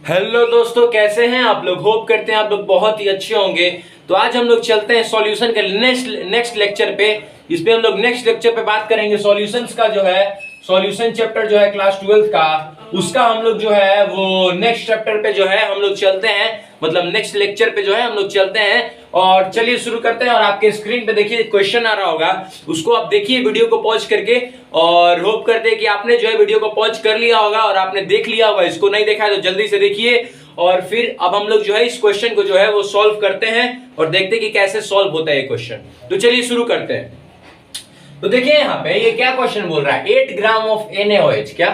Hello दोस्तों, कैसे हैं आप लोग। होप करते हैं आप लोग बहुत ही अच्छे होंगे। तो आज हम लोग चलते हैं सॉल्यूशन के नेक्स्ट लेक्चर पे। इस पे हम लोग नेक्स्ट लेक्चर पे बात करेंगे सॉल्यूशंस का, जो है सॉल्यूशन चैप्टर जो है क्लास 12 का, उसका हम लोग जो है वो नेक्स्ट चैप्टर पे जो है हम लोग चलते हैं, मतलब नेक्स्ट लेक्चर पे जो है हम लोग चलते हैं। और चलिए शुरू करते हैं। और आपके स्क्रीन पे देखिए क्वेश्चन आ रहा होगा, उसको आप देखिए वीडियो को पॉज करके। और होप करते हैं कि आपने जो है वीडियो को पॉज कर लिया होगा और आपने देख लिया होगा। इसको नहीं देखा है तो जल्दी से देखिए। और फिर अब हम लोग जो है इस क्वेश्चन को जो है वो सॉल्व करते हैं और देखते हैं कि कैसे सॉल्व होता है ये क्वेश्चन। तो चलिए शुरू करते हैं। तो देखिए यहाँ पे ये क्या क्वेश्चन बोल रहा है, 8 ग्राम ऑफ NaOH, क्या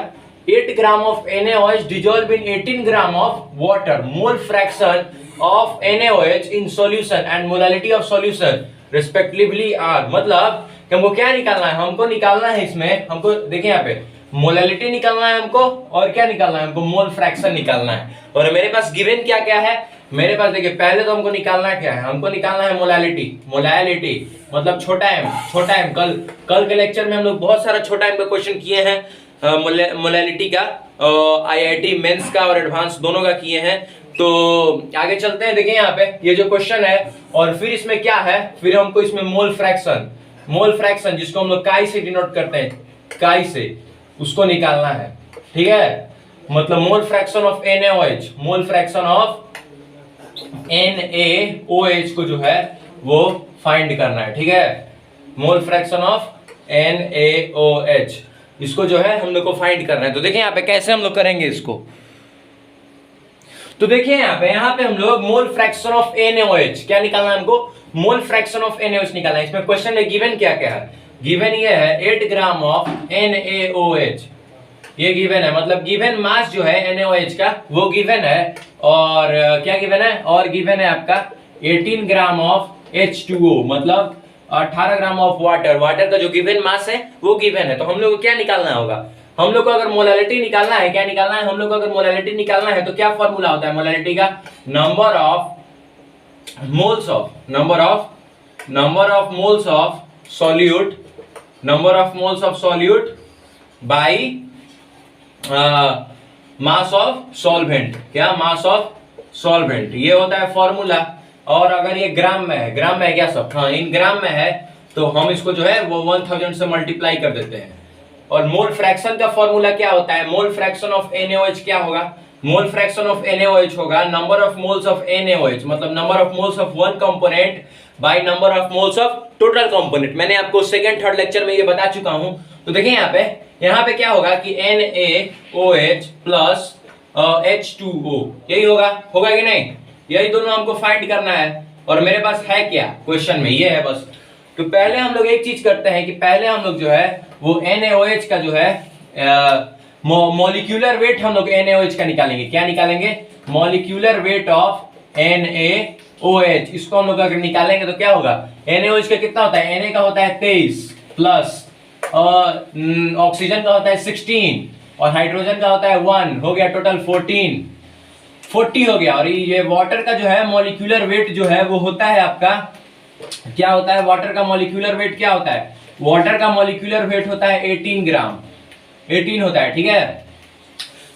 8 gram of NaOH dissolve in 18 gram of water, mole fraction of NaOH in solution and molality of solution respectively are. मतलब हमको क्या निकालना है, हमको निकालना है इसमें, हमको देखिए यहाँ पे मोलालिटी निकालना है हमको, और क्या निकालना है हमको, मोल फ्रैक्शन निकालना है। और मेरे पास गिवन क्या क्या है, मेरे पास देखिए पहले तो हमको निकालना क्या है, हमको निकालना है मोलालिटी मतलब छोटा एम। कल के लेक्चर में हम लोग बहुत सारा छोटा एम का क्वेश्चन किए हैं, मोलालिटी का, IIT मेंस का और एडवांस दोनों का किए हैं। तो आगे चलते हैं। देखिए यहाँ पे ये जो क्वेश्चन है, और फिर इसमें क्या है, फिर हमको इसमें मोल फ्रैक्शन जिसको हम लोग काई से डिनोट करते हैं, काई से, उसको निकालना है। ठीक है, मतलब मोल fraction of NaOH, mole fraction of NaOH को जो है वो फाइंड करना है। ठीक है, मोल फ्रैक्शन ऑफ NaOH, इसको जो है हम लोग को फाइंड करना है। तो देखिए यहाँ पे कैसे हम लोग करेंगे इसको। तो देखिए यहाँ पे हम लोग मोल फ्रैक्शन ऑफ NaOH क्या निकालना है हमको, मोल फ्रैक्शन ऑफ NaOH निकालना है। इसमें क्वेश्चन में गिवन क्या क्या है, गिवन ये है 8 ग्राम ऑफ NaOH, ये गिवन है। मतलब गिवन मास जो है NaOH का वो गिवन है, और क्या गिवन है, और गिवन है आपका 18 ग्राम ऑफ H2O, मतलब 18 ग्राम ऑफ वाटर का जो गिवन मास है वो गिवन है। तो हम लोग को क्या निकालना होगा, हम लोग को अगर मोलालिटी निकालना है, क्या निकालना है हम लोग को, अगर मोलालिटी निकालना है तो क्या फॉर्मूला होता है मोलालिटी का, number of moles of solute by mass of solvent, क्या मास ऑफ सॉल्वेंट, ये होता है फॉर्मूला। और अगर ये ग्राम में है क्या सब, हाँ इन ग्राम में है, तो हम इसको जो है वो 1000 से मल्टीप्लाई कर देते हैं। और मोल फ्रैक्शन का फॉर्मूला क्या होता है, मोल फ्रैक्शन ऑफ NaOH क्या होगा, मोल फ्रैक्शन ऑफ NaOH होगा number of moles of NaOH, मतलब number of moles of one component by number of moles of total component. मैंने आपको सेकंड थर्ड लेक्चर में ये बता चुका हूं। तो देखिए यहाँ पे क्या होगा कि NaOH प्लस H2O, यही होगा कि नहीं, यही दोनों हमको फाइंड करना है। और मेरे पास है क्या क्वेश्चन में, ये है बस। तो पहले हम लोग एक चीज करते हैं कि पहले हम लोग जो है वो NaOH का जो है मॉलिक्यूलर वेट हम लोग NaOH का निकालेंगे। क्या निकालेंगे, मॉलिक्यूलर वेट ऑफ NaOH। इसको हम लोग अगर निकालेंगे तो क्या होगा, NaOH का कितना होता है, Na का होता है 23 प्लस ऑक्सीजन का होता है 16 और हाइड्रोजन का होता है 1, हो गया टोटल 40 हो गया। और ये वाटर का जो है मॉलिक्यूलर वेट जो है वो होता है आपका, क्या होता है, वाटर का मॉलिक्यूलर वेट क्या होता है, वाटर का मॉलिक्यूलर वेट होता है 18 ग्राम, 18 होता है। ठीक है,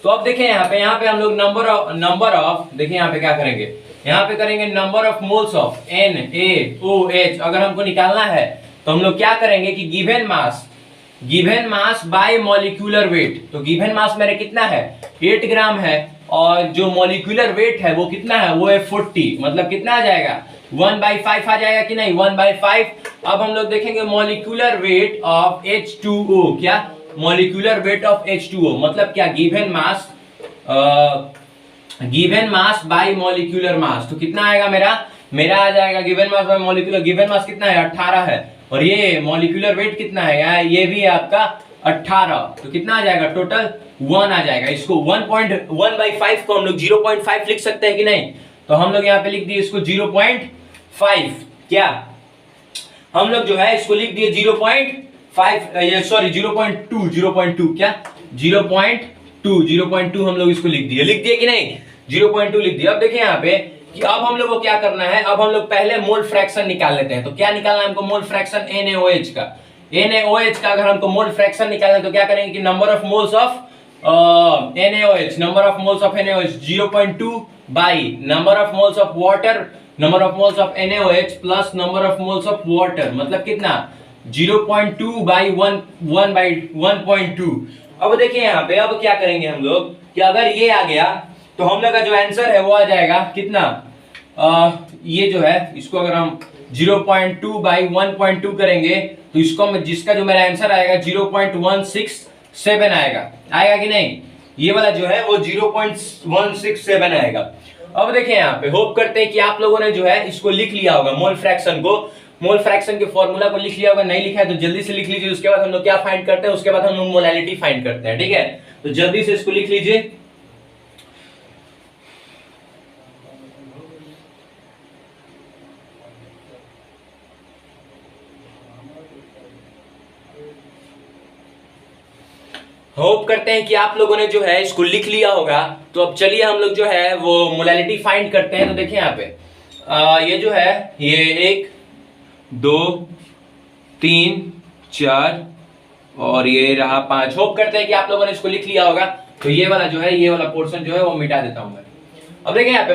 तो अब देखें यहाँ पे हम लोग नंबर ऑफ देखिए यहाँ पे क्या करेंगे, यहाँ पे करेंगे number of moles of NaOH। अगर हमको निकालना है तो हम लोग क्या करेंगे कि given mass by molecular weight. तो गिवन मास मेरे कितना है, 8 ग्राम है, और जो मॉलिक्यूलर वेट है वो कितना है, वो है 40, मतलब कितना आ जाएगा, 1/5 आ जाएगा कि नहीं, 1/5। अब हम लोग देखेंगे मॉलिक्यूलर वेट ऑफ H2O, क्या मॉलिक्यूलर वेट ऑफ H2O मतलब क्या, given mass by molecular mass. तो कितना आएगा मेरा आ जाएगा given mass by molecular, given mass कितना है 18 है, और ये मॉलिक्यूलर वेट कितना है, ये भी है आपका 18। तो कितना आ जाएगा, टोटल 1 आ जाएगा। इसको 1/5 को हम लोग 0.5 लिख सकते हैं कि नहीं, तो हम लोग यहाँ पे लिख दिए इसको 0.5, क्या हम लोग जो है इसको लिख दिए 0.5, सॉरी 0.2, क्या 0.2 हम लोग इसको लिख दिए कि नहीं, 0.2 लिख दिया। अब देखिए यहाँ पे कि अब हम लोग को क्या करना है, अब हम लोग पहले मोल फ्रैक्शन निकाल लेते हैं। तो क्या निकालना है हमको, मोल फ्रैक्शन NaOH का। अगर हमको मोल फ्रैक्शन निकालना है तो क्या करेंगे कि number of moles of NaOH, number of moles of NaOH 0.2 by number of moles of water, number of moles of NaOH plus number of moles of water, मतलब कितना 0.2 by 1 by 1.2। अब देखिए यहाँ पे अब क्या करेंगे हम लोग कि अगर ये आ गया तो हम लोग का जो आंसर है वो आ जाएगा कितना, ये जो है इसको अगर हम 0.2 by 1.2 करेंगे तो इसको जिसका जो मेरा आंसर आएगा 0.167 आएगा कि नहीं, ये वाला जो है वो 0.167 आएगा। अब देखिए यहाँ पे होप करते हैं कि आप लोगों ने जो है इसको लिख लिया होगा, मोल फ्रैक्शन को, मोल फ्रैक्शन के फॉर्मूला को लिख लिया होगा। नहीं लिखा है तो जल्दी से लिख लीजिए। उसके बाद हम लोग क्या फाइंड करते हैं, उसके बाद हम लोग मोलैलिटी फाइंड करते हैं, ठीक है। तो जल्दी से इसको लिख लीजिए। होप करते हैं कि आप लोगों ने जो है इसको लिख लिया होगा। तो अब चलिए हम लोग जो है वो मोलैलिटी फाइंड करते हैं। तो देखिए यहाँ पे ये जो है ये 1 2 3 4 और ये रहा 5। होप करते हैं कि आप लोगों ने इसको लिख लिया होगा। तो ये वाला जो है ये वाला पोर्शन जो है वो मिटा देता हूं मैं। अब देखिए यहाँ पे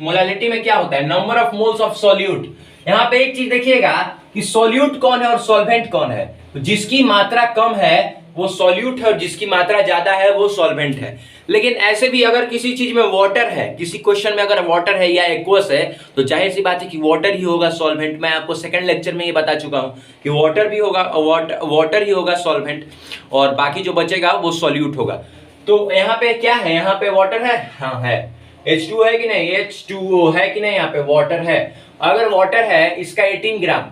मोलैलिटी में क्या होता है, number of moles of solute. यहाँ पे एक चीज देखिएगा कि सॉल्यूट कौन है और सॉल्वेंट कौन है। तो जिसकी मात्रा कम है वो सॉल्यूट है और जिसकी मात्रा ज्यादा है वो सॉल्वेंट है। लेकिन ऐसे भी अगर किसी चीज में वाटर है, किसी क्वेश्चन में अगर वाटर है या एक्वस है तो जाहिर सी बात है कि वाटर ही होगा सॉल्वेंट। मैं आपको सेकंड लेक्चर में ये बता चुका हूं कि वाटर भी होगा, वाटर ही होगा सॉल्वेंट और बाकी जो बचेगा वो सॉल्यूट होगा। तो यहाँ पे क्या है, यहाँ पे वाटर है, हाँ है। H2 है कि नहीं, H2O है कि नहीं, यहाँ पे वाटर है। अगर वाटर है इसका 18 ग्राम,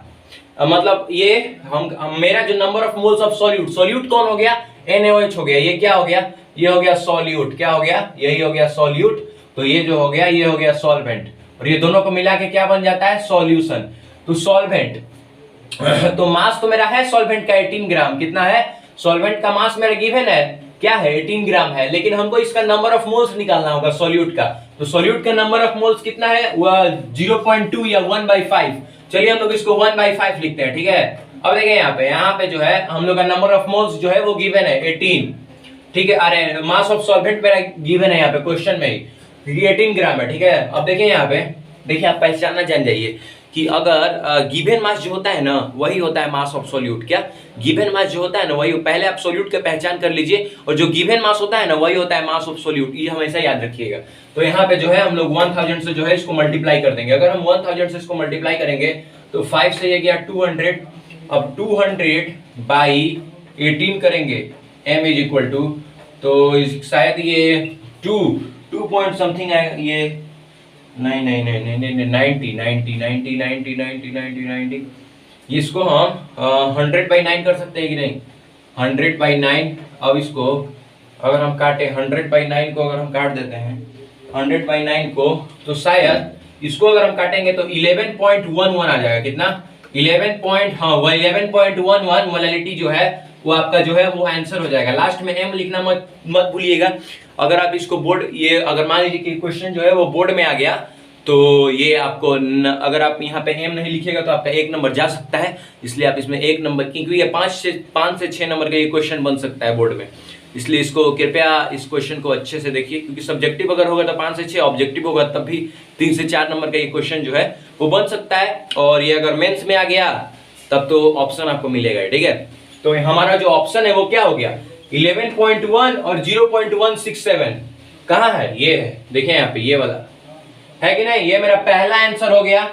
मतलब ये हम मेरा जो number of moles of solute कौन हो गया, NaOH हो गया। ये क्या हो गया, ये हो गया सॉल्यूट। क्या हो गया, यही हो गया सॉल्यूट। तो ये जो हो गया ये हो गया सॉल्वेंट और ये दोनों को मिला के क्या बन जाता है, सॉल्यूशन। तो सॉल्वेंट तो मास तो मेरा है सॉल्वेंट का 18 ग्राम। कितना है, सॉल्वेंट का मास मेरा गिवन है क्या है, 18 ग्राम है। लेकिन हमको इसका नंबर ऑफ मोल्स निकालना होगा सॉल्यूट का। तो सॉल्यूट का नंबर ऑफ मोल्स कितना है, वह 0.2 या 1/5। चलिए हम लोग इसको 1/5 लिखते हैं, ठीक है। अब देखिए यहाँ पे जो है हम लोग का नंबर ऑफ मोल्स जो है वो गिवन है 18, ठीक है। अरे मास ऑफ सॉल्वेंट मेरा गिवन है यहाँ पे क्वेश्चन में ही 18 ग्राम है, ठीक है। अब देखिए यहाँ पे, देखिए आप पहचानना जान जाइए कि अगर गिवन मास जो होता है ना वही होता है मास ऑफ सॉल्यूट। क्या, गिवन मास जो होता है ना वही, पहले आप सॉल्यूट का पहचान कर लीजिए और जो गिवन मास होता है ना वही होता है मास ऑफ सॉल्यूट। ये हमेशा याद रखिएगा। तो यहाँ पे जो है हम लोग 1000 से जो है इसको मल्टीप्लाई कर देंगे। अगर हम 1000 से इसको मल्टीप्लाई करेंगे तो 5 से ये गया 200। अब 200 बाई 18 करेंगे, m इज इक्वल टू, तो शायद ये 2 पॉइंट समथिंग आएगा। ये नहीं 90 इसको हम 100/9 कर सकते हैं कि नहीं, 100/9। अब इसको अगर हम काटे 100/9 को अगर हम काट देते हैं 100/9 को, तो शायद इसको अगर हम काटेंगे तो 11.11 आ जाएगा। कितना, 11.11 मोलैलिटी जो है वो आपका जो है वो आंसर हो जाएगा। लास्ट में m लिखना मत भूलिएगा। अगर आप इसको बोर्ड, ये अगर मान लीजिए कि क्वेश्चन जो है वो बोर्ड में आ गया तो ये आपको अगर आप यहाँ पे m नहीं लिखिएगा तो आपका 1 नंबर जा सकता है। इसलिए आप इसमें 1 नंबर, क्योंकि ये 5 से 6 नंबर का ये क्वेश्चन बन सकता है बोर्ड में। इसलिए इसको कृपया इस क्वेश्चन को अच्छे से देखिए, क्योंकि सब्जेक्टिव अगर होगा तो 5 से 6, ऑब्जेक्टिव होगा तब भी 3 से 4 नंबर का ये क्वेश्चन जो है वो बन सकता है। और ये अगर मेंस में आ गया तब तो ऑप्शन आपको मिलेगा, ठीक है। तो हमारा जो ऑप्शन है वो क्या हो गया, 11.1 और 0.167 कहाँ है, ये है। देखिए यहाँ पे ये वाला है कि नहीं, ये मेरा पहला आंसर हो गया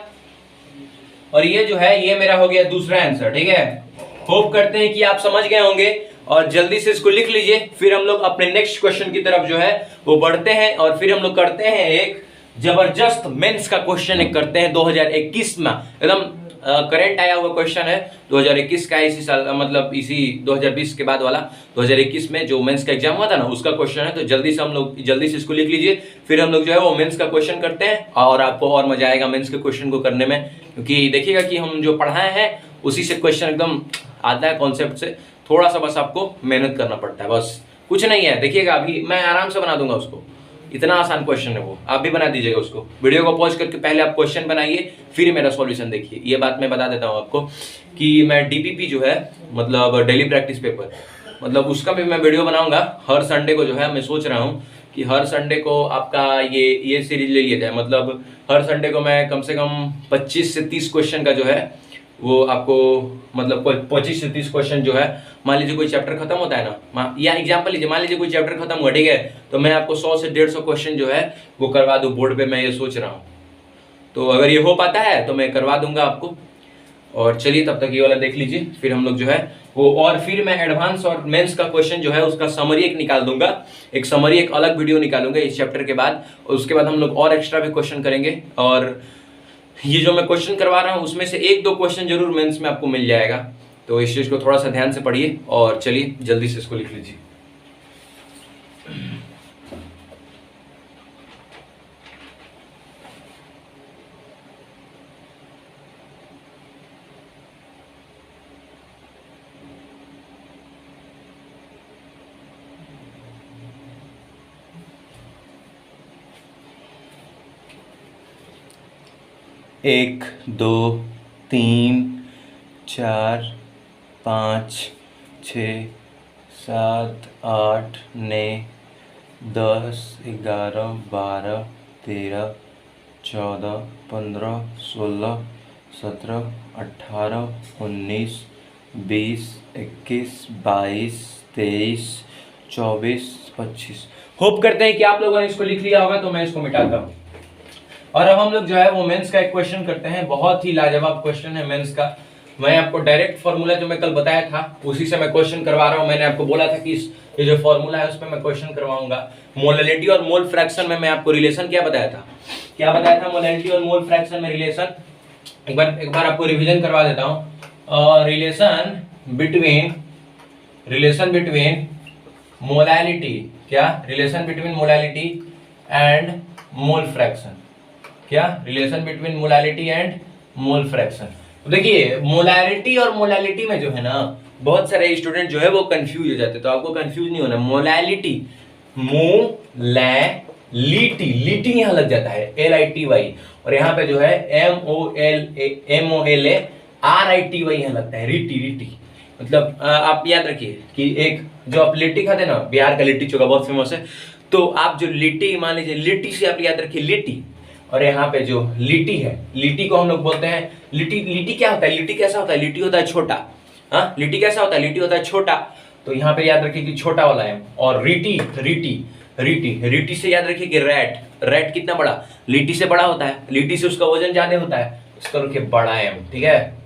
और ये जो है ये मेरा हो गया दूसरा आंसर, ठीक है। होप करते हैं कि आप समझ गए होंगे और जल्दी से इसको लिख लीजिए। फिर हम लोग अपने नेक्स्ट क्वेश्चन की तरफ जो है वो बढ़ते हैं और फिर हम लोग करते हैं एक जबरदस्त मेंस का क्वेश्चन एक करते हैं 2021 में। एकदम करंट आया हुआ क्वेश्चन है 2021 का, इसी साल, मतलब इसी 2020 के बाद वाला 2021 में जो मेंस का एग्जाम हुआ था ना उसका क्वेश्चन है। तो जल्दी से हम लोग जल्दी से इसको लिख लीजिए। फिर हम लोग जो है वो मेंस का क्वेश्चन करते हैं और आपको और मजा आएगा मेंस के क्वेश्चन को करने में, क्योंकि देखिएगा कि हम जो पढ़ाए हैं उसी से क्वेश्चन एकदम आता है कॉन्सेप्ट से। थोड़ा सा बस आपको मेहनत करना पड़ता है, बस कुछ नहीं है। देखिएगा अभी मैं आराम से बना दूंगा उसको, इतना आसान क्वेश्चन है वो, आप भी बना दीजिएगा उसको। वीडियो को पॉज करके पहले आप क्वेश्चन बनाइए फिर मेरा सॉल्यूशन देखिए। ये बात मैं बता देता हूँ आपको कि मैं DPP जो है मतलब डेली प्रैक्टिस पेपर मतलब उसका भी मैं वीडियो बनाऊंगा हर संडे को। जो है मैं सोच रहा हूँ कि हर संडे को आपका ये सीरीज ले लिया जाए। मतलब हर संडे को मैं कम से कम 25 से 30 क्वेश्चन का जो है वो आपको, मतलब 25 से 30 क्वेश्चन जो है, मान लीजिए कोई चैप्टर खत्म होता है ना, या एग्जांपल लीजिए, मान लीजिए कोई चैप्टर खत्म हुआ, ठीक है, तो मैं आपको 100 से 150 क्वेश्चन जो है वो करवा दूं बोर्ड पे, मैं ये सोच रहा हूँ। तो अगर ये हो पाता है तो मैं करवा दूंगा आपको। और चलिए तब तक ये वाला देख लीजिए, फिर हम लोग जो है वो, और फिर मैं एडवांस और मेंस का क्वेश्चन जो है उसका समरी एक निकाल दूंगा, एक समरी एक अलग वीडियो निकालूंगा इस चैप्टर के बाद। और उसके बाद हम लोग और एक्स्ट्रा भी क्वेश्चन करेंगे। और ये जो मैं क्वेश्चन करवा रहा हूँ उसमें से 1-2 क्वेश्चन जरूर मेंस में आपको मिल जाएगा। तो इस चीज को थोड़ा सा ध्यान से पढ़िए और चलिए जल्दी से इसको लिख लीजिए। एक, दो, तीन, चार, 5, 6, 7, 8, 9, 10, 11, 12, 13, 14, 15, 16, 17, 18, 19, 20, 21, 22, 23, 24, 25। होप करते हैं कि आप लोगों ने इसको लिख लिया होगा। तो मैं इसको मिटाता हूँ और अब हम लोग जो है वो मेंस का एक क्वेश्चन करते हैं। बहुत ही लाजवाब क्वेश्चन है मेंस का। मैं आपको डायरेक्ट फॉर्मूला जो मैं कल बताया था उसी से मैं क्वेश्चन करवा रहा हूं। मैंने आपको बोला था कि ये जो फॉर्मूला है उस पर मैं क्वेश्चन करवाऊंगा। मोलैलिटी और मोल फ्रैक्शन में मैं आपको रिलेशन क्या बताया था, मोलैलिटी और मोल फ्रैक्शन में रिलेशन। एक बार आपको रिवीजन करवा देता हूं। रिलेशन बिटवीन मोलैलिटी, क्या relation between molality and mole fraction, क्या relation between molality and mole fraction. तो देखिए मोलैलिटी और मोलैलिटी में जो है ना बहुत सारे स्टूडेंट जो है वो कंफ्यूज हो जाते हैं। तो आपको कंफ्यूज नहीं होना। मोलैलिटी, लिटी यहां लग जाता है LITY, और यहाँ पे जो है MOLA RITY यहां लगता है, रीटी। मतलब आप याद रखिए कि एक जो आप लिट्टी खाते ना, बिहार का लिट्टी चोखा बहुत फेमस है। तो आप जो लिट्टी, मान लीजिए लिट्टी से आप याद रखिए लिट्टी, और यहाँ पे जो लिट्टी है, लिट्टी को हम लोग बोलते हैं लिट्टी क्या होता है, लिट्टी कैसा होता है, लिट्टी होता है छोटा। हाँ, लिट्टी कैसा होता है, लिट्टी होता है छोटा। तो यहाँ पे याद रखिए कि छोटा वाला है। और रीटी से याद रखिए कि रैट कितना बड़ा, लिट्टी से बड़ा होता है, लिट्टी से उसका वजन ज्यादा होता है, इसका रखिए बड़ा M, ठीक है।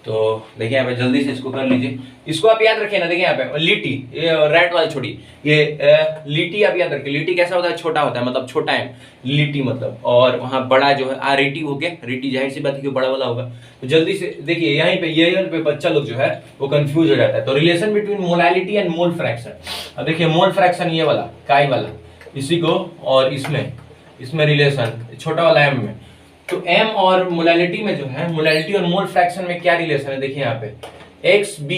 तो देखिए यहाँ पे जल्दी से इसको कर लीजिए। इसको आप याद रखिए ना, देखिए यहाँ पे लिट्टी, ये रैट वाली छोटी, ये लिट्टी आप याद रखिए। लिट्टी कैसा होता है, छोटा होता है, मतलब छोटा है लिट्टी मतलब। और वहाँ बड़ा जो है रीटी हो गया, रीटी जाहिर सी बात है कि बड़ा वाला होगा। तो जल्दी से देखिए यहीं पे ये पे बच्चा लोग जो है वो कंफ्यूज हो जाता है। तो relation between molality and mole fraction. अब देखिए मोल फ्रैक्शन ये वाला काई वाला, इसी को, और इसमें रिलेशन छोटा वाला M में। तो M और मोलैलिटी में जो है, मोलैलिटी और मोल फ्रैक्शन में क्या रिलेशन है, देखिए यहाँ पे XB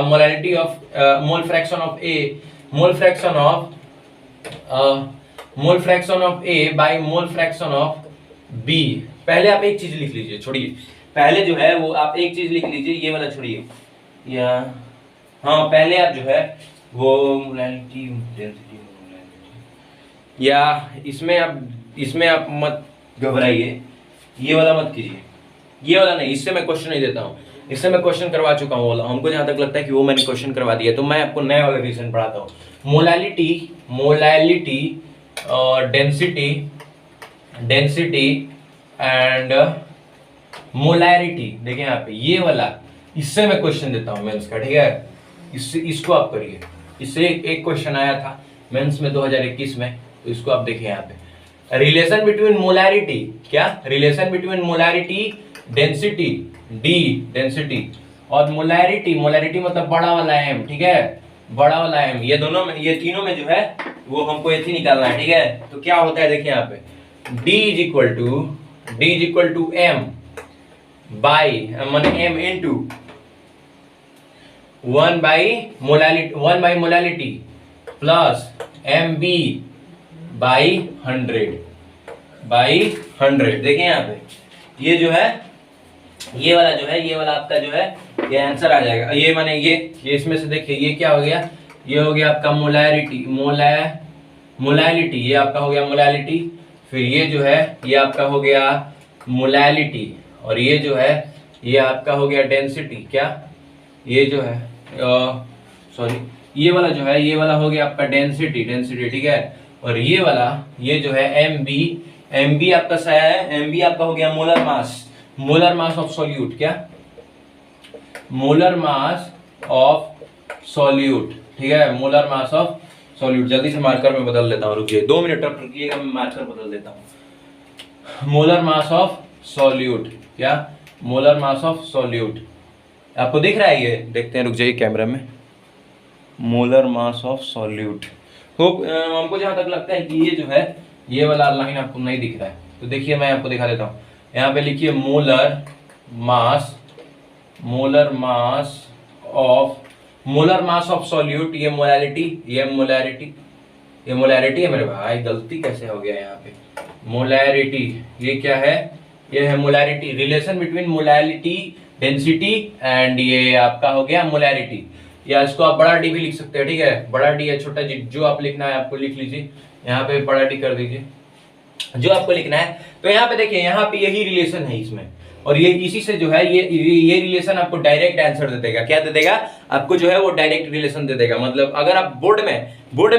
molality of mole fraction of A, mole fraction of A by mole fraction of B। पहले आप एक चीज लिख लीजिए, छोड़िए पहले जो है वो आप एक चीज लिख लीजिए, ये वाला छोड़िए, या हाँ पहले आप जो है वो मोलैलिटी डेंसिटी, या इसमें आप मत घबराइए, ये वाला मत कीजिए, ये वाला नहीं, इससे मैं क्वेश्चन नहीं देता हूँ, इससे मैं क्वेश्चन करवा चुका हूँ वाला। हमको जहां तक लगता है कि वो मैंने क्वेश्चन करवा दिया, तो मैं आपको नया वाला रीजन पढ़ाता हूँ। मोलैलिटी और डेंसिटी एंड मोलैरिटी, देखिए यहाँ पे ये वाला, इससे मैं क्वेश्चन देता हूँ मेंस का, ठीक है। इसको आप करिए, इससे एक क्वेश्चन आया था मेंस में 2021 में, तो इसको आप देखिए यहाँ पे। रिलेशन बिटवीन मोलैरिटी, क्या relation between molarity density density और मोलैरिटी मतलब बड़ा वाला M, ठीक है, बड़ा वाला M। ये दोनों में, ये तीनों में जो है वो हमको ऐसे निकालना है, ठीक है। तो क्या होता है देखिए यहाँ पे D is equal to M by M into 1 by molality plus MB by 100। देखिए यहाँ पे ये जो है, ये वाला आपका जो है ये आंसर आ जाएगा। ये माने ये इसमें से देखिए ये क्या हो गया, ये हो गया आपका मोलैरिटी, मोलैलिटी, ये आपका हो गया मोलैलिटी। फिर ये जो है ये आपका हो गया मोलैलिटी, और ये जो है ये आपका हो गया डेंसिटी। क्या ये जो है सॉरी ये वाला जो है ये वाला हो गया आपका डेंसिटी, ठीक है। और ये वाला ये जो है एम बी आपका क्या है, एम बी आपका हो गया मोलर मास ऑफ सॉल्यूट। क्या मोलर मास ऑफ सॉल्यूट, ठीक है, मोलर मास ऑफ सॉल्यूट। जल्दी से मार्कर में बदल देता हूँ, रुकिए 2 मिनट तक रुकिएगा, मैं मार्कर बदल देता हूँ। मोलर मास ऑफ सॉल्यूट, क्या मोलर मास ऑफ सॉल्यूट आपको दिख रहा है, ये देखते हैं, रुक जाइए कैमरा में। मोलर मास ऑफ सॉल्यूट हमको जहां तक लगता है कि ये जो है ये वाला लाइन आपको नहीं दिख रहा है, तो देखिए मैं आपको दिखा देता हूँ। यहाँ पे लिखिए मोलर मास ऑफ सॉल्यूट, ये मोलैरिटी है मेरे भाई, गलती कैसे हो गया यहाँ पे, मोलैरिटी, ये क्या है, ये है molarity, relation between molality density and ये आपका हो गया मोलैरिटी। या इसको आप बड़ा डी भी लिख सकते हैं, ठीक है, बड़ा डी या छोटा डी, जो आप लिखना है आपको लिख लीजिए, यहाँ पे बड़ा डी कर दीजिए जो आपको लिखना है। तो यहाँ पे देखिए यहाँ पे यही रिलेशन है इसमें, और ये इसी से जो है ये रिलेशन आपको डायरेक्ट आंसर दे देगा। क्या दे देगा आपको, जो है वो डायरेक्ट रिलेशन दे देगा। मतलब अगर आप बोर्ड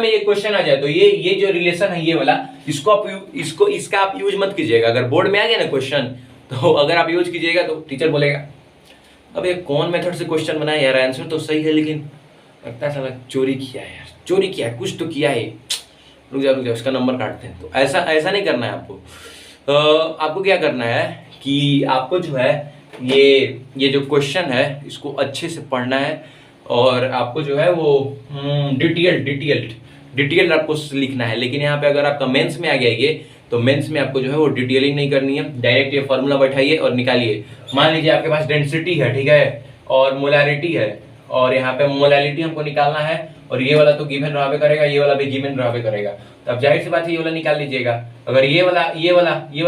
में ये क्वेश्चन आ जाए तो ये जो रिलेशन है ये वाला, इसका आप यूज मत कीजिएगा। अगर बोर्ड में आ गया ना क्वेश्चन, तो अगर आप यूज कीजिएगा तो टीचर बोलेगा अब ये कौन मेथड से क्वेश्चन बनाया यार, आंसर तो सही है लेकिन लगता है साला चोरी किया है यार, चोरी किया है, कुछ तो किया है, रुक जा उसका नंबर काटते हैं। तो ऐसा नहीं करना है आपको। आपको क्या करना है कि आपको जो है ये जो क्वेश्चन है इसको अच्छे से पढ़ना है, और आपको जो है वो डिटेल्ड आपको लिखना है। लेकिन यहाँ पे अगर आपका मेंस में आ गया ये, तो मेंस में आपको जो है वो डिटेलिंग नहीं करनी है, डायरेक्ट ये फॉर्मूला बैठाइए और निकालिए। मान लीजिए आपके पास डेंसिटी है, ठीक है, और मोलैरिटी है, और यहाँ पे मोलैलिटी हमको निकालना है, और ये वाला तो गिवन रहा करेगा, ये वाला भी गिवन रहा करेगा, तो अब जाहिर सी बात है ये वाला निकाल लीजिएगा। अगर ये वाला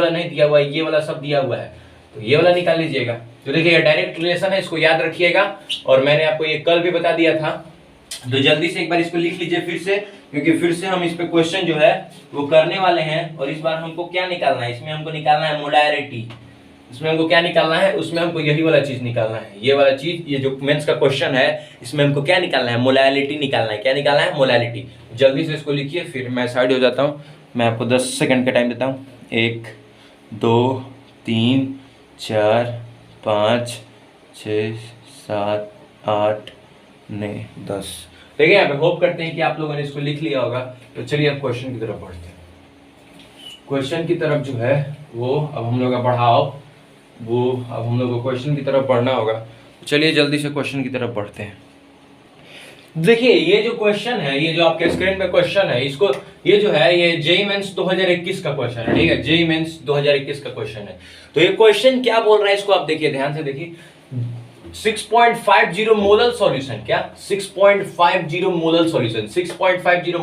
नहीं दिया हुआ है, ये वाला सब दिया हुआ है, तो ये वाला निकाल लीजिएगा। तो देखिए डायरेक्ट रिलेशन है, इसको याद रखिएगा। और मैंने आपको ये कल भी बता दिया था, तो जल्दी से एक बार इसको लिख लीजिए फिर से, क्योंकि फिर से हम इस पे क्वेश्चन जो है वो करने वाले हैं। और इस बार हमको क्या निकालना है, इसमें हमको निकालना है मोलैरिटी। इसमें हमको क्या निकालना है, उसमें हमको यही वाला चीज निकालना है, ये वाला चीज, ये जो मेंस का क्वेश्चन है इसमें हमको क्या निकालना है, मोलैलिटी निकालना है। क्या निकालना है, मोलैलिटी। जल्दी से इसको लिखिए, फिर मैं साइड हो जाता हूँ। मैं आपको 10 सेकंड का टाइम देता हूँ। 1 2 3 4 5 6 7 8 9 10। देखिए यहाँ पे होप करते हैं कि आप लोगों ने इसको लिख लिया होगा। तो चलिए अब क्वेश्चन की तरफ बढ़ते हैं। क्वेश्चन की तरफ जो है वो अब हम लोग का बढ़ाओ, वो अब हम लोग को क्वेश्चन की तरफ बढ़ना होगा। चलिए जल्दी से क्वेश्चन की तरफ बढ़ते हैं। देखिए ये जो क्वेश्चन है, ये जो आपके स्क्रीन पे क्वेश्चन है, इसको ये जो है ये जेईई मेंस 2021 का क्वेश्चन है, ठीक है, जेईई मेंस 2021 का क्वेश्चन है। तो ये क्वेश्चन क्या बोल रहा है इसको आप देखिए, ध्यान से देखिए। 6.50 मोलर सॉल्यूशन, क्या 6.50 मोलर सॉल्यूशन, 6.50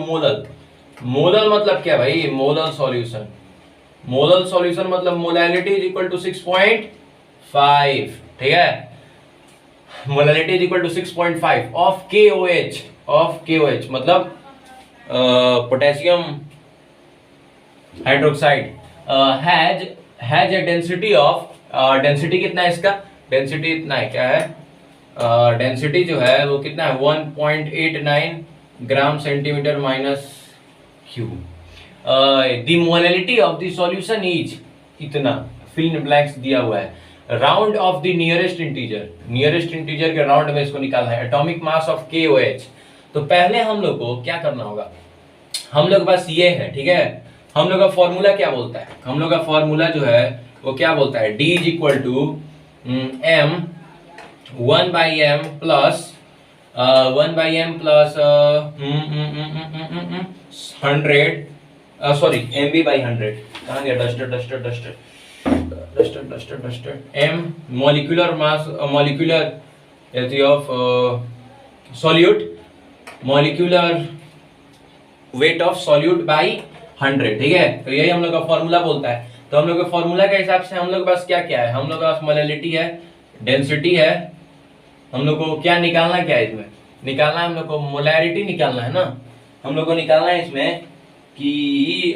मोलर मतलब क्या भाई, मोलर सॉल्यूशन मतलब मोलैलिटी इज इक्वल टू 6.5, ठीक है, molality is equal to 6.5 of KOH मतलब potassium hydroxide has a density of, density कितना है इसका, डेंसिटी इतना है, क्या है, डेंसिटी जो है वो कितना है 1.89 gram centimetre minus cube. The molality of the solution is इतना, फिल इन ब्लैंक्स दिया हुआ है। Round of the nearest integer के राउंड में इसको निकालना है। Atomic mass of KOH। तो पहले हम लोग को क्या करना होगा, हम लोग के पास ये है, ठीक है, हम लोग का फॉर्मूला क्या बोलता है, हम लोग का फॉर्मूला जो है वो क्या बोलता है, D is equal to M 1/m plus 100 sorry MB/100, कहाँ गया duster M molecular mass, molecular of solute, molecular weight of solute by 100, ठीक है। तो यही हम लोग का फॉर्मूला बोलता है। तो हम लोग के फॉर्मूला के हिसाब से हम लोग के पास क्या क्या है, हम लोग के पास मोलैलिटी है, डेंसिटी है, हम लोग को क्या निकालना, क्या है इसमें निकालना है, हम लोग को मोलैरिटी निकालना है ना। हम लोग को निकालना है इसमें कि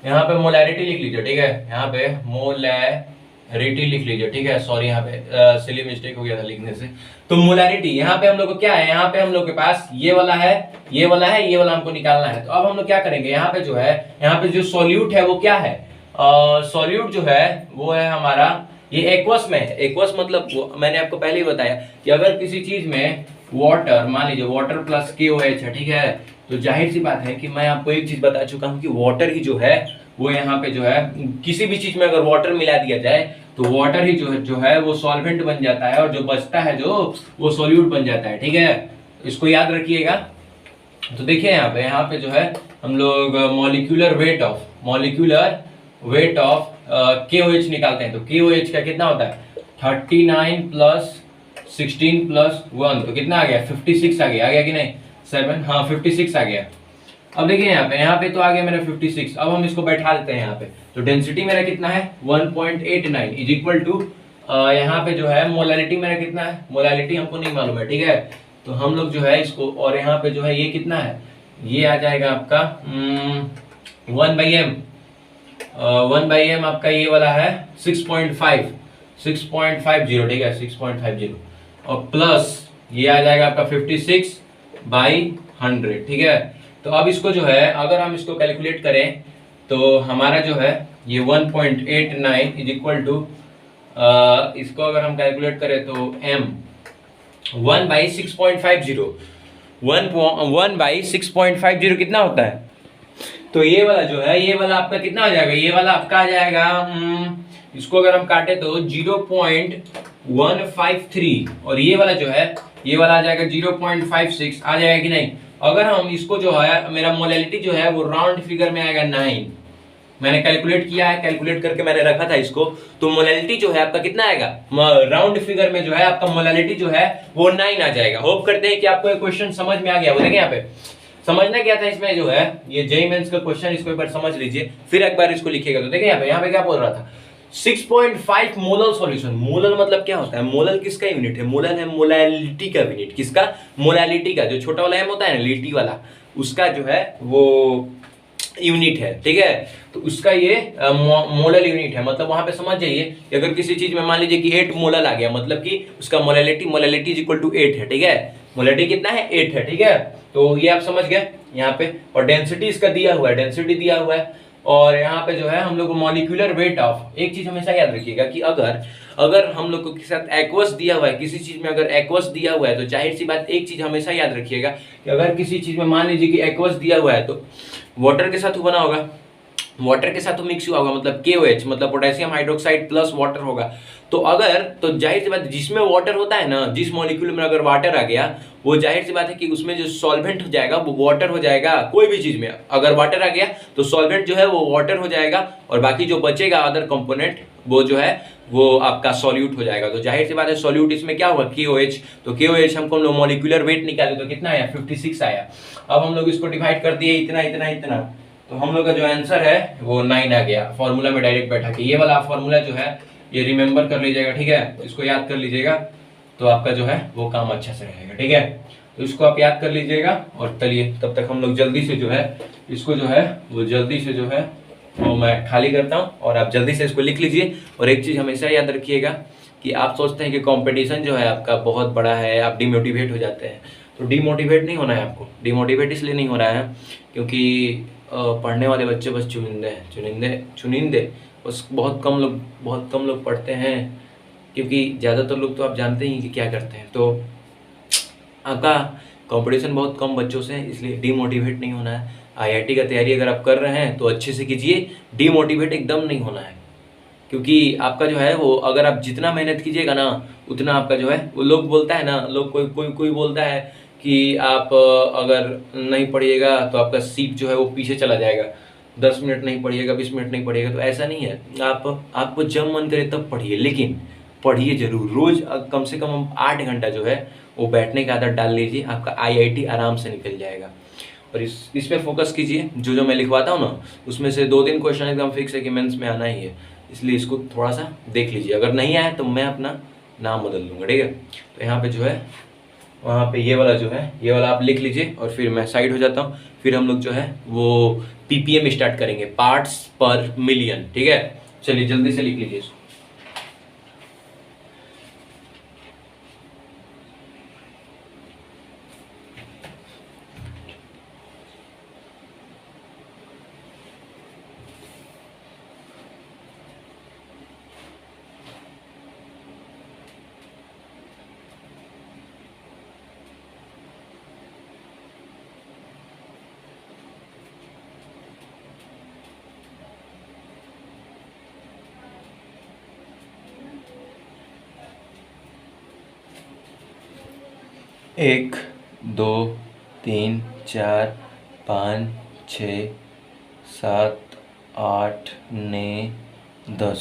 यहाँ पे मोलैरिटी लिख लीजिए, ठीक है, यहाँ पे मोलैरिटी लिख लीजिए, ठीक है। सॉरी यहाँ पे सिली मिस्टेक हो गया था लिखने से। तो मोलैरिटी यहाँ पे हम लोग को क्या है, यहाँ पे हम लोग के पास ये वाला है, ये वाला है, ये वाला हमको निकालना है। तो अब हम लोग क्या करेंगे, यहाँ पे जो है, यहाँ पे जो सॉल्यूट है वो क्या है, सॉल्यूट जो है वो है हमारा ये एक्वस में है। एक्वस मतलब मैंने आपको पहले ही बताया कि अगर किसी चीज में वाटर, मान लीजिए वाटर प्लस KOH है, ठीक है, तो जाहिर सी बात है कि मैं आपको एक चीज बता चुका हूं कि वाटर ही जो है वो यहाँ पे जो है किसी भी चीज में अगर वाटर मिला दिया जाए तो वाटर ही जो है वो सॉल्वेंट बन जाता है, और जो बचता है जो वो सॉल्यूट बन जाता है, ठीक है। इसको याद रखिएगा। तो देखिए यहाँ पे जो है हम लोग मॉलिक्यूलर वेट ऑफ KOH निकालते हैं। तो KOH का कितना होता है 39 प्लस 16 प्लस 1, तो कितना आ गया 56 आ गया कि नहीं 7, हाँ 56 आ गया। अब देखिए यहाँ पे तो आ गया मेरा 56। अब हम इसको बैठा देते हैं यहाँ पे। तो डेंसिटी मेरा कितना है 1.89 इज इक्वल टू यहाँ पे जो है मोलैलिटी मेरा कितना है, मोलैलिटी हमको नहीं मालूम है, ठीक है। तो हम लोग जो है इसको, और यहाँ पे जो है ये कितना है, ये आ जाएगा आपका 1/m आपका ये वाला है 6.50, ठीक है 6.50, और प्लस ये आ जाएगा आपका 56/100, ठीक है। तो अब इसको जो है अगर हम इसको कैलकुलेट करें तो हमारा जो है ये 1.89 इज इक्वल टू, इसको अगर हम कैलकुलेट करें तो m 1/6.50, 1/6.50 कितना होता है। तो ये वाला जो है, ये वाला आपका कितना हो जाएगा, ये वाला आपका आ जाएगा, इसको अगर हम काटे तो 0.153, और ये वाला जो है ये वाला आ जाएगा 0.56 आ जाएगा कि नहीं। अगर हम इसको जो है, मेरा मोलैलिटी जो है वो राउंड फिगर में आएगा 9, मैंने कैलकुलेट किया है, कैलकुलेट करके मैंने रखा था इसको। तो मोलैलिटी जो है आपका कितना आएगा, राउंड फिगर में जो है आपका मोलैलिटी जो है वो 9 आ जाएगा। होप करते हैं कि आपको ये क्वेश्चन समझ में आ गया। वो देखिए यहाँ पे समझना क्या था इसमें जो है, ये जेईई मेंस का क्वेश्चन, इसको एक बार समझ लीजिए फिर एक बार इसको लिखिएगा। तो देखिए यहाँ पे क्या बोल रहा था, 6.5 मोलर सॉल्यूशन। मोलर मतलब क्या होता है, मोलर किसका यूनिट है, मोलर है मोलैलिटी का यूनिट। किसका, मोलैलिटी का, जो छोटा वाला m होता है ना लिटी वाला, उसका जो है वो यूनिट है, ठीक है। तो उसका ये मोलर यूनिट है। मतलब वहां पे समझ जाइए कि अगर किसी चीज में मान लीजिए कि 8 मोलर आ गया, मतलब कि उसका मोलैलिटी इज इक्वल टू 8 है, ठीक है। मोलैलिटी कितना है 8 है, ठीक है। तो ये आप समझ गए यहाँ पे। और डेंसिटी इसका दिया हुआ है, डेंसिटी दिया हुआ है। और यहाँ पे जो है हम लोग को मॉलिक्यूलर वेट ऑफ, एक चीज हमेशा याद रखिएगा कि अगर हम लोग को के साथ एक्वस दिया हुआ है, किसी चीज में अगर एक्वस दिया हुआ है तो जाहिर सी बात, एक चीज हमेशा याद रखिएगा कि अगर किसी चीज में मान लीजिए कि एक्वस दिया हुआ है तो वाटर के साथ बना होगा, वाटर के साथ मिक्स हुआ होगा, मतलब KOH मतलब पोटेशियम हाइड्रोक्साइड प्लस वाटर होगा। तो जाहिर सी बात, जिसमें वाटर होता है ना, जिस मॉलिक्यूल में अगर वाटर आ गया, वो जाहिर सी बात है कि उसमें जो सॉल्वेंट हो जाएगा वो वाटर हो जाएगा। कोई भी चीज में अगर वाटर आ गया तो सॉल्वेंट जो है वो वाटर हो जाएगा, और बाकी जो बचेगा अदर कंपोनेंट वो जो है वो आपका सॉल्यूट हो जाएगा। तो जाहिर सी बात है सॉल्यूट इसमें क्या होगा, KOH। तो KOH हमको लोग मॉलिक्यूलर वेट निकाले तो कितना आया 56 आया। अब हम लोग इसको डिवाइड कर दिए इतना इतना इतना, तो हम लोग का जो आंसर है वो 9 आ गया। फॉर्मूला में डायरेक्ट बैठा के ये वाला फॉर्मूला जो है ये रिमेंबर कर लीजिएगा, ठीक है। इसको याद कर लीजिएगा तो आपका जो है वो काम अच्छा से रहेगा, ठीक है। तो इसको आप याद कर लीजिएगा। और चलिए तब तक हम लोग जल्दी से जो है इसको जो है वो जल्दी से जो है वो मैं खाली करता हूँ, और आप जल्दी से इसको लिख लीजिए। और एक चीज़ हमेशा याद रखिएगा कि आप सोचते हैं कि कंपटीशन जो है आपका बहुत बड़ा है, आप डिमोटिवेट हो जाते हैं। तो डिमोटिवेट नहीं होना है आपको। डिमोटिवेट इसलिए नहीं हो रहा है क्योंकि पढ़ने वाले बच्चे बस चुनिंदे बस बहुत कम लोग पढ़ते हैं, क्योंकि ज़्यादातर लोग तो आप जानते ही कि क्या करते हैं। तो आपका कंपटीशन बहुत कम बच्चों से है, इसलिए डिमोटिवेट नहीं होना है। IIT का तैयारी अगर आप कर रहे हैं तो अच्छे से कीजिए, डिमोटिवेट एकदम नहीं होना है। क्योंकि आपका जो है वो, अगर आप जितना मेहनत कीजिएगा ना उतना आपका जो है वो, लोग बोलता है ना, लोग कोई बोलता है कि आप अगर नहीं पढ़िएगा तो आपका सीट जो है वो पीछे चला जाएगा, 10 मिनट नहीं पढ़िएगा, 20 मिनट नहीं पढ़िएगा। तो ऐसा नहीं है, आपको जब मन करे तब पढ़िए, लेकिन पढ़िए जरूर। रोज कम से कम 8 घंटा जो है वो बैठने का आदत डाल लीजिए, आपका IIT आराम से निकल जाएगा। और इस पे फोकस कीजिए। जो मैं लिखवाता हूँ ना उसमें से 2-3 क्वेश्चन एकदम फिक्स है कि मेंस में आना ही है, इसलिए इसको थोड़ा सा देख लीजिए। अगर नहीं आया तो मैं अपना नाम बदल दूंगा, ठीक है। तो यहाँ पे जो है वहाँ पे ये वाला जो है, ये वाला आप लिख लीजिए और फिर मैं साइड हो जाता हूँ। फिर हम लोग जो है वो पीपीएम स्टार्ट करेंगे, पार्ट्स पर मिलियन, ठीक है। चलिए जल्दी से लिख लीजिए इसको। एक, दो, तीन, चार, पाँच, छः, सात, आठ, नौ, 10,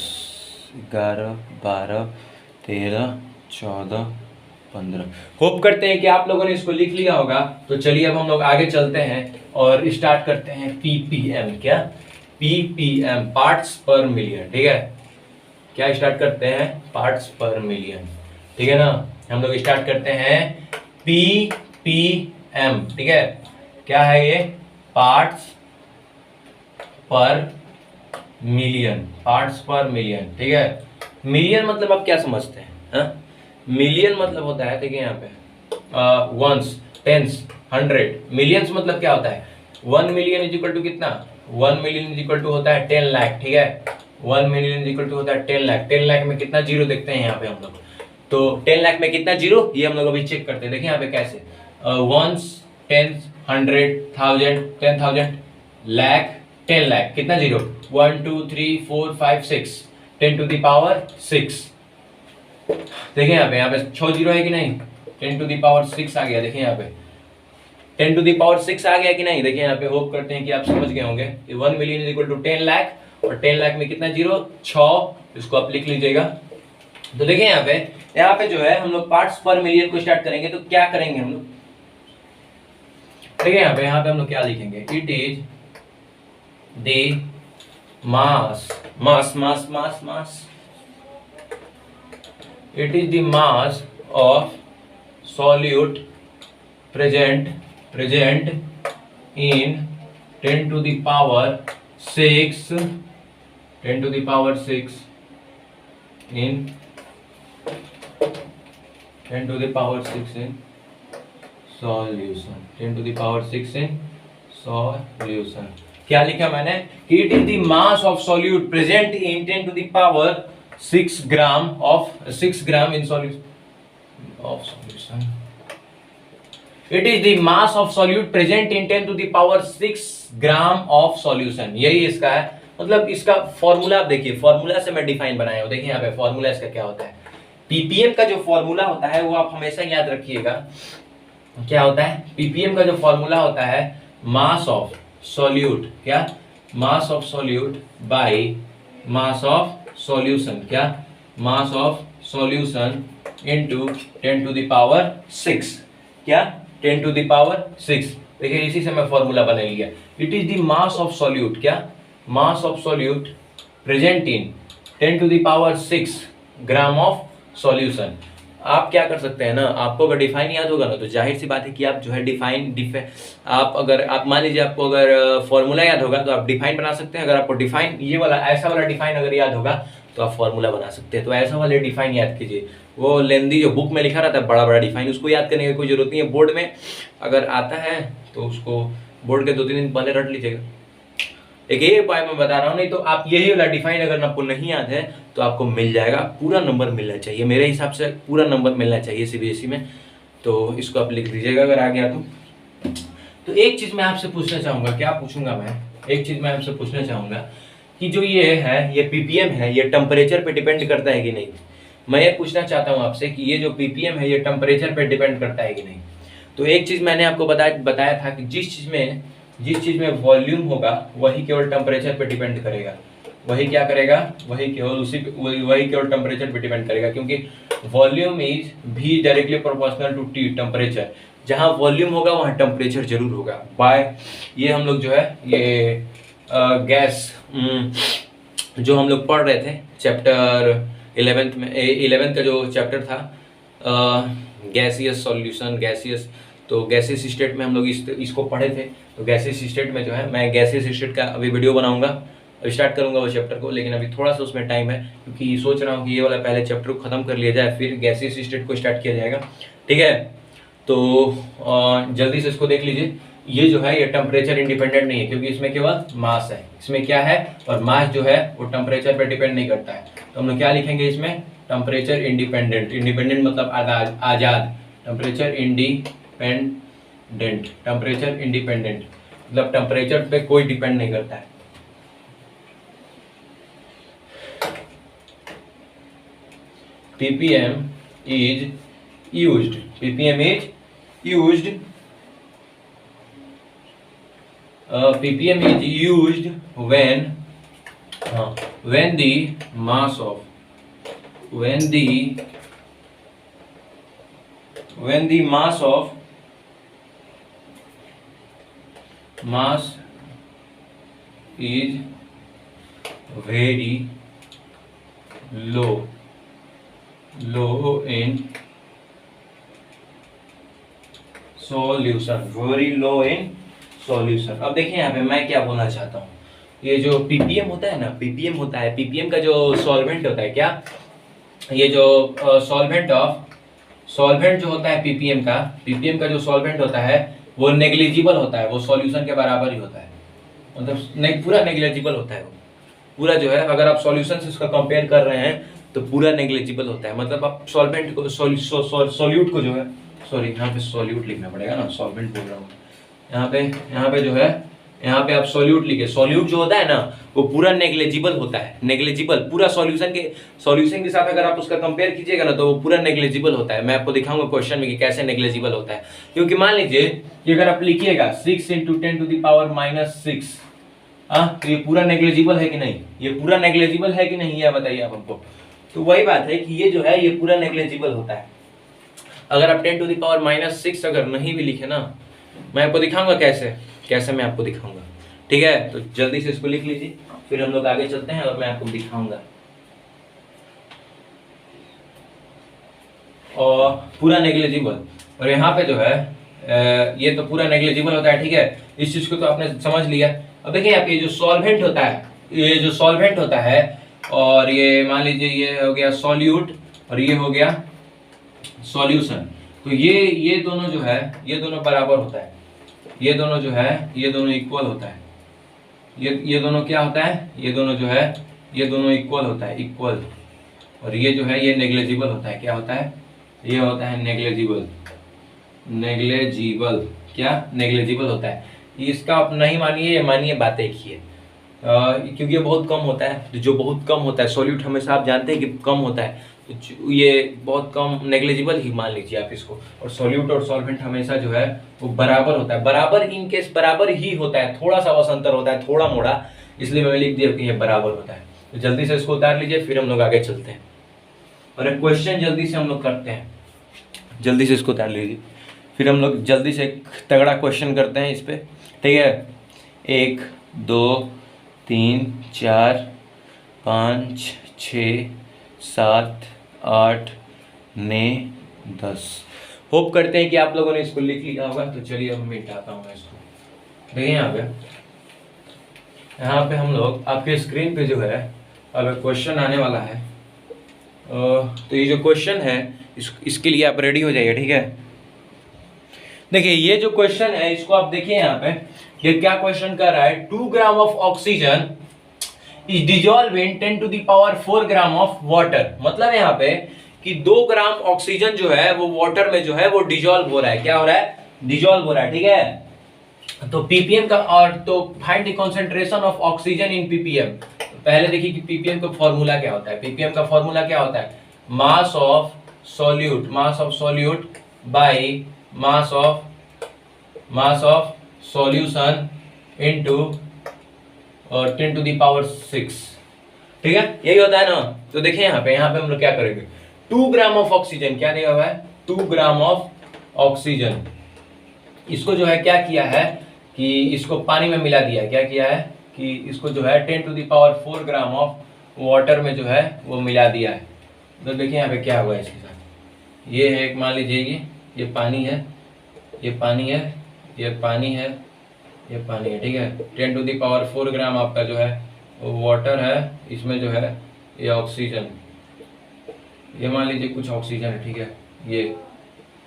11, 12, 13, 14, 15। होप करते हैं कि आप लोगों ने इसको लिख लिया होगा। तो चलिए अब हम लोग आगे चलते हैं और स्टार्ट करते हैं पीपीएम। क्या? पीपीएम, पार्ट्स पर मिलियन, ठीक है। क्या स्टार्ट करते हैं? पार्ट्स पर मिलियन, ठीक है ना। हम लोग स्टार्ट करते हैं पीपीएम, ठीक है। क्या है ये? पार्ट्स पर मिलियन, पार्ट्स पर मिलियन, ठीक है। मिलियन मतलब आप क्या समझते हैं? मिलियन मतलब होता है, देखिए यहाँ पे वंस, टेंस, 100। मिलियंस मतलब क्या होता है? 1 मिलियन इज इक्वल टू कितना? 1 मिलियन इज इक्वल टू होता है 10 लाख, ठीक है। 1 मिलियन इज इक्वल टू होता है 10 लाख। 10 लाख में कितना जीरो देखते हैं यहाँ पे हम लोग? तो 10 लाख में कितना जीरो, ये हम लोग अभी चेक करते हैं। देखिए यहाँ पे कैसे, वंस, टेंस, 100, 1000, 10,000, लाख, 10 लाख, कितना जीरो? 1 2 3 4 5 6, 10 to the power 6। देखिए यहाँ पे 6 जीरो है कि नहीं? 10 टू द पावर 6 आ गया। देखिए यहाँ पे 10 टू द पावर 6 आ गया कि नहीं? देखिए यहाँ पे होप करते हैं कि आप समझ गए होंगे। 1 million is equal to 10 lakh, और 10 लाख में कितना जीरो? 6। इसको आप लिख लीजिएगा। तो देखिए यहाँ पे जो है हम लोग पार्ट्स पर मिलियन को स्टार्ट करेंगे। तो क्या करेंगे हम लोग? देखिए यहाँ पे हम लोग क्या लिखेंगे? It is the mass, mass mass mass mass, it is the mass of solute present in 10 to the power 6, 10 to the power 6 in 10 to the power 6 in solution, 10 to the power 6 in solution। क्या लिखा मैंने? कि it is the mass of solute present in 10 to the power 6 gram in solution. It is the mass of solute present in 10 to the power 6 gram of solution। यही इसका है। मतलब इसका formula आप देखिए, फॉर्मूला से मैं डिफाइन बनाया हूं। देखिए यहाँ पे फॉर्मूला इसका क्या होता है? पीपीएम का जो फॉर्मूला होता है वो आप हमेशा याद रखिएगा। क्या होता है? पीपीएम का जो फॉर्मूला होता है, मास ऑफ सॉल्यूट, क्या? Mass of solute by mass of solution. क्या? Mass of solution into 10 to the power 6। क्या? 10 टू द पावर 6। देखिए इसी से मैं फॉर्मूला बना लिया। It is the mass of solute, क्या? Mass of solute present in 10 to the power 6 gram of solution. आप क्या कर सकते हैं ना, आपको अगर डिफाइन याद होगा ना, तो जाहिर सी बात है कि आप जो है आप मान लीजिए आपको अगर फॉर्मूला याद होगा तो आप डिफाइन बना सकते हैं। अगर आपको डिफाइन ये वाला ऐसा वाला डिफाइन अगर याद होगा तो आप फॉर्मूला बना सकते हैं। तो ऐसा वाले डिफाइन याद कीजिए। वो लेंदी जो बुक में लिखा रहता है बड़ा बड़ा डिफाइन, उसको याद करने की कोई जरूरत नहीं है। बोर्ड में अगर आता है तो उसको बोर्ड के 2-3 दिन पहले रट लीजिएगा। एक ये उपाय मैं बता रहा हूँ, नहीं तो आप यही वाला डिफाइन अगर आपको नहीं याद है तो आपको मिल जाएगा। पूरा नंबर मिलना चाहिए, मेरे हिसाब से पूरा नंबर मिलना चाहिए सीबीएसई में। तो इसको आप लिख दीजिएगा अगर आ गया तो एक चीज मैं आपसे पूछना चाहूंगा। क्या पूछूंगा मैं? एक चीज मैं आपसे पूछना चाहूंगा कि जो ये है, ये पीपीएम है, ये टेम्परेचर पे डिपेंड करता है कि नहीं? मैं ये पूछना चाहता हूँ आपसे कि ये जो पीपीएम है ये टेम्परेचर पे डिपेंड करता है कि नहीं? तो एक चीज मैंने आपको बताया था कि जिस चीज में वॉल्यूम होगा वही केवल टेम्परेचर पे डिपेंड करेगा। वही क्या करेगा? वही केवल टेम्परेचर पे डिपेंड करेगा, क्योंकि वॉल्यूम इज भी directly proportional to T, temperature. जहां वॉल्यूम होगा वहां टेम्परेचर जरूर होगा। बाय ये हम लोग जो है ये गैस जो हम लोग पढ़ रहे थे चैप्टर 11th में 11th का जो चैप्टर था गैसियस सॉल्यूशन, गैसियस, तो गैसियस स्टेट में हम लोग इसको पढ़े थे। तो गैसियस स्टेट में जो है मैं गैसियस स्टेट का अभी वीडियो बनाऊंगा, स्टार्ट करूंगा वो चैप्टर को, लेकिन अभी थोड़ा सा उसमें टाइम है क्योंकि सोच रहा हूँ कि ये वाला पहले चैप्टर को खत्म कर लिया जाए, फिर गैसियस स्टेट को स्टार्ट किया जाएगा। ठीक है, तो जल्दी से इसको देख लीजिए। ये जो है ये टेम्परेचर इंडिपेंडेंट नहीं है क्योंकि इसमें केवल मास है, इसमें क्या है, और मास जो है वो टेम्परेचर पे डिपेंड नहीं करता है। तो हम लोग क्या लिखेंगे इसमें, टेम्परेचर इंडिपेंडेंट, इंडिपेंडेंट मतलब आजाद, टेम्परेचर इंडिपेंडेंट, टेम्परेचर इंडिपेंडेंट मतलब टेम्परेचर पे कोई डिपेंड नहीं करता है। ppm is used, ppm is used, ppm is used when the mass of mass is very low in solution, very low in solution। अब देखिए यहाँ पे मैं क्या बोलना चाहता हूँ, ये जो ppm होता है ना, ppm होता है, ppm का जो सॉल्वेंट होता है, क्या ये जो सॉल्वेंट जो होता है ppm का जो सॉल्वेंट होता है वो नेग्लिजिबल होता है, वो सॉल्यूशन के बराबर ही होता है, मतलब नहीं पूरा नेग्लिजिबल होता है वो पूरा जो है। अगर आप सॉल्यूशन से उसका कंपेयर कर रहे हैं तो पूरा नेग्लिजिबल होता है, मतलब आप सॉल्वेंट को सॉल्यूट को जो है, सॉरी यहाँ पे सॉल्यूट लिखना पड़ेगा ना, सॉल्वेंट बोल रहा हूँ, यहाँ पे जो है, यहाँ पे आप सॉल्यूट लिखे, सॉल्यूट जो होता है ना वो पूरा नेग्लिजिबल होता है, नेग्लिजिबल पूरा सॉल्यूशन के साथ अगर आप उसका कंपेयर कीजिएगा ना तो वो पूरा नेग्लिजिबल होता है। मैं आपको दिखाऊंगा क्वेश्चन में कि कैसे नेग्लिजिबल होता है, क्योंकि मान लीजिए कि अगर आप लिखिएगा 6 × 10⁻⁻6, तो ये पूरा नेग्लिजिबल है कि नहीं, ये पूरा नेग्लिजिबल है कि नहीं, ये बताइए आप हमको। तो वही बात है कि ये जो है ये पूरा नेग्लिजिबल होता है। अगर आप 10⁻⁻6 अगर नहीं भी लिखे ना, मैं आपको दिखाऊंगा कैसे मैं आपको दिखाऊंगा। ठीक है, तो जल्दी से इसको लिख लीजिए, फिर हम लोग आगे चलते हैं और मैं आपको दिखाऊंगा। और पूरा नेग्लिजिबल, और यहाँ पे जो है ये तो पूरा नेग्लिजिबल होता है। ठीक है, इस चीज को तो आपने समझ लिया। अब देखिए आप ये जो सॉल्वेंट होता है, और ये मान लीजिए ये हो गया सॉल्यूट और ये हो गया सॉल्यूशन, तो ये दोनों जो है ये दोनों बराबर होता है, ये दोनों जो है ये दोनों इक्वल होता है, ये दोनों क्या होता है, ये दोनों जो है ये दोनों इक्वल होता है, इक्वल, और ये जो है ये नेग्लिजिबल होता है, क्या होता है, ये होता है नेग्लिजिबल, क्या नेग्लिजिबल होता है। इसका आप नहीं मानिए, मानिए बात एक ही है, क्योंकि ये बहुत कम होता है, जो बहुत कम होता है सॉल्यूट हमेशा आप जानते हैं कि कम होता है, तो ये बहुत कम नेग्लिजिबल ही मान लीजिए आप इसको। और सॉल्यूट और सॉल्वेंट हमेशा जो है वो बराबर होता है, बराबर इन केस बराबर ही होता है, थोड़ा सा बस अंतर होता है, थोड़ा मोड़ा, इसलिए मैं लिख दिया कि ये बराबर होता है। तो जल्दी से इसको उतार लीजिए, फिर हम लोग आगे चलते हैं और एक क्वेश्चन जल्दी से हम लोग करते हैं। जल्दी से इसको उतार लीजिए, फिर हम लोग जल्दी से एक तगड़ा क्वेश्चन करते हैं इस पर। ठीक है, 1 2 3 4 5 6 7 8 9 10। होप करते हैं कि आप लोगों ने इसको लिख लिया होगा। तो चलिए अब मैं मिटाता हूँ इसको। देखिए यहाँ पे हम लोग आपके स्क्रीन पे जो है अब क्वेश्चन आने वाला है। तो ये जो क्वेश्चन है इसके लिए आप रेडी हो जाइए। ठीक है, देखिए ये जो क्वेश्चन है इसको आप देखिए यहाँ पे, ये क्या क्वेश्चन कर रहा है, 2 gram of oxygen is dissolve in 10⁴ gram of water. मतलब यहाँ पे कि 2 ग्राम ऑक्सीजन जो है वो वाटर में जो है वो डिजॉल्व हो रहा है। क्या हो रहा है, डिजॉल्व हो रहा है। ठीक है, तो पीपीएम का, और तो find the concentration of oxygen in PPM. पहले देखिए कि पीपीएम का फॉर्मूला क्या होता है। पीपीएम का फॉर्मूला क्या होता है, mass of solute by mass of solution into 10⁶। ठीक है, यही होता है ना। तो देखिए यहाँ पे हम लोग क्या करेंगे, 2 ग्राम ऑफ ऑक्सीजन, क्या दिया हुआ है, 2 ग्राम ऑफ ऑक्सीजन, इसको जो है क्या किया है कि इसको पानी में मिला दिया है। क्या किया है कि इसको जो है 10⁴ ग्राम ऑफ वाटर में जो है वो मिला दिया है। तो देखिए यहाँ पे क्या हुआ इसके साथ। ये है एक, मान लीजिए ये पानी है, ये पानी है, ये पानी है, ये पानी है, ठीक है। 10⁴ ग्राम आपका जो है वो वाटर है, इसमें जो है ये ऑक्सीजन, ये मान लीजिए कुछ ऑक्सीजन है, ठीक है।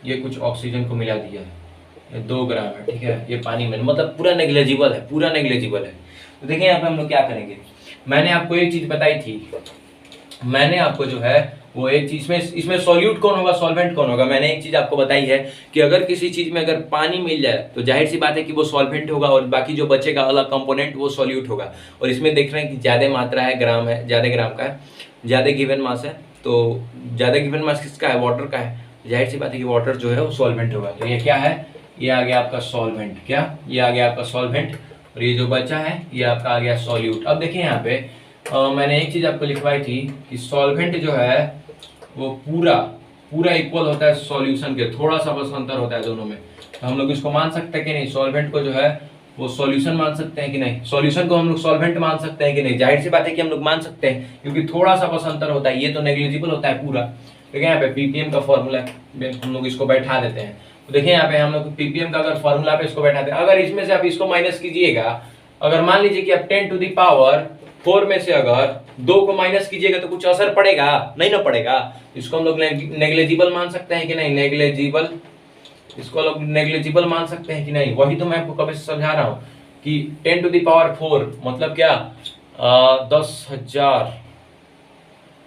ये कुछ ऑक्सीजन को मिला दिया है, ये 2 ग्राम है, ठीक है। ये पानी में मतलब पूरा नेग्लेजिबल है, पूरा नेग्लेजिबल है। तो देखिए यहाँ पे हम लोग क्या करेंगे, मैंने आपको एक चीज बताई थी, मैंने आपको जो है वो एक चीज में, इसमें सॉल्यूट कौन होगा, सॉल्वेंट कौन होगा, मैंने एक चीज आपको बताई है कि अगर किसी चीज में अगर पानी मिल जाए तो जाहिर सी बात है कि वो सॉल्वेंट होगा और बाकी जो बचेगा अलग कंपोनेंट वो सॉल्यूट होगा। और इसमें देख रहे हैं कि ज्यादा मात्रा है, ग्राम है, ज्यादा ग्राम का है, ज्यादा गिवन मास है। तो ज्यादा गिवन मास किसका है, वाटर का है। जाहिर सी बात है कि वाटर जो है वो सॉल्वेंट होगा। तो ये क्या है, ये आ गया आपका सॉल्वेंट, क्या, ये आ गया आपका सॉल्वेंट, और ये जो बचा है ये आपका आ गया सॉल्यूट। अब देखिए यहाँ पे मैंने एक चीज आपको लिखवाई थी कि सॉल्वेंट जो है वो पूरा इक्वल होता है सॉल्यूशन के, थोड़ा सा बस अंतर होता है दोनों में। तो हम लोग इसको मान सकते हैं कि नहीं, सॉल्वेंट को जो है वो सॉल्यूशन मान सकते हैं कि नहीं, सॉल्यूशन को हम लोग सॉल्वेंट मान सकते हैं कि नहीं। जाहिर सी बात है कि हम लोग मान सकते हैं, क्योंकि थोड़ा सा बस अंतर होता है, ये तो नेग्लिजिबल होता है पूरा। देखिए यहाँ पे पीपीएम का फॉर्मूला हम लोग इसको बैठा देते हैं। तो देखिए यहाँ पे हम लोग पीपीएम का अगर फॉर्मूला पे इसको बैठाते हैं, अगर इसमें से आप इसको माइनस कीजिएगा, अगर मान लीजिए कि आप 10⁴ में से अगर 2 को माइनस कीजिएगा तो कुछ असर पड़ेगा, नहीं ना पड़ेगा। इसको हम लोग नेग्लिजिबल मान सकते हैं कि नहीं, नेग्लिजिबल, इसको लोग नेग्लिजिबल मान सकते हैं कि नहीं। वही तो मैं आपको कभी समझा रहा हूँ कि 10⁴ मतलब क्या, 10,000,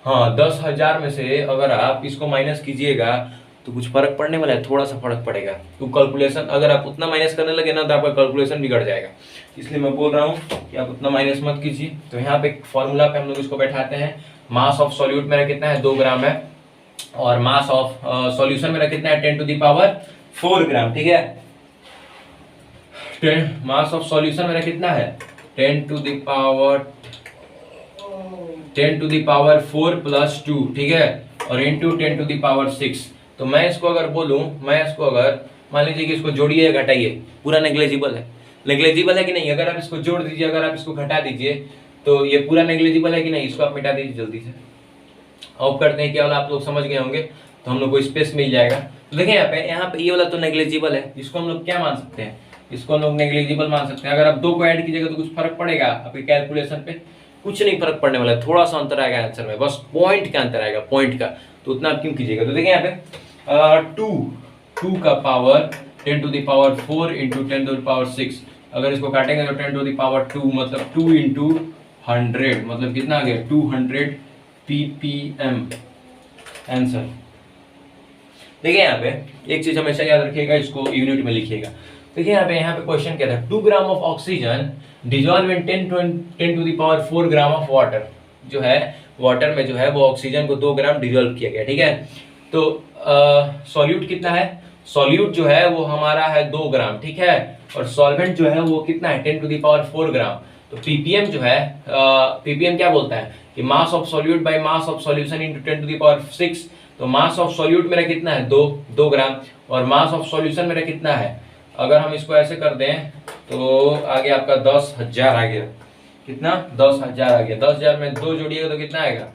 हाँ 10,000 में से अगर आप इसको माइनस कीजिएगा तो कुछ फर्क पड़ने वाला है, थोड़ा सा फर्क पड़ेगा। तो कैलकुलेशन अगर आप उतना माइनस करने लगे ना तो आपका कैलकुलेशन बिगड़ जाएगा, इसलिए मैं बोल रहा हूँ कि आप उतना माइनस मत कीजिए। तो यहाँ पे फॉर्मूला पे हम लोग इसको बैठाते हैं। मास ऑफ सॉल्यूट मेरा कितना है, 2 ग्राम है, और मास ऑफ सॉल्यूशन मेरा कितना है, 10⁴ ग्राम, ठीक है। मास ऑफ सॉल्यूशन मेरा कितना है, 10⁴ + 2, ठीक है, और इंटू 10⁻⁶। तो मैं इसको अगर बोलूं, मैं इसको अगर मान लीजिए कि इसको जोड़िए या घटाइए, पूरा नेग्लिजिबल है, नेग्लिजिबल है कि नहीं। अगर आप इसको जोड़ दीजिए, अगर आप इसको घटा दीजिए तो ये पूरा नेग्लिजिबल है कि नहीं, इसको आप मिटा दीजिए जल्दी से। ऑफ करते हैं, क्या वाला आप लोग समझ गए होंगे, तो हम लोग को स्पेस मिल जाएगा। तो देखिए यहाँ पे ये वाला तो नेग्लिजिबल है, इसको हम लोग क्या मान सकते हैं, इसको हम लोग नेग्लिजिबल मान सकते हैं। अगर आप 2 को ऐड कीजिएगा तो कुछ फर्क पड़ेगा आपके कैलकुलेशन पे, कुछ नहीं फर्क पड़ने वाला है, थोड़ा सा अंतर आएगा आंसर में, बस पॉइंट का अंतर आएगा, पॉइंट का। तो उतना आप क्यों कीजिएगा। तो देखिए यहाँ पे 2 का पावर 10⁴ इंटू 10⁻⁶, अगर इसको काटेंगे तो 10⁻² मतलब 2 इंटू 100 मतलब कितना आ गया, 200 ppm आंसर। देखिए यहाँ पे एक चीज हमेशा याद रखिएगा, इसको यूनिट में लिखिएगा। देखिए यहाँ पे क्वेश्चन क्या था, 2 gram of oxygen dissolve in 10⁴ gram of water. जो है वाटर में जो है वो ऑक्सीजन को 2 ग्राम डिजॉल्व किया गया, ठीक है। तो सॉल्यूट कितना है, सॉल्यूट जो है वो हमारा है 2 ग्राम, ठीक है, और सॉल्वेंट जो है वो कितना है, 10⁴ ग्राम। तो पीपीएम जो है, पीपीएम क्या बोलता है कि mass of solute by mass of solution into 10⁶। तो मास ऑफ सॉल्यूट मेरा कितना है, 2 ग्राम, और मास ऑफ सॉल्यूशन मेरा कितना है, अगर हम इसको ऐसे कर दें तो आ गया आपका 10,000 आ गया, कितना, 10,000 आ गया। 10,000 में 2 जोड़िएगा तो कितना आएगा,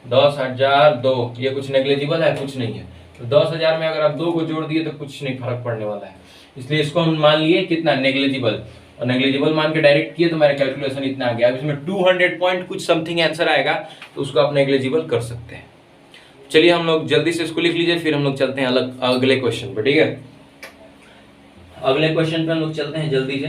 10,000 2, ये कुछ नेग्लिजिबल है, कुछ नहीं है। तो 10,000 में अगर आप 2 को जोड़ दिए तो कुछ नहीं फर्क पड़ने वाला है, इसलिए इसको हम मान लिए कितना, नेग्लिजिबल, और नेग्लिजिबल मान के डायरेक्ट किए तो मेरा कैलकुलेशन इतना आ गया। अब इसमें 200 पॉइंट कुछ समथिंग आंसर आएगा, तो उसको आप नेग्लिजिबल कर सकते हैं। चलिए हम लोग जल्दी से इसको लिख लीजिए, फिर हम लोग चलते हैं अगले क्वेश्चन पर, ठीक है। अगले क्वेश्चन पे हम लोग चलते हैं जल्दी से।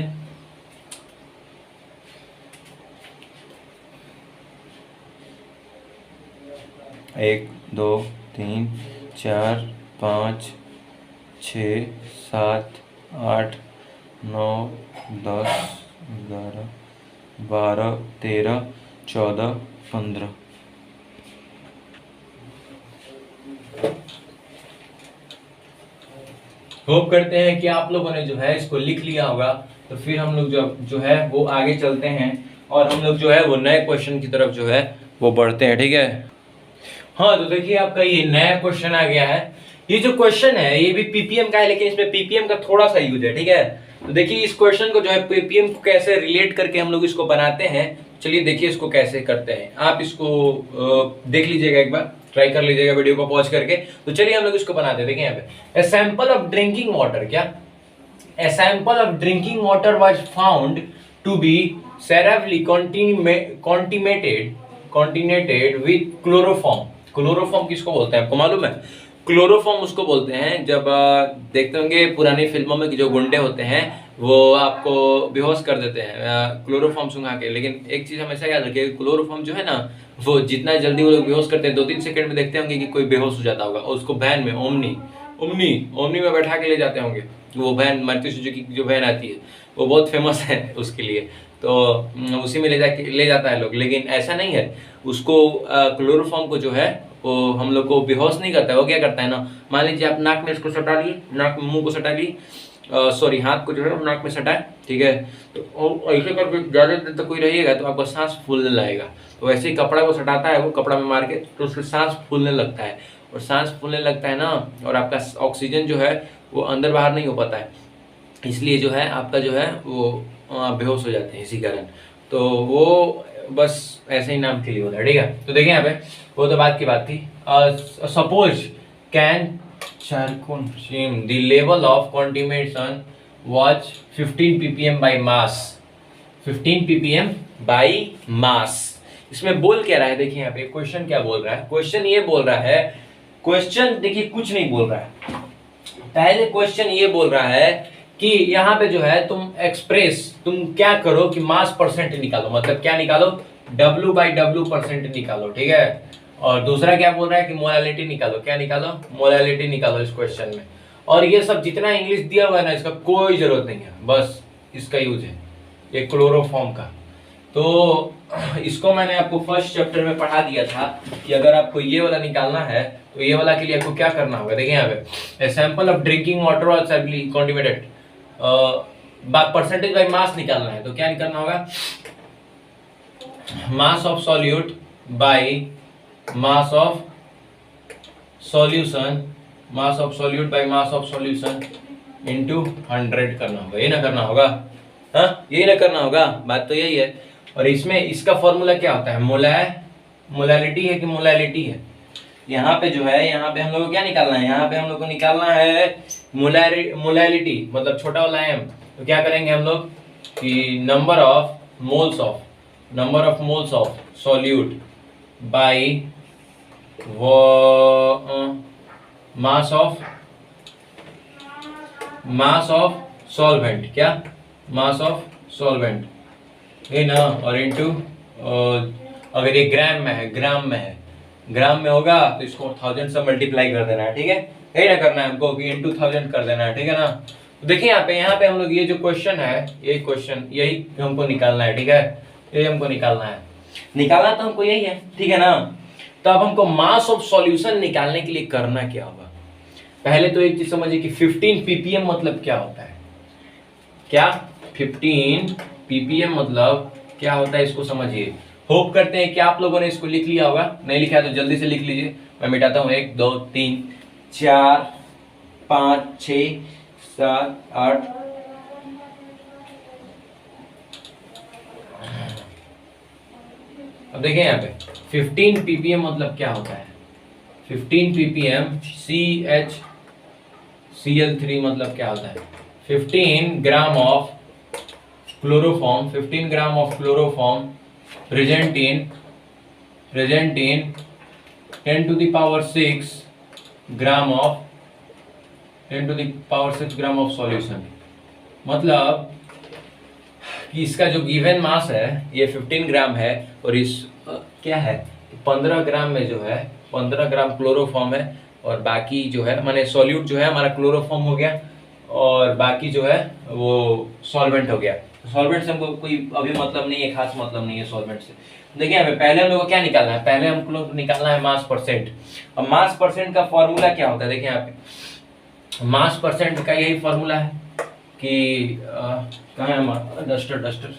एक, 2, 3, 4, 5, 6, 7, 8, 9, 10, 11, 12, 13, 14, 15। होप करते हैं कि आप लोगों ने जो है इसको लिख लिया होगा। तो फिर हम लोग जो है वो आगे चलते हैं और हम लोग जो है वो नए क्वेश्चन की तरफ जो है वो बढ़ते हैं, ठीक है। हाँ, तो देखिए आपका ये नया क्वेश्चन आ गया है। ये जो क्वेश्चन है ये भी पीपीएम का है, लेकिन इसमें पीपीएम का थोड़ा सा यूज है, ठीक है। तो देखिए इस क्वेश्चन को जो है पीपीएम को कैसे रिलेट करके हम लोग इसको बनाते हैं। चलिए देखिए इसको कैसे करते हैं, आप इसको देख लीजिएगा एक बार। ट्राई कर लीजिएगा वीडियो को पॉज करके। तो चलिए हम लोग इसको बनाते हैं। देखिए यहाँ पे, a sample of drinking water, क्या, a sample of drinking water was found to be severely contaminated with chloroform. Chloroform किसको बोलते हैं आपको मालूम है? क्लोरोफॉर्म उसको बोलते हैं, जब देखते होंगे पुरानी फिल्मों में कि जो गुंडे होते हैं वो आपको बेहोश कर देते हैं क्लोरोफॉर्म सुंघा के। लेकिन एक चीज हमेशा याद रखिए, क्लोरोफॉर्म जो है ना, वो जितना जल्दी वो लोग बेहोश करते हैं 2-3 सेकंड में देखते होंगे कि कोई बेहोश हो जाता होगा, और उसको वैन में ओमनी में बैठा के ले जाते होंगे। वो वैन मारुति सुजुकी की जो वैन आती है वो बहुत फेमस है उसके लिए, तो उसी में ले जाता है लोग। लेकिन ऐसा नहीं है, उसको क्लोरोफॉर्म को जो है वो हम लोग को बेहोश नहीं करता है। वो क्या करता है ना, मान लीजिए आप नाक में इसको सटा लिए, नाक मुंह को सटा लिए, सॉरी हाथ को जो है नाक में सटाए, ठीक है, तो ऐसे करके ज़्यादा देर तक कोई रहिएगा तो आपका सांस फूलने लगेगा। तो वैसे ही कपड़ा को सटाता है वो, कपड़ा में मार के, तो उससे सांस फूलने लगता है, और सांस फूलने लगता है ना, और आपका ऑक्सीजन जो है वो अंदर बाहर नहीं हो पाता है, इसलिए जो है आपका जो है वो बेहोश हो जाते हैं इसी कारण। तो वो बस ऐसे ही नाम के लिए होता है, ठीक है। तो देखिए यहाँ पे, वो तो बात की बात थी। Suppose can the level of contamination was 15 ppm by mass, 15 ppm by mass। इसमें बोल क्या रहा है, देखिए यहाँ पे क्वेश्चन क्या बोल रहा है। क्वेश्चन ये बोल रहा है, क्वेश्चन देखिए कुछ नहीं बोल रहा है। पहले क्वेश्चन ये बोल रहा है कि यहाँ पे जो है तुम क्या करो कि मास परसेंट निकालो, मतलब क्या निकालो, W/W परसेंट निकालो, ठीक है। और दूसरा क्या बोल रहा है कि मोलालिटी निकालो, क्या निकालो, मोलालिटी निकालो इस क्वेश्चन में। और ये सब जितना इंग्लिश दिया हुआ है ना, इसका कोई जरूरत नहीं है, बस इसका यूज है ये क्लोरोफॉर्म का। तो इसको मैंने आपको फर्स्ट चैप्टर में पढ़ा दिया था कि अगर आपको ये वाला निकालना है तो ये वाला के लिए आपको क्या करना होगा। देखिए यहाँ पे, सैंपल ऑफ ड्रिंकिंग वाटर और सेरेवली कॉन्टिनेटेड, परसेंटेज बाय मास निकालना है, तो क्या निकालना होगा, मास of solute by mass of solution, mass of solute by mass of solution into 100 करना होगा। ये ना करना होगा, हाँ यही ना करना होगा, बात तो यही है। और इसमें इसका फॉर्मूला क्या होता है, मोलालिटी है कि मोलालिटी है। यहाँ पे जो है, यहाँ पे हम लोग को क्या निकालना है, यहाँ पे हम लोग को निकालना है मोलालिटी, मतलब छोटा वाला m। तो क्या करेंगे हम लोग कि number of moles of solute by mass of solvent, क्या, मास ऑफ सॉल्वेंट, ये ना, और इनटू, अगर ये ग्राम में होगा तो इसको 1000 से मल्टीप्लाई कर देना है, ठीक है। यही ना करना है हमको कि इनटू 1000 कर देना है, ठीक है ना। तो देखिए यहाँ पे हम लोग ये जो क्वेश्चन है, ये क्वेश्चन यही हमको निकालना है, ठीक है, यही हमको निकालना तो हमको यही है, ठीक है ना। तो अब हमको मास ऑफ सॉल्यूशन निकालने के लिए करना क्या होगा, पहले तो एक चीज समझिए कि 15 ppm मतलब क्या होता है, क्या 15 ppm मतलब क्या होता है, इसको समझिए। होप करते हैं कि आप लोगों ने इसको लिख लिया होगा, नहीं लिखा है तो जल्दी से लिख लीजिए। मैं मिटाता हूँ, 1 2 3 4 5 6 7 8 अब देखिए यहाँ पे 15 ppm मतलब क्या होता है, 15 ppm CHCl3 मतलब क्या होता है, 15 gram of chloroform, 15 gram of chloroform present in 10 to the power 6 gram of 10 to the power 6 gram of solution. मतलब कि इसका जो गिवन मास है ये 15 ग्राम है, और इस क्या है 15 ग्राम में जो है 15 ग्राम क्लोरोफॉर्म है, और बाकी जो है माने सॉल्यूट जो है हमारा क्लोरोफॉर्म हो गया, और बाकी जो है वो सॉल्वेंट हो गया। सॉल्वेंट से हमको कोई अभी मतलब नहीं है, खास मतलब नहीं है सॉल्वेंट से। देखिए यहाँ पे पहले हम लोग को क्या निकालना है, पहले हमको निकालना है मास परसेंट। अब मास परसेंट का फॉर्मूला क्या होता है, देखिए यहाँ पे मास परसेंट का यही फॉर्मूला है कि कहाँ है हमारा डस्टर,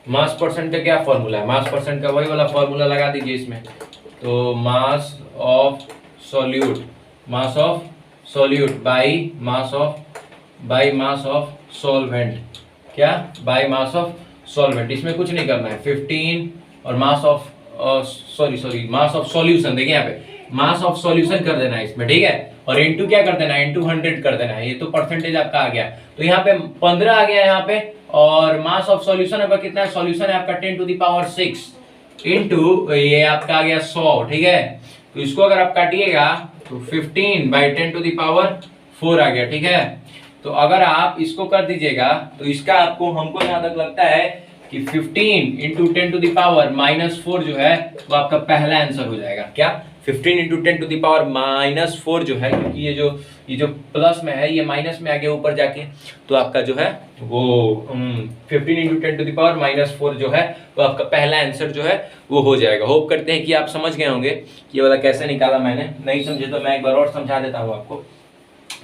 मास परसेंट का क्या फॉर्मूला है, मास परसेंट का वही वाला फॉर्मूला लगा दीजिए इसमें। तो मास of solute by mass of solvent, क्या, बाय मास ऑफ सॉल्वेंट। इसमें कुछ नहीं करना है, 15 और मास ऑफ सॉल्यूशन। देखिए यहाँ पे मास ऑफ सॉल्यूशन कर देना है इसमें, ठीक है, और इनटू क्या कर देना है, इनटू 100 कर देना है। ये तो परसेंटेज आपका आ गया, तो यहाँ पे 15 आ गया यहाँ पे, और मास ऑफ सॉल्यूशन आपका कितना है, सॉल्यूशन है आपका 10 टू द पावर 6 इनटू ये आपका आ गया 100, ठीक है। तो इसको अगर आप काटिएगा तो 15 बाई 10 टू द पावर 4 आ गया, ठीक है। तो अगर आप इसको कर दीजिएगा तो इसका आपको, हमको यहाँ तक लगता है कि 15 इंटू 10 टू द पावर -4 जो है वो आपका पहला आंसर हो जाएगा। क्या, 15 इंटू 10 टू द पावर -4 जो है, क्योंकि ये जो प्लस में है ये माइनस में आ गया ऊपर जाके, तो आपका जो है वो 15 इंटू 10 टू द पावर -4 जो है वो आपका पहला आंसर जो है वो हो जाएगा। होप करते हैं कि आप समझ गए होंगे कि ये वाला कैसे निकाला मैंने। नहीं समझे तो मैं एक बार और समझा देता हूँ आपको।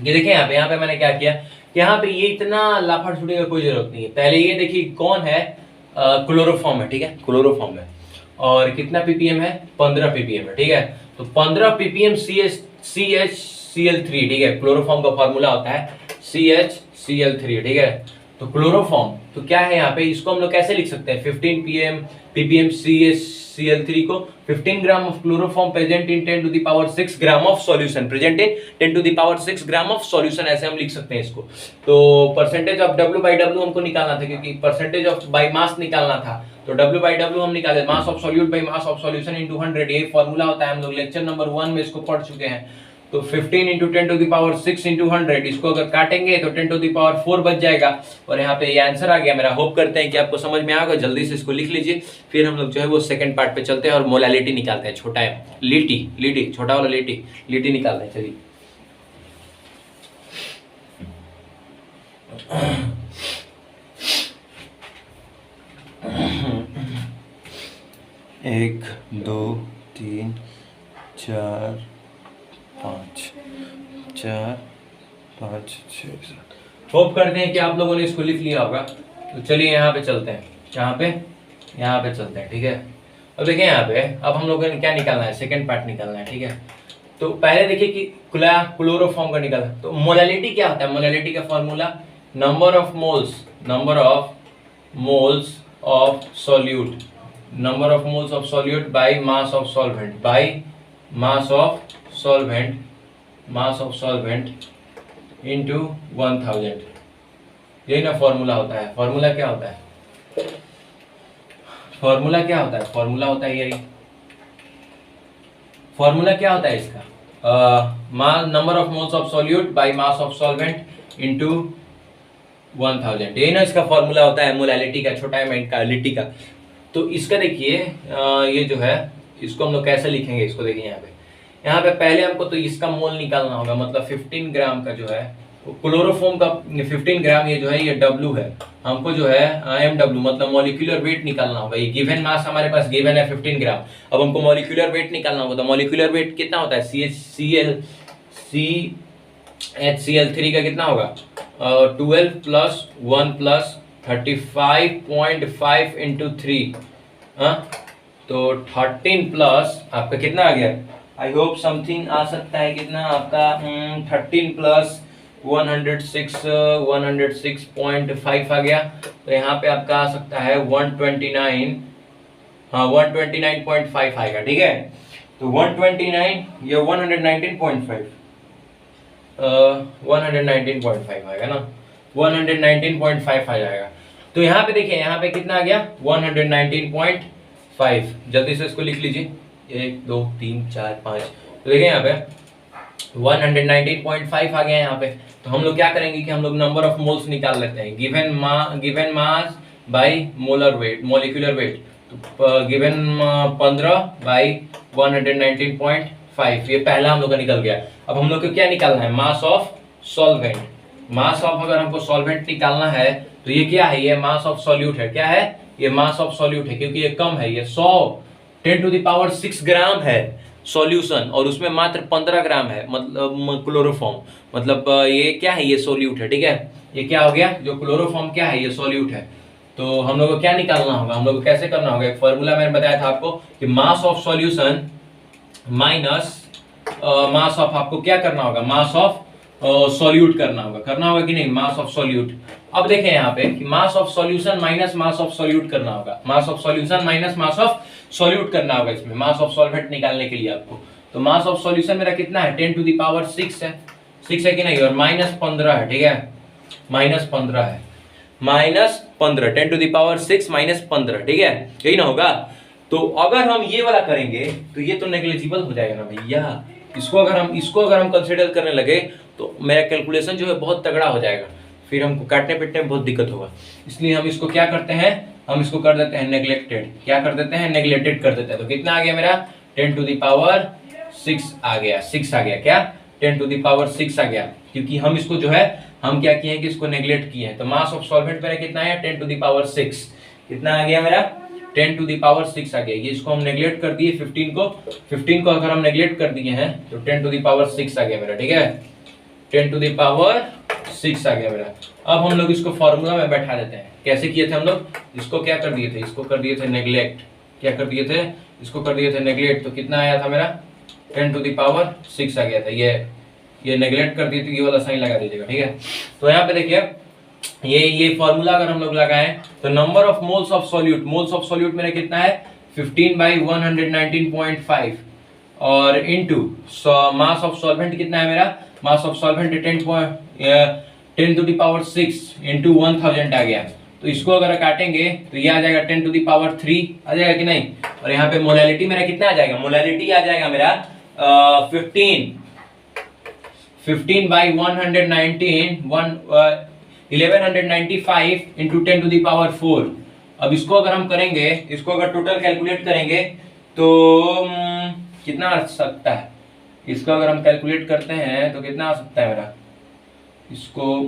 ये देखिए यहाँ पे मैंने क्या किया, यहाँ पे ये इतना लाफड़ छुटने की कोई जरूरत नहीं है। पहले ये देखिए कौन है, क्लोरोफॉर्म है, ठीक है, क्लोरोफॉर्म है, और कितना ppm है, 15 ppm है, ठीक है। तो 15 ppm CHCl3, ठीक है, क्लोरोफॉर्म का फॉर्मूला होता है CHCl3, ठीक है। तो क्लोरोफॉर्म तो क्या है यहाँ पे, इसको हम लोग कैसे लिख सकते हैं, 15 ppm CHCl3 को 15 gram of chloroform present in 10 to the power 6 gram of solution, present in 10 to the power 6 gram of solution, ऐसे हम लिख सकते हैं इसको। तो परसेंटेज ऑफ W/W हमको निकालना था, क्योंकि परसेंटेज ऑफ बाय मास निकालना था, तो W/W हम निकाले, मास of solute by mass of solution into 100, ये फार्मूला होता है, हम लोग लेक्चर नंबर 1 में इसको पढ़ चुके हैं। तो 15 into 10 to the power 6 into 100, इसको अगर काटेंगे तो 10 टू द पावर 4 बच जाएगा, और यहाँ पे ये आंसर आ गया मेरा। होप करते हैं कि आपको समझ में आएगा, जल्दी से इसको लिख लीजिए, फिर हम लोग जो है वो सेकंड पार्ट पे चलते हैं और मोलालिटी निकालते हैं। छोटा है लिटी छोटा वाला लिटी निकालते हैं, चलिए। एक, दो, तीन, चार, 5, 6, 7। होप करते हैं कि आप लोगों ने इसको लिख लिया होगा। तो चलिए यहाँ पे चलते हैं, यहाँ पे चलते हैं, ठीक है। अब देखिए यहाँ पे अब हम लोगों ने क्या निकालना है, सेकंड पार्ट निकालना है, ठीक है। तो पहले देखिए कि क्लोरोफॉर्म का निकाला, तो मोलालिटी क्या होता है, मोलालिटी का formula number of moles of solute by mass of solvent, mass of solvent into 1000, यही ना फॉर्मूला होता है। फॉर्मूला क्या होता है, फॉर्मूला होता है यही। फॉर्मूला क्या होता है इसका, number of moles of solute by mass of solvent into 1000, यही ना इसका फॉर्मूला होता है मोलालिटी का, छोटा एम का, लिटी का। तो इसका देखिए ये जो है इसको हम लोग कैसे लिखेंगे, इसको देखिए यहाँ पे पहले हमको तो इसका मोल निकालना होगा, मतलब 15 ग्राम का जो है क्लोरोफॉर्म का 15 ग्राम, ये जो है ये W है, हमको जो है MW मतलब मॉलिक्यूलर वेट निकालना होगा। ये गिवन मास हमारे पास गिवन है 15 ग्राम, अब हमको मॉलिक्यूलर वेट निकालना होगा। तो मॉलिक्यूलर वेट कितना होता है, CHCl3 का कितना होगा, 12 + 1 + 35.5 इंटू 3, तो 13 प्लस आपका कितना आ गया, आई होप समथिंग आ सकता है, कितना आपका 13 + 106.5 आ गया। तो यहाँ पे आपका आ सकता है 129, 129.5 आएगा, ठीक है। तो 129 या 119.5 119.5 आएगा ना, 119.5 आ जाएगा। तो यहाँ पे देखिए यहाँ पे कितना आ गया 119.5, जल्दी से इसको लिख लीजिए, 1 2 3 4 5। तो देखिए यहाँ पे 119.5 आ गया यहाँ पे। तो हम लोग क्या करेंगे कि हम लोग नंबर ऑफ मोल्स निकाल लेते हैं, given mass by molar weight, molecular weight. तो गिवन 15 बाई 119.5, ये पहला हम लोग का निकल गया। अब हम लोग को क्या निकालना है, mass of solvent. Mass of अगर हमको सॉल्वेंट निकालना है तो ये क्या है, ये मास ऑफ सॉल्यूट है। क्या है, ये मास ऑफ सॉल्यूट है, क्योंकि ये कम है, ये 10 टू द पावर 6 ग्राम है सॉल्यूशन, और उसमें मात्र 15 ग्राम है मतलब क्लोरोफॉर्म, मतलब ये क्या है, ये सॉल्यूट है, ठीक है। ये क्या हो गया, जो क्लोरोफॉर्म क्या है, ये सॉल्यूट है। तो हम लोग को क्या निकालना होगा, हम लोग को कैसे करना होगा, एक फॉर्मूला मैंने बताया था आपको कि mass of solution minus mass of, आपको क्या करना होगा, मास ऑफ सॉल्यूट करना होगा कि नहीं, मास ऑफ सॉल्यूट। अब देखें यहाँ पे कि mass of solution minus mass of solute करना होगा, मास of solution minus mass of solute करना होगा इसमें, मास ऑफ सॉल्वेंट निकालने के लिए आपको। तो मास ऑफ सॉल्यूशन मेरा कितना है 10 टू द पावर 6 है, 6 है कि नहीं, और -15 है, ठीक है, -15 है, -15 10 टू द पावर 6 -15, ठीक है, यही ना होगा। तो अगर हम ये वाला करेंगे तो ये तो नेग्लिजिबल हो जाएगा ना भैया, इसको अगर हम कंसीडर करने लगे तो मेरा कैलकुलेशन जो है बहुत तगड़ा हो जाएगा, फिर हमको काटने पीटने में बहुत दिक्कत होगा। इसलिए हम इसको क्या करते हैं, हम इसको कर देते हैं नेग्लेक्टेड, क्या कर देते हैं, नेग्लेक्टेड कर देते हैं। तो कितना आ गया मेरा 10 टू द पावर 6 आ गया, 6 आ गया, क्या 10 टू द पावर 6 आ गया, क्योंकि हम इसको जो है हम क्या किए हैं कि इसको नेग्लेक्ट किए हैं। तो मास ऑफ सॉल्वेंट मेरा कितना है 10 टू द पावर 6, कितना आ गया मेरा 10 टू द पावर 6 आ गया। ये इसको हम नेग्लेक्ट कर दिए 15 को अगर हम नेग्लेक्ट कर दिए हैं तो 10 टू द पावर 6 आ गया मेरा, ठीक है, 10 टू द पावर 6 आ गया मेरा। अब हम लोग इसको फॉर्मूला में बैठा देते हैं। कैसे किए थे हम लोग, इसको क्या कर दिए थे, इसको कर दिए थे नेग्लेक्ट, क्या कर दिए थे, इसको कर दिए थे नेग्लेक्ट, तो कितना आया था मेरा 10 टू द पावर 6 आ गया था। ये नेग्लेक्ट कर दिए तो ये वाला साइन लगा दीजिएगा, ठीक है। तो यहाँ पे देखिए ये फॉर्मूला अगर हम लोग लगाएं तो number of moles of solute मेरा कितना है 15/119.5 और इनटू मास ऑफ सॉल्वेंट कितना है मेरा, mass of solvent 10 to the power 6 into 1000 आ गया। तो इसको अगर काटेंगे तो ये आ जाएगा 10 टू द पावर 3 आ जाएगा कि नहीं, और यहाँ पे मोलैलिटी मेरा कितना आ जाएगा, मोलैलिटी आ जाएगा मेरा 1195 इंटू 10 टू द पावर 4। अब इसको अगर हम करेंगे, इसको अगर टोटल कैलकुलेट करेंगे तो कितना आ सकता है, इसको अगर हम कैलकुलेट करते हैं तो कितना आ सकता है मेरा, इसको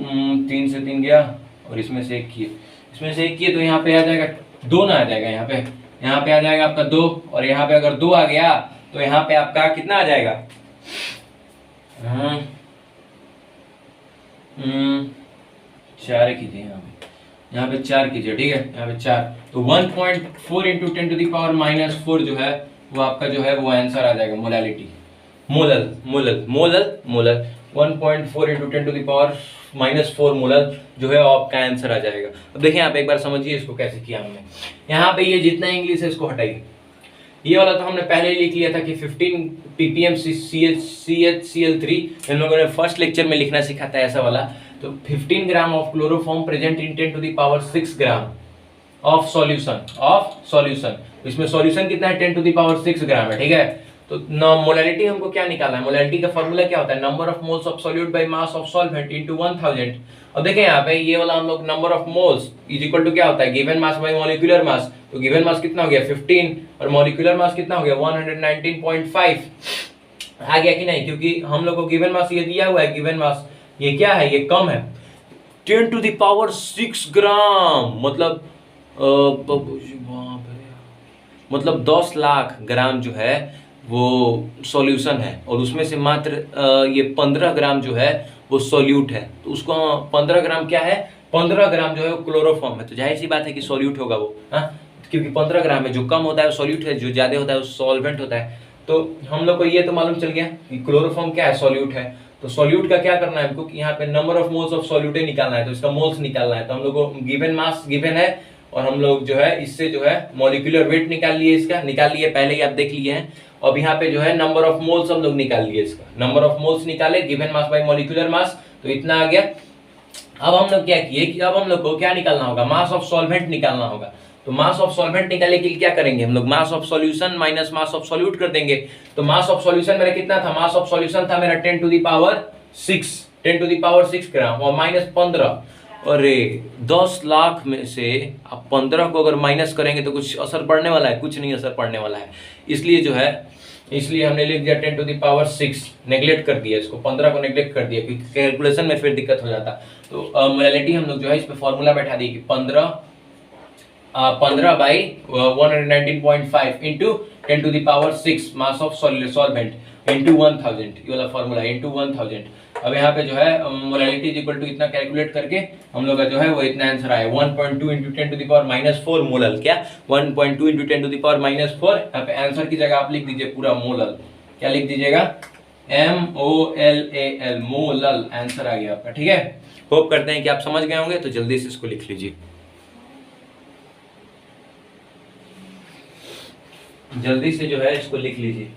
3 से 3 गया और इसमें से 1 किए, तो यहाँ पे आ जाएगा 2 ना आ जाएगा, यहाँ पे आ जाएगा आपका 2, और यहाँ पे अगर 2 आ गया तो यहाँ पे आपका कितना आ जाएगा 4 कीजिए, यहाँ पे 4 कीजिए, ठीक है, यहाँ पे 4, तो 1.4 इंटू 10 टू द पावर -4 जो है वो आपका जो है वो आंसर आ जाएगा molality, molal 1.4 into 10 to the power -4 molal जो है आपका आंसर आ जाएगा। अब देखिए आप एक बार समझिए इसको कैसे किया हमने। यहाँ पे ये जितना इंग्लिश है इसको हटाइए, ये वाला तो हमने पहले ही लिख लिया था कि 15 ppm CHCl3 इन लोगों ने फर्स्ट लेक्चर में लिखना सीखा था ऐसा वाला। तो 15 gram of chloroform present in 10 to the power 6 gram of solution, इसमें सॉल्यूशन कितना है 10 टू द पावर 6 ग्राम है, ठीक है। तो मोलैलिटी हमको क्या निकालना है, मोलैलिटी का फार्मूला क्या होता है, number of moles of solute by mass of solvent into 1000। अब देखें यहाँ पे ये वाला हम लोग number of moles is equal to क्या होता है, given mass by molecular mass. तो गिवन मास कितना हो गया 15 और मॉलिक्यूलर मास कितना हो गया 119.5 आ गया कि नहीं, क्योंकि हम लोग को गिवन मास ये दिया हुआ है, गिवन मास ये क्या है, ये कम है 10 टू द पावर 6 ग्राम, मतलब 10 लाख ग्राम जो है वो सॉल्यूशन है, और उसमें से मात्र ये 15 ग्राम जो है वो सॉल्यूट है। तो उसको 15 ग्राम क्या है, 15 ग्राम जो है वो क्लोरोफॉर्म है, तो जाहिर सी बात है कि सॉल्यूट होगा वो, हाँ, क्योंकि 15 ग्राम है, जो कम होता है वो सॉल्यूट है, जो ज्यादा होता है वो सॉल्वेंट होता है। तो हम लोग को ये तो मालूम चल गया कि क्लोरोफॉर्म क्या है, सॉल्यूट है। तो सॉल्यूट का क्या करना है हमको, यहाँ पे number of moles of solute निकालना है, तो इसका मोल्स निकालना है। तो हम लोग को गिवन मास गिवन है, और हम लोग जो है इससे जो है मॉलिक्यूलर वेट निकाल लिए पहले ही आप देख लिए हैं। अब यहाँ पे जो है नंबर ऑफ मोल्स हम लोग निकाल लिए, इसका नंबर ऑफ मोल्स निकाले given mass by molecular mass, तो इतना आ गया। अब हम लोग क्या किए कि अब हम लोग को क्या निकालना होगा, मास ऑफ सॉल्वेंट निकालना होगा। तो मास ऑफ सॉल्वेंट निकालने के लिए क्या करेंगे हम लोग, मास of solution minus mass of solute कर देंगे। तो मास ऑफ सॉल्यूशन मेरा कितना था, मास ऑफ सॉल्यूशन था मेरा 10 टू द पावर 6 ग्राम और -15। अरे 10 लाख में से आप 15 को अगर माइनस करेंगे तो कुछ असर पड़ने वाला है, कुछ नहीं असर पड़ने वाला है। इसलिए जो है इसलिए हमने लिख दिया 10 टू द पावर 6, नेग्लेक्ट कर दिया इसको, 15 को नेग्लेक्ट कर दिया क्योंकि कैलकुलेशन में फिर दिक्कत हो जाता। तो मोलैलिटी हम लोग जो है इस पे फॉर्मूला बैठा दी कि 15 by 119.5 into 10 to the power 6 mass of solvent into 1000, ये वाला फॉर्मूला इंटू 1000। अब यहाँ पे जो है मोलैलिटी इज इक्वल टू इतना कैलकुलेट करके हम लोग का जो है वो इतना आंसर आया 1.2 into 10 to the power -4 molal, क्या 1.2 इंटू 10 टू द पावर -4। यहाँ पे आंसर की जगह आप लिख दीजिए पूरा मोलल, क्या लिख दीजिएगा MOLAL, मोलल आंसर आ गया आपका, ठीक है। होप करते हैं कि आप समझ गए होंगे, तो जल्दी से इसको लिख लीजिए, जल्दी से जो है इसको लिख लीजिए।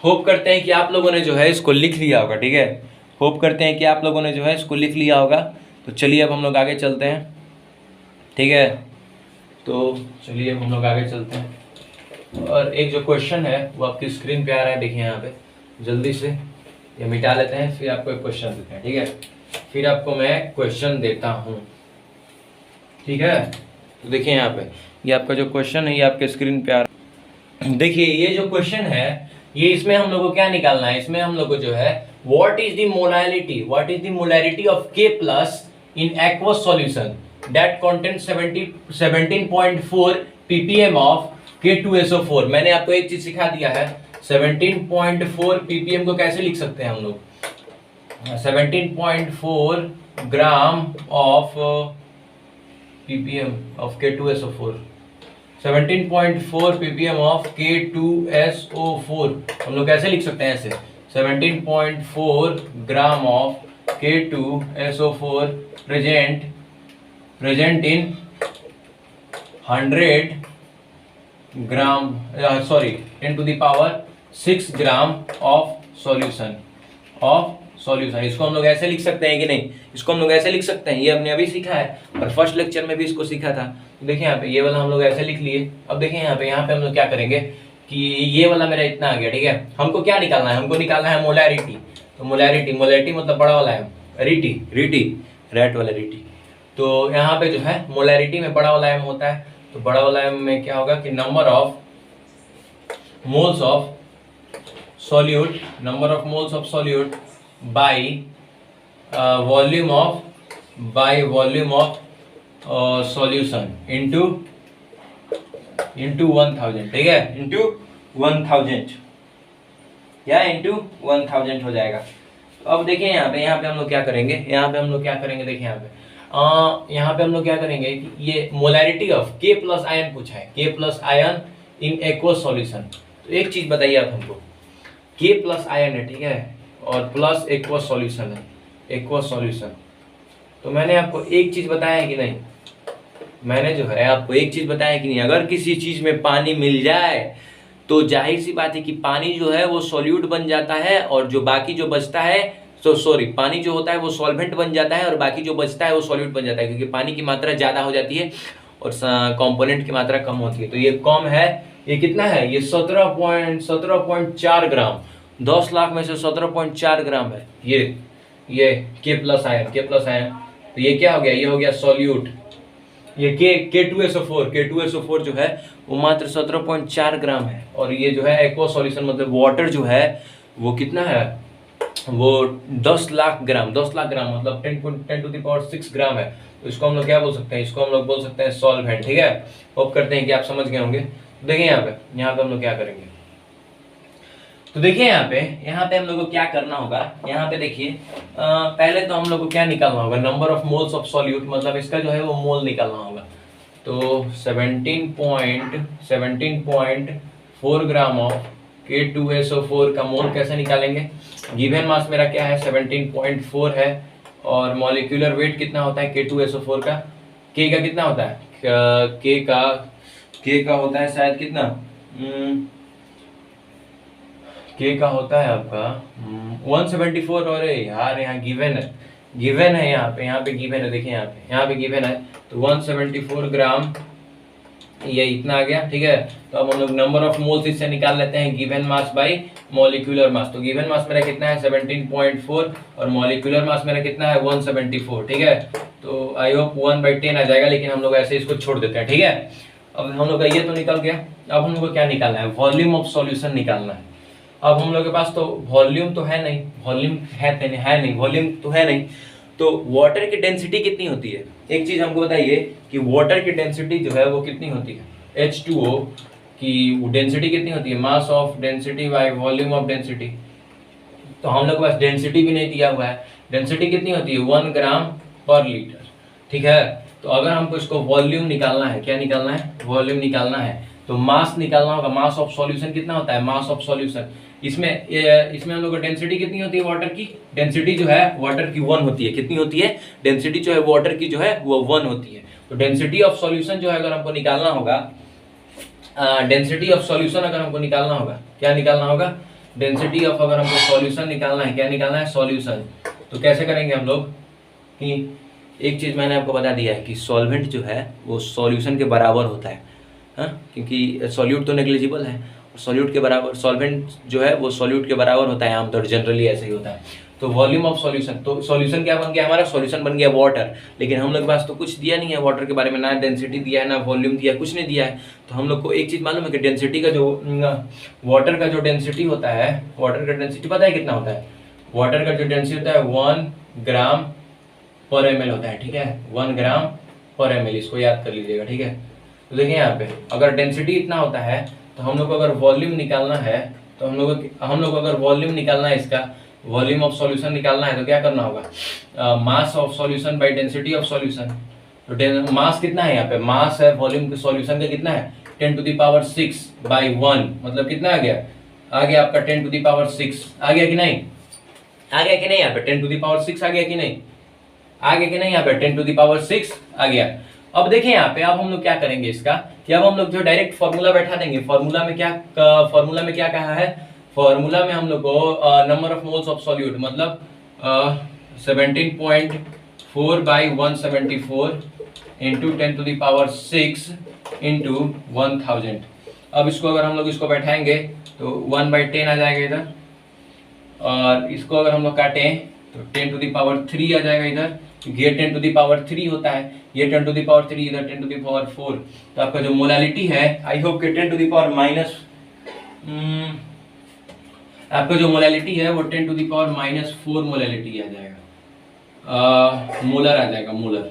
होप करते हैं कि आप लोगों ने जो है इसको लिख लिया होगा, ठीक है। होप करते हैं कि आप लोगों ने जो है इसको लिख लिया होगा। तो चलिए अब हम लोग आगे चलते हैं, ठीक है। तो चलिए अब हम लोग आगे चलते हैं, और एक जो क्वेश्चन है वो आपकी स्क्रीन पे आ रहा है, देखिए यहाँ पे। जल्दी से ये मिटा लेते हैं, फिर आपको एक क्वेश्चन देते हैं, ठीक है। फिर आपको मैं क्वेश्चन देता हूँ, ठीक है। तो देखिए यहाँ पे ये आपका जो क्वेश्चन है ये आपके स्क्रीन पे आ रहा है। देखिए ये जो क्वेश्चन है ये, इसमें हम लोग को क्या निकालना है, इसमें हम लोग को जो है what is the molarity of K plus in aqueous solution that contains 17.4 ppm of K2SO4। मैंने आपको एक चीज सिखा दिया है, 17.4 ppm को कैसे लिख सकते हैं हम लोग, 17.4 gram of ppm of K2SO4, 17.4 ppm of K2SO4 हम लोग कैसे लिख सकते हैं ऐसे, 17.4 gram of K2SO4 present in 100 gram, sorry 10 to the power 6 gram of solution इसको हम लोग ऐसे लिख सकते हैं कि नहीं, इसको हम लोग ऐसे लिख सकते हैं, ये हमने अभी सीखा है और फर्स्ट लेक्चर में भी इसको सीखा था। तो देखिए यहाँ पे ये वाला हम लोग ऐसे लिख लिए। अब देखिए यहाँ पे हम लोग क्या करेंगे कि ये वाला मेरा इतना आ गया, ठीक है। हमको क्या निकालना है, हमको निकालना है मोलैरिटी। तो मोलैरिटी मतलब बड़ा वाला है, रेट वाला रीटी। तो यहाँ पे जो है मोलैरिटी में बड़ा वाला एम होता है, तो बड़ा वाला एम में क्या होगा कि number of moles of solute by volume of solution into 1000, ठीक है, इनटू 1000 या इनटू 1000 हो जाएगा। तो अब देखिए यहाँ पे हम लोग क्या करेंगे, देखिए यहाँ पे हम लोग क्या करेंगे कि ये molarity of K plus ion पूछा है, K plus ion in aqueous solution. तो एक चीज बताइए आप हमको, K प्लस आयन है, ठीक है, और प्लस एक्वस सॉल्यूशन है, एक्वस सॉल्यूशन। तो मैंने आपको एक चीज बताया है कि नहीं, मैंने जो है आपको एक चीज बताया है कि नहीं, अगर किसी चीज में पानी मिल जाए तो जाहिर सी बात है कि पानी जो है वो सॉल्यूट बन जाता है, और जो बाकी जो बचता है पानी जो होता है वो सॉल्वेंट बन जाता है, और बाकी जो बचता है वो सॉल्यूट बन जाता है, क्योंकि पानी की मात्रा ज्यादा हो जाती है और कंपोनेंट की मात्रा कम होती है। तो ये कम है, ये कितना है, ये 17.4 ग्राम, 10 लाख में से 17.4 ग्राम है ये K प्लस आयन। तो ये क्या हो गया, ये हो गया सॉल्यूट। ये K2SO4 जो है वो मात्र 17.4 ग्राम है, और ये जो है एक्वा सॉल्यूशन मतलब वाटर जो है वो कितना है, वो 10 लाख ग्राम मतलब 10 to the power 6 ग्राम है। तो इसको हम लोग क्या बोल सकते हैं, इसको हम लोग बोल सकते हैं सॉल्वेंट, ठीक है। होप करते हैं कि आप समझ गए होंगे। देखिए यहाँ पे हम लोग क्या करेंगे, तो देखिए यहाँ पे हम लोग को क्या करना होगा, यहाँ पे देखिए पहले तो हम लोग को क्या निकालना होगा, number of moles of solute, मतलब इसका जो है वो मोल निकालना होगा। तो 17.4 ग्राम ऑफ K2SO4 का मोल कैसे निकालेंगे, गिवन मास मेरा क्या है 17.4 है, और मॉलिक्यूलर वेट कितना होता है K2SO4 का, K का कितना होता है, K का होता है शायद कितना, K का होता है आपका 174, और यार यहाँ गिवन है यहाँ पे गिवन है, देखिए यहाँ पे गिवन है। तो 174 ग्राम ये इतना आ गया, ठीक है। तो अब हम लोग नंबर ऑफ मोल्स इससे निकाल लेते हैं, given mass by molecular mass. तो गिवन मास मेरा कितना है 17.4, और मॉलिक्यूलर मास मेरा कितना है 174, ठीक है। तो आई होप 1/10 आ जाएगा, लेकिन हम लोग ऐसे इसको छोड़ देते हैं, ठीक है। अब हम लोग का ये तो निकल गया। अब हम लोग को क्या निकालना है, वॉल्यूम ऑफ सॉल्यूशन निकालना है। अब हम लोग के पास तो वॉल्यूम तो है नहीं, वॉल्यूम तो है नहीं, तो वाटर की डेंसिटी कितनी होती है, एक चीज हमको बताइए कि वाटर की डेंसिटी जो है वो कितनी होती है, H2O की डेंसिटी कितनी होती है, mass of density by volume of density. तो हम लोग के पास डेंसिटी भी नहीं दिया हुआ है, डेंसिटी कितनी होती है 1 ग्राम पर लीटर, ठीक है। तो अगर हमको इसको वॉल्यूम निकालना है, क्या निकालना है, वॉल्यूम निकालना है, तो मास निकालना होगा। मास ऑफ सॉल्यूशन कितना होता है, मास ऑफ सॉल्यूशन, इसमें हम लोग को डेंसिटी कितनी होती है, वाटर की डेंसिटी जो है वाटर की 1 होती है। कितनी होती है, डेंसिटी जो है वाटर की जो है वो 1 होती है। तो डेंसिटी ऑफ सॉल्यूशन जो है अगर हमको निकालना होगा, डेंसिटी ऑफ सॉल्यूशन अगर हमको निकालना होगा, क्या निकालना होगा, डेंसिटी ऑफ, अगर हमको सॉल्यूशन निकालना है, क्या निकालना है, सॉल्यूशन, तो कैसे करेंगे हम लोग कि एक चीज़ मैंने आपको बता दिया है कि सॉल्वेंट जो है वो सॉल्यूशन के बराबर होता है, हाँ, क्योंकि सॉल्यूट तो नेग्लिजिबल है, सॉल्यूट के बराबर, सॉल्वेंट जो है वो सॉल्यूट के बराबर होता है, आमतौर जनरली ऐसे ही होता है। तो वॉल्यूम ऑफ सॉल्यूशन, तो सॉल्यूशन क्या बन गया हमारा, सॉल्यूशन बन गया वाटर, लेकिन हम लोग के पास तो कुछ दिया नहीं है वाटर के बारे में, ना डेंसिटी दिया है ना वॉल्यूम दिया है, कुछ नहीं दिया है। तो हम लोग को एक चीज़ मालूम है कि डेंसिटी का जो वाटर का जो डेंसिटी होता है, वाटर का डेंसिटी पता है कितना होता है, वाटर का जो डेंसिटी होता है 1 ग्राम पर ml होता है, ठीक है, 1 ग्राम पर ml, इसको याद कर लीजिएगा, ठीक है। तो देखिए यहाँ पे अगर डेंसिटी इतना होता है तो हम लोग को अगर वॉल्यूम निकालना है, तो हम लोग अगर वॉल्यूम निकालना है, इसका वॉल्यूम ऑफ सॉल्यूशन निकालना है, तो क्या करना होगा, मास of solution by density of solution. तो मास कितना है यहाँ पे, मास है वॉल्यूम सॉल्यूशन का कितना है, 10⁻6 बाई 1, मतलब कितना आ गया आपका 10⁻6, आ गया कि नहीं, आ गया कि नहीं, यहाँ पे 10⁻6 आ गया कि नहीं, आ गया कि नहीं, यहाँ पे 10⁻6 आ गया। अब देखिए यहाँ पे, अब हम लोग क्या करेंगे इसका कि अब हम लोग जो डायरेक्ट फॉर्मूला बैठा देंगे, फॉर्मूला में क्या कहा है, फॉर्मूला में हम लोग को number of moles of solute, मतलब 17.4 बाई 174 इंटू 10⁻6 इंटू 1000। अब इसको अगर हम लोग इसको बैठाएंगे तो 1/10 आ जाएगा इधर, और इसको अगर हम लोग काटें तो 10⁻3 आ जाएगा इधर, क्योंकि ये 10⁻3 होता है, ये 10⁻3 इधर 10⁻4। तो आपका जो मोलालिटी है, आई होप कि 10⁻⁻, आपका जो मोलालिटी है वो 10⁻⁻4 मोलालिटी आ जाएगा, मोलर आ जाएगा, मोलर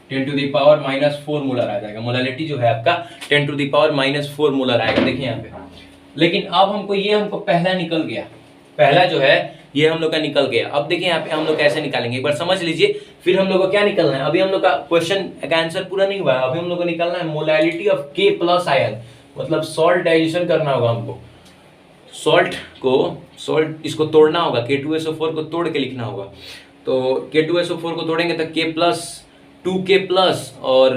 10⁻⁻4 मोलर आ जाएगा, मोलालिटी जो है आपका 10⁻⁻4 मोलर आएगा। देखिए यहाँ पे, लेकिन अब हमको पहला निकल गया, पहला जो है ये हम लोग का निकल गया। अब देखिए यहाँ पे हम लोग कैसे निकालेंगे, एक बार समझ लीजिए, फिर हम लोग को क्या निकलना है। अभी हम लोग का क्वेश्चन का आंसर पूरा नहीं हुआ है, अभी हम लोग को निकलना है molality of K plus ion, मतलब सॉल्ट डाइजेशन करना होगा हमको, सॉल्ट इसको तोड़ना होगा, K2SO4 को तोड़ के लिखना होगा। तो K2SO4 को तोड़ेंगे तो K प्लस 2K प्लस और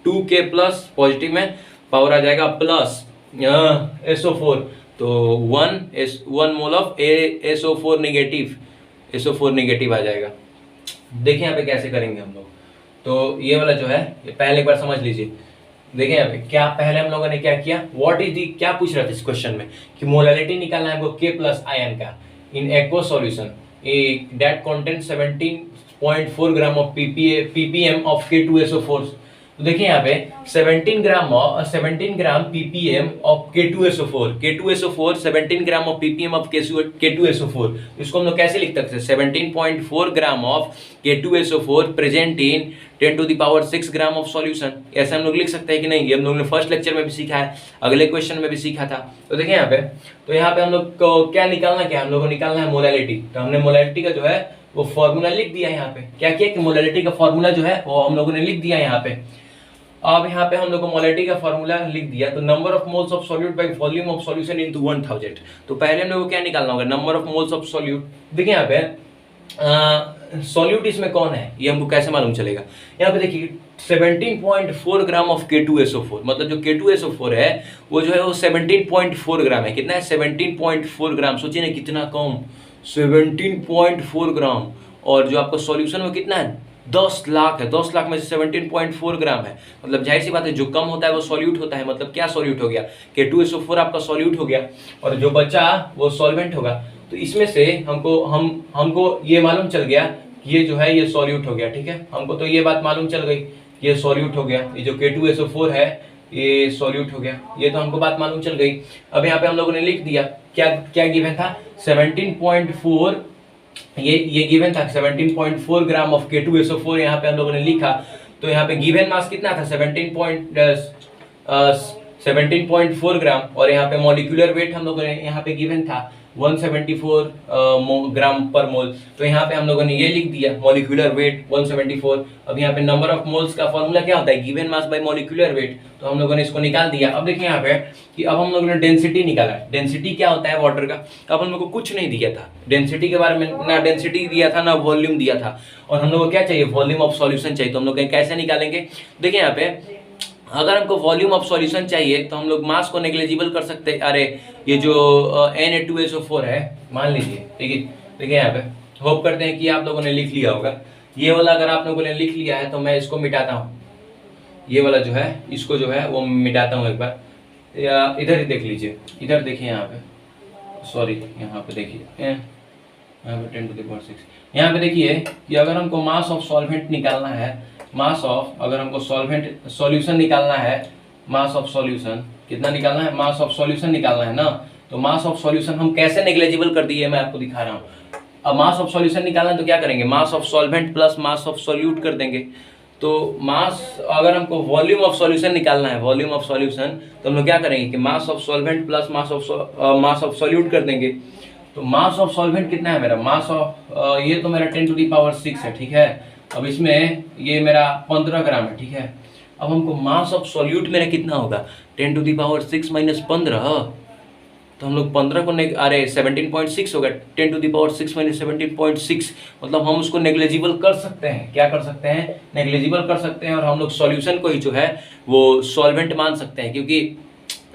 2K प्लस पॉजिटिव में पावर आ जाएगा प्लस SO4, तो 1 मोल ऑफ SO4 नेगेटिव आ जाएगा। देखिए यहाँ पे कैसे करेंगे हम लोग, तो ये वाला जो है ये पहले एक बार समझ लीजिए। देखिए यहाँ पे क्या पहले हम लोगों ने क्या किया, व्हाट इज दी, क्या पूछ रहा था इस क्वेश्चन में कि मोलालिटी निकालना है हमको K प्लस आयन का in aqua solution that contain 17.4 gram of ppm of K2SO4। तो देखिए यहाँ पे 17 ग्राम ppm of K2SO4 17 gram of ppm of K2SO4। इसको हम लोग कैसे लिख सकते हैं, 17.4 gram of K2SO4 present in 10⁻6 gram of solution, ऐसे हम लोग लिख सकते हैं कि नहीं। ये हम लोग ने फर्स्ट लेक्चर में भी सीखा है, अगले क्वेश्चन में भी सीखा था। तो देखिए यहाँ पे, तो यहाँ पे हम लोग को क्या निकालना, क्या हम लोग को निकालना है मोलालिटी। तो हमने मोलालिटी का जो है वो फॉर्मूला लिख दिया यहाँ पे, क्या किया कि मोलालिटी का फॉर्मूला जो है वो हम लोगों ने लिख दिया यहाँ पे। अब यहाँ पे हम लोग को मोलालिटी का फॉर्मूला लिख दिया, तो number of moles of solute by volume of solution into 1000। तो पहले हम लोग को क्या निकालना होगा, number of moles of solute. देखिए यहाँ पे सॉल्यूट इसमें कौन है ये हमको कैसे मालूम चलेगा। यहाँ पे देखिए 17.4 ग्राम ऑफ K2SO4, मतलब जो K2SO4 है वो जो है वो 17.4 ग्राम है। कितना है, 17.4 ग्राम। सोचिए ना कितना कम, 17.4 ग्राम। और जो आपका सॉल्यूशन वो कितना है, 10 लाख है। 10 लाख में से 17.4 ग्राम है, मतलब जाहिर सी बात है जो कम होता है वो सॉल्यूट होता है। मतलब क्या सॉल्यूट हो गया, K2SO4 आपका सॉल्यूट हो गया और जो बचा वो सॉल्वेंट होगा। तो इसमें से हमको ये मालूम चल गया कि ये जो है ये सॉल्यूट हो गया, ठीक है। हमको तो ये बात मालूम चल गई कि ये सॉल्यूट हो गया, ये जो K2SO4 है ये सॉल्यूट हो गया, ये तो हमको बात मालूम चल गई। अब यहाँ पे हम लोगों ने लिख दिया क्या क्या गिवन था, 17.4, ये गिवन था 17.4 ग्राम ऑफ K2SO4 यहाँ पे हम लोगों ने लिखा। तो यहाँ पे गिवन मास कितना था, 17.4 ग्राम, और यहाँ पे मॉलिक्यूलर वेट हम लोगों ने यहाँ पे गिवन था 174 ग्राम पर मोल। तो यहाँ पे हम लोगों ने ये लिख दिया मॉलिक्यूलर वेट 174। अब यहाँ पे नंबर ऑफ मोल्स का फॉर्मूला क्या होता है, given mass by molecular weight. तो हम लोगों ने इसको निकाल दिया। अब देखिए यहाँ पे कि अब हम लोगों ने डेंसिटी निकाला। डेंसिटी क्या होता है वाटर का, अब हम लोग को कुछ नहीं दिया था डेंसिटी के बारे में, ना डेंसिटी दिया था ना वॉल्यूम दिया था, और हम लोग को क्या चाहिए, वॉल्यूम ऑफ सॉल्यूशन चाहिए। तो हम लोग कैसे निकालेंगे, देखिए यहाँ पे अगर हमको वॉल्यूम ऑफ सॉल्यूशन चाहिए तो हम लोग मास को नेग्लिजिबल कर सकते हैं। अरे ये जो Na2SO4 है, मान लीजिए, ठीक है, देखिए यहाँ पे, होप करते हैं कि आप लोगों ने लिख लिया होगा। ये वाला अगर आप लोगों ने लिख लिया है तो मैं इसको मिटाता हूँ, ये वाला जो है इसको जो है वो मिटाता हूँ एक बार, या इधर ही देख लीजिए, इधर देखिए यहाँ पे, सॉरी यहाँ पे देखिए, यहाँ पे 10⁶, यहाँ पे देखिए कि अगर हमको मास ऑफ सॉल्वेंट निकालना है, मास ऑफ, अगर हमको सॉल्वेंट सॉल्यूशन निकालना है, मास ऑफ सॉल्यूशन कितना निकालना है, मास ऑफ सॉल्यूशन निकालना है ना, तो मास ऑफ सॉल्यूशन हम कैसे नेग्लिजिबल कर दिए मैं आपको दिखा रहा हूँ। अब मास ऑफ सॉल्यूशन निकालना है तो क्या करेंगे, मास of solvent plus mass of solute कर देंगे। तो मास, अगर हमको वॉल्यूम ऑफ सॉल्यूशन निकालना है, वॉल्यूम ऑफ सॉल्यूशन, तो हम लोग क्या करेंगे कि mass of solvent plus mass of solute कर देंगे। तो मास ऑफ सॉल्वेंट कितना है मेरा, मास ऑफ ये तो मेरा 10⁶ है, ठीक है। अब इसमें ये मेरा 15 ग्राम है, ठीक है। अब हमको मास ऑफ सॉल्यूट मेरा कितना होगा, 10⁻6 माइनस 15, तो हम लोग 15 को अरे 17.6 होगा, 10⁻6 माइनस 17.6, मतलब हम उसको नेग्लिजिबल कर सकते हैं। क्या कर सकते हैं, नेग्लिजिबल कर सकते हैं। और हम लोग सॉल्यूशन को ही जो है वो सॉल्वेंट मान सकते हैं, क्योंकि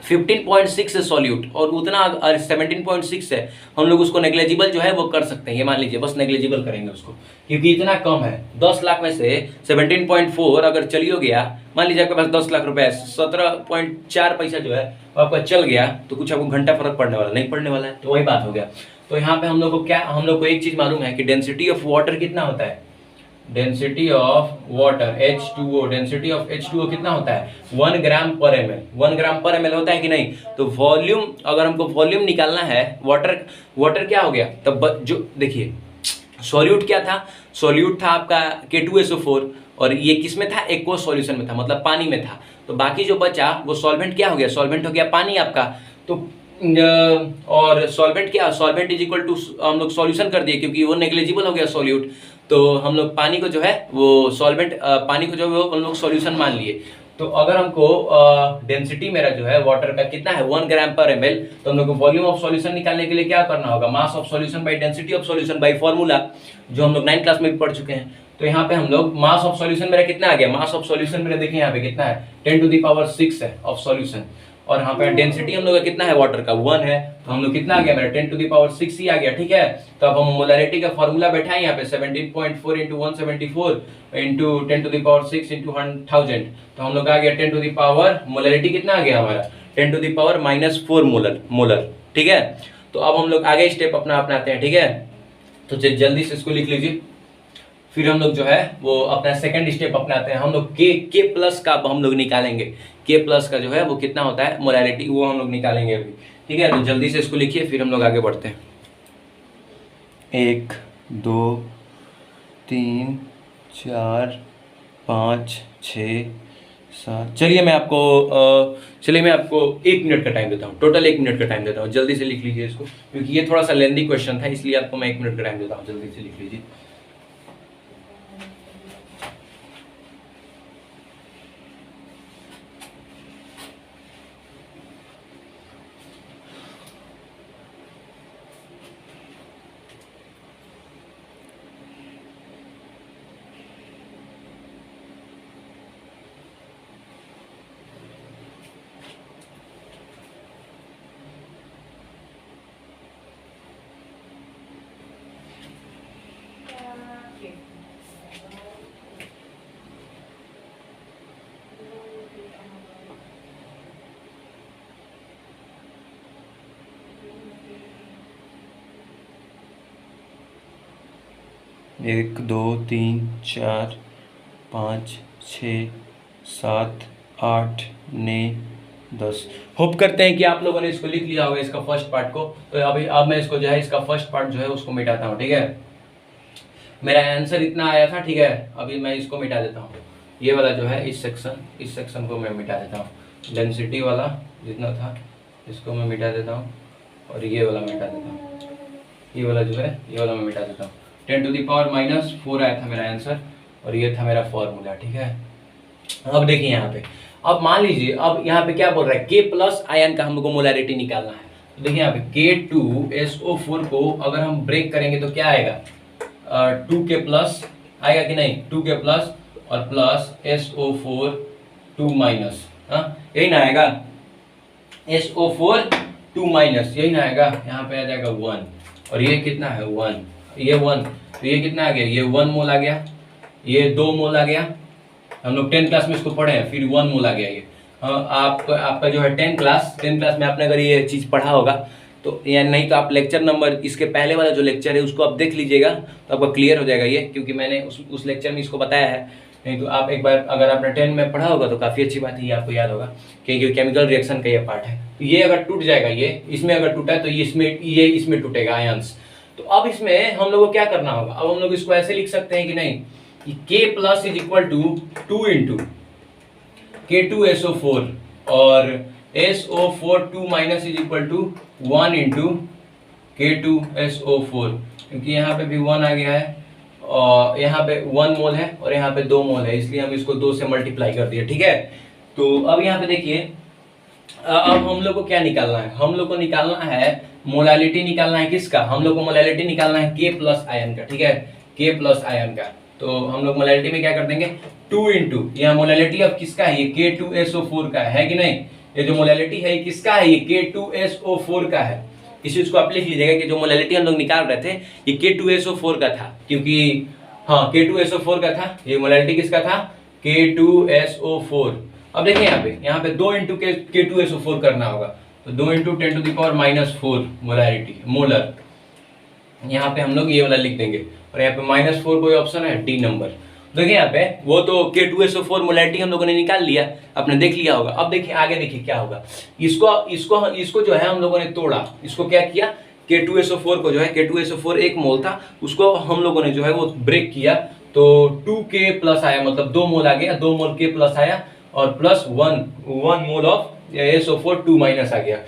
15.6 है सॉल्यूट और उतना 17.6 है, हम लोग उसको नेग्लिजिबल जो है वो कर सकते हैं। ये मान लीजिए बस नेग्लिजिबल करेंगे उसको, क्योंकि इतना कम है। 10 लाख में से 17.4 अगर चलियो गया, मान लीजिए आपके पास 10 लाख रुपए, 17.4 पैसा जो है वो आपका चल गया, तो कुछ आपको घंटा फर्क पड़ने वाला नहीं पड़ने वाला है, तो वही बात हो गया। तो यहाँ पे हम लोग को क्या, हम लोग को एक चीज मालूम है कि डेंसिटी ऑफ वाटर कितना होता है, density of water H2O, density of H2O कितना होता है, 1 ग्राम पर ml, 1 ग्राम पर ml होता है कि नहीं। तो वॉल्यूम, अगर हमको वॉल्यूम निकालना है, वाटर क्या हो गया तब, जो देखिए सॉल्यूट क्या था, सॉल्यूट था आपका K2SO4, और ये किस में था, एक्वस सॉल्यूशन में था, मतलब पानी में था। तो बाकी जो बचा वो सॉल्वेंट क्या हो गया, सॉल्वेंट हो गया पानी आपका। तो और सॉल्वेंट क्या, सॉल्वेंट इज इक्वल टू, हम लोग सॉल्यूशन कर दिए क्योंकि वो नेग्लिजिबल हो गया सॉल्यूट, तो हम लोग पानी को जो है वो सॉल्वेंट, पानी को जो है वो हम लोग सॉल्यूशन मान लिए। तो अगर हमको डेंसिटी मेरा जो है वाटर का कितना है 1 ग्राम पर ml, तो हम लोग को वॉल्यूम ऑफ सॉल्यूशन निकालने के लिए क्या करना होगा, मास of solution by density of solution by formula, जो हम लोग 9th क्लास में भी पढ़ चुके हैं। तो यहाँ पे हम लोग मास ऑफ सॉल्यूशन मेरा कितना आ गया, मास ऑफ सॉल्यूशन मेरा देखिए यहाँ पे कितना है 10⁶ है ऑफ सॉल्यूशन, और यहाँ पे डेंसिटी हम लोग का कितना है वाटर का 1 है, तो हम लोग कितना आ गया मेरा 10⁶ ही आ गया, ठीक है। तो अब हम मोलारिटी का फॉर्मूला बैठाएं यहाँ पे 17.4 × 174 × 10⁶ × 1000, तो हम लोग आ गया 10 टू द पावर, मोलारिटी कितना आ गया हमारा 10 टू द पावर -4 मोलर, ठीक है। तो अब हम लोग आगे स्टेप अपना अपनाते हैं, ठीक है। तो जल्दी से इसको लिख लीजिए। फिर हम लोग जो है वो अपना सेकंड स्टेप अपनाते हैं, हम लोग के प्लस का हम लोग निकालेंगे, के प्लस का जो है वो कितना होता है मोलारिटी, वो हम लोग निकालेंगे अभी, ठीक है। तो जल्दी से इसको लिखिए, फिर हम लोग आगे बढ़ते हैं। 1 2 3 4 5 6 7, चलिए मैं आपको 1 मिनट का टाइम देता हूँ, टोटल 1 मिनट का टाइम देता हूँ। जल्दी से लिख लीजिए इसको, क्योंकि ये थोड़ा सा लेंदी क्वेश्चन था, इसलिए आपको मैं 1 मिनट का टाइम देता हूँ। जल्दी से लिख लीजिए। एक 2 3 4 5 6 7 8 9 10। होप करते हैं कि आप लोगों ने इसको लिख लिया होगा, इसका फर्स्ट पार्ट को। तो अभी अब मैं इसको जो है इसका फर्स्ट पार्ट जो है उसको मिटाता हूँ, ठीक है। मेरा आंसर इतना आया था, ठीक है। अभी मैं इसको मिटा देता हूँ, ये वाला जो है इस सेक्शन को मैं मिटा देता हूँ। डेंसिटी वाला जितना था इसको मैं मिटा देता हूँ, और ये वाला मिटा देता हूँ, ये वाला जो है ये वाला मैं मिटा देता हूँ। 10 टू द पावर -4 आया था मेरा आंसर, और ये था मेरा फॉर्मूला, ठीक है। अब देखिए यहाँ पे, अब मान लीजिए अब यहाँ पे क्या बोल रहा है, के प्लस आयन का हमको मोलारिटी निकालना है। तो देखिए यहाँ पे K2SO4 को अगर हम ब्रेक करेंगे तो क्या आएगा, 2K प्लस आएगा कि नहीं, 2K प्लस और प्लस SO4 2 माइनस, हाँ यही ना आएगा, SO4 2 माइनस, यही ना आएगा, यहाँ पे आ जाएगा 1, और ये कितना है 1, ये 1, तो ये कितना आ गया, ये 1 मोल आ गया, ये 2 मोल आ गया, हम लोग 10 क्लास में इसको पढ़े हैं, फिर 1 मोल आ गया ये। हाँ आपका जो है 10 क्लास में आपने अगर ये चीज़ पढ़ा होगा तो, या नहीं तो आप लेक्चर नंबर इसके पहले वाला जो लेक्चर है उसको आप देख लीजिएगा तो आपका क्लियर हो जाएगा ये, क्योंकि मैंने उस लेक्चर में इसको बताया है। नहीं तो आप एक बार अगर आपने 10 में पढ़ा होगा तो काफ़ी अच्छी बात है, ये आपको याद होगा क्योंकि केमिकल रिएक्शन का ये पार्ट है। तो ये अगर टूट जाएगा, ये इसमें अगर टूटा है तो ये इसमें टूटेगा आयंस। तो अब इसमें हम लोग को क्या करना होगा, अब हम लोग इसको ऐसे लिख सकते हैं कि नहीं, K plus is equal to 2 into K2SO4 और SO4 2 minus is equal to 1 into K2SO4, क्योंकि यहाँ पे भी 1 आ गया है और यहाँ पे 1 मोल है और यहाँ पे 2 मोल है, इसलिए हम इसको 2 से मल्टीप्लाई कर दिए, ठीक है। तो अब यहाँ पे देखिए, अब हम लोग को क्या निकालना है, हम लोग को निकालना है मोलालिटी, निकालना है किसका, हम लोग को मोलालिटी निकालना है K प्लस आयन का, ठीक है, K प्लस आयन का। तो हम लोग मोलालिटी में क्या कर देंगे 2 इंटू, यहाँ मोलालिटी अब किसका है, ये K2SO4 का है कि नहीं, ये जो मोलालिटी है ये किसका है, ये K2SO4 का है। इस चीज को आप लिख लीजिएगा कि जो मोलालिटी हम लोग निकाल रहे थे ये K2SO4 का था, क्योंकि हाँ K2SO4 का था, ये मोलालिटी किसका था, K2SO4। अब देखिए यहाँ पे 2 इंटू K2SO4 करना होगा, तो 2 इंटू 10⁻⁻⁴ मोलारिटी, मोलर, यहाँ पे हम लोग ये वाला लिख देंगे, और यहाँ पे -4 कोई ऑप्शन है, डी नंबर। देखिए यहाँ पे वो तो K2SO4 मोलारिटी हम लोगों ने निकाल लिया, आपने देख लिया होगा। अब देखिए आगे, देखिए क्या होगा, इसको जो है हम लोगों ने तोड़ा, इसको क्या किया, K2SO4 को जो है, K2SO4 1 मोल था, उसको हम लोगों ने जो है वो ब्रेक किया, तो 2K प्लस आया, मतलब 2 मोल आ गया, 2 मोल K प्लस आया और plus 1 mole of SO4 2 minus आ गया।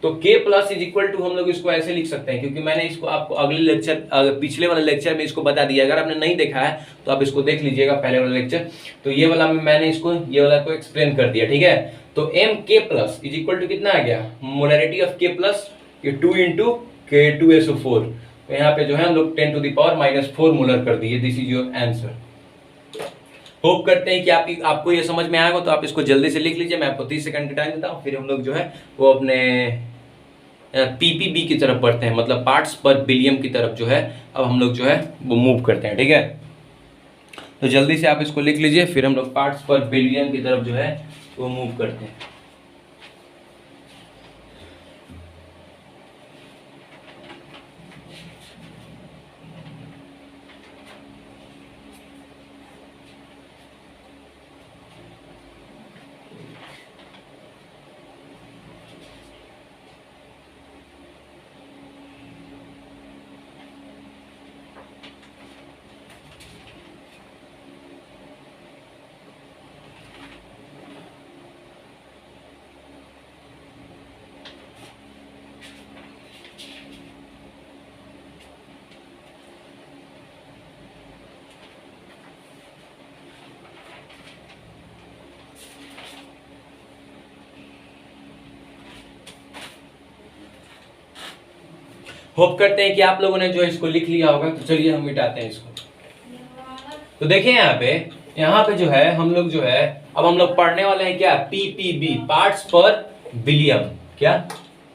तो K plus is equal to हम लोग इसको ऐसे लिख सकते हैं, क्योंकि मैंने इसको आपको अगले लेक्चर, पिछले वाले लेक्चर में इसको बता दिया, अगर आपने नहीं देखा है तो आप इसको देख लीजिएगा पहले वाला लेक्चर। तो ये वाला में मैंने इसको, ये वाला को एक्सप्लेन कर दिया, ठीक है। तो MK plus is equal to कितना आ गया, molarity of K plus 2 into K2SO4। तो यहाँ पे जो है हम लोग 10⁻⁻⁴ मोलर कर दिए, this is your answer. Hope करते हैं कि आपको ये समझ में आएगा, तो आप इसको जल्दी से लिख लीजिए, मैं आपको 30 सेकंड का टाइम देता हूँ, फिर हम लोग जो है वो अपने PPB की तरफ बढ़ते हैं, मतलब पार्ट्स पर बिलियन की तरफ जो है अब हम लोग जो है वो मूव करते हैं, ठीक है। तो जल्दी से आप इसको लिख लीजिए, फिर हम लोग पार्ट्स पर बिलियन की तरफ जो है वो मूव करते हैं। होप करते हैं कि आप लोगों ने जो इसको लिख लिया होगा। तो चलिए हम मिटाते हैं इसको। तो देखिए यहाँ पे जो है हम लोग जो है अब हम लोग पढ़ने वाले हैं क्या, PPB, पार्ट्स पर बिलियन। क्या,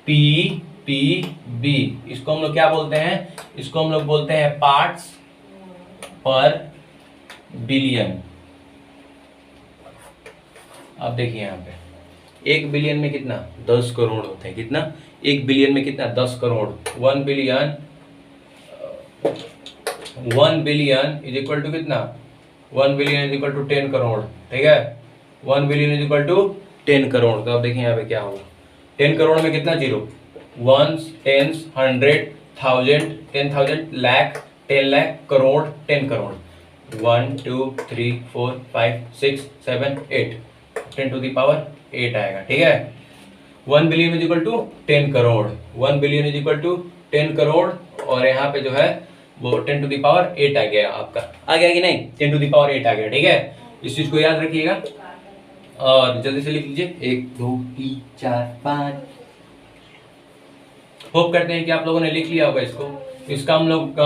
PPB, इसको हम लोग क्या बोलते हैं, इसको हम लोग बोलते हैं पार्ट्स पर बिलियन। अब देखिए यहाँ पे 1 बिलियन में कितना, 10 करोड़ होते हैं। कितना, 1 बिलियन में कितना, 10 crore. 1 billion is equal to कितना, 1 billion is equal to 10 crore, ठीक है। 1 billion is equal to 10 crore. तो अब देखिए यहाँ पे क्या होगा, 10 करोड़ में कितना zero, 1, 10, 100, 1000, 10,000, lakh, 10 lakh, crore, 10 crore. 1 2 3 4 5 6 7 8, 10 to the power 8 आएगा, ठीक है। 1 billion is equal to 10 crore, 1 billion is equal to 10 crore, और यहाँ पे जो है वो 10 टू द पावर 8 आ गया। आपका आ गया कि नहीं, 10 टू द पावर 8 आ गया, ठीक है। इस चीज को याद रखिएगा और जल्दी से लिख लीजिए, 1 2 3 4 5। होप करते हैं कि आप लोगों ने लिख लिया होगा इसको। इसका हम लोग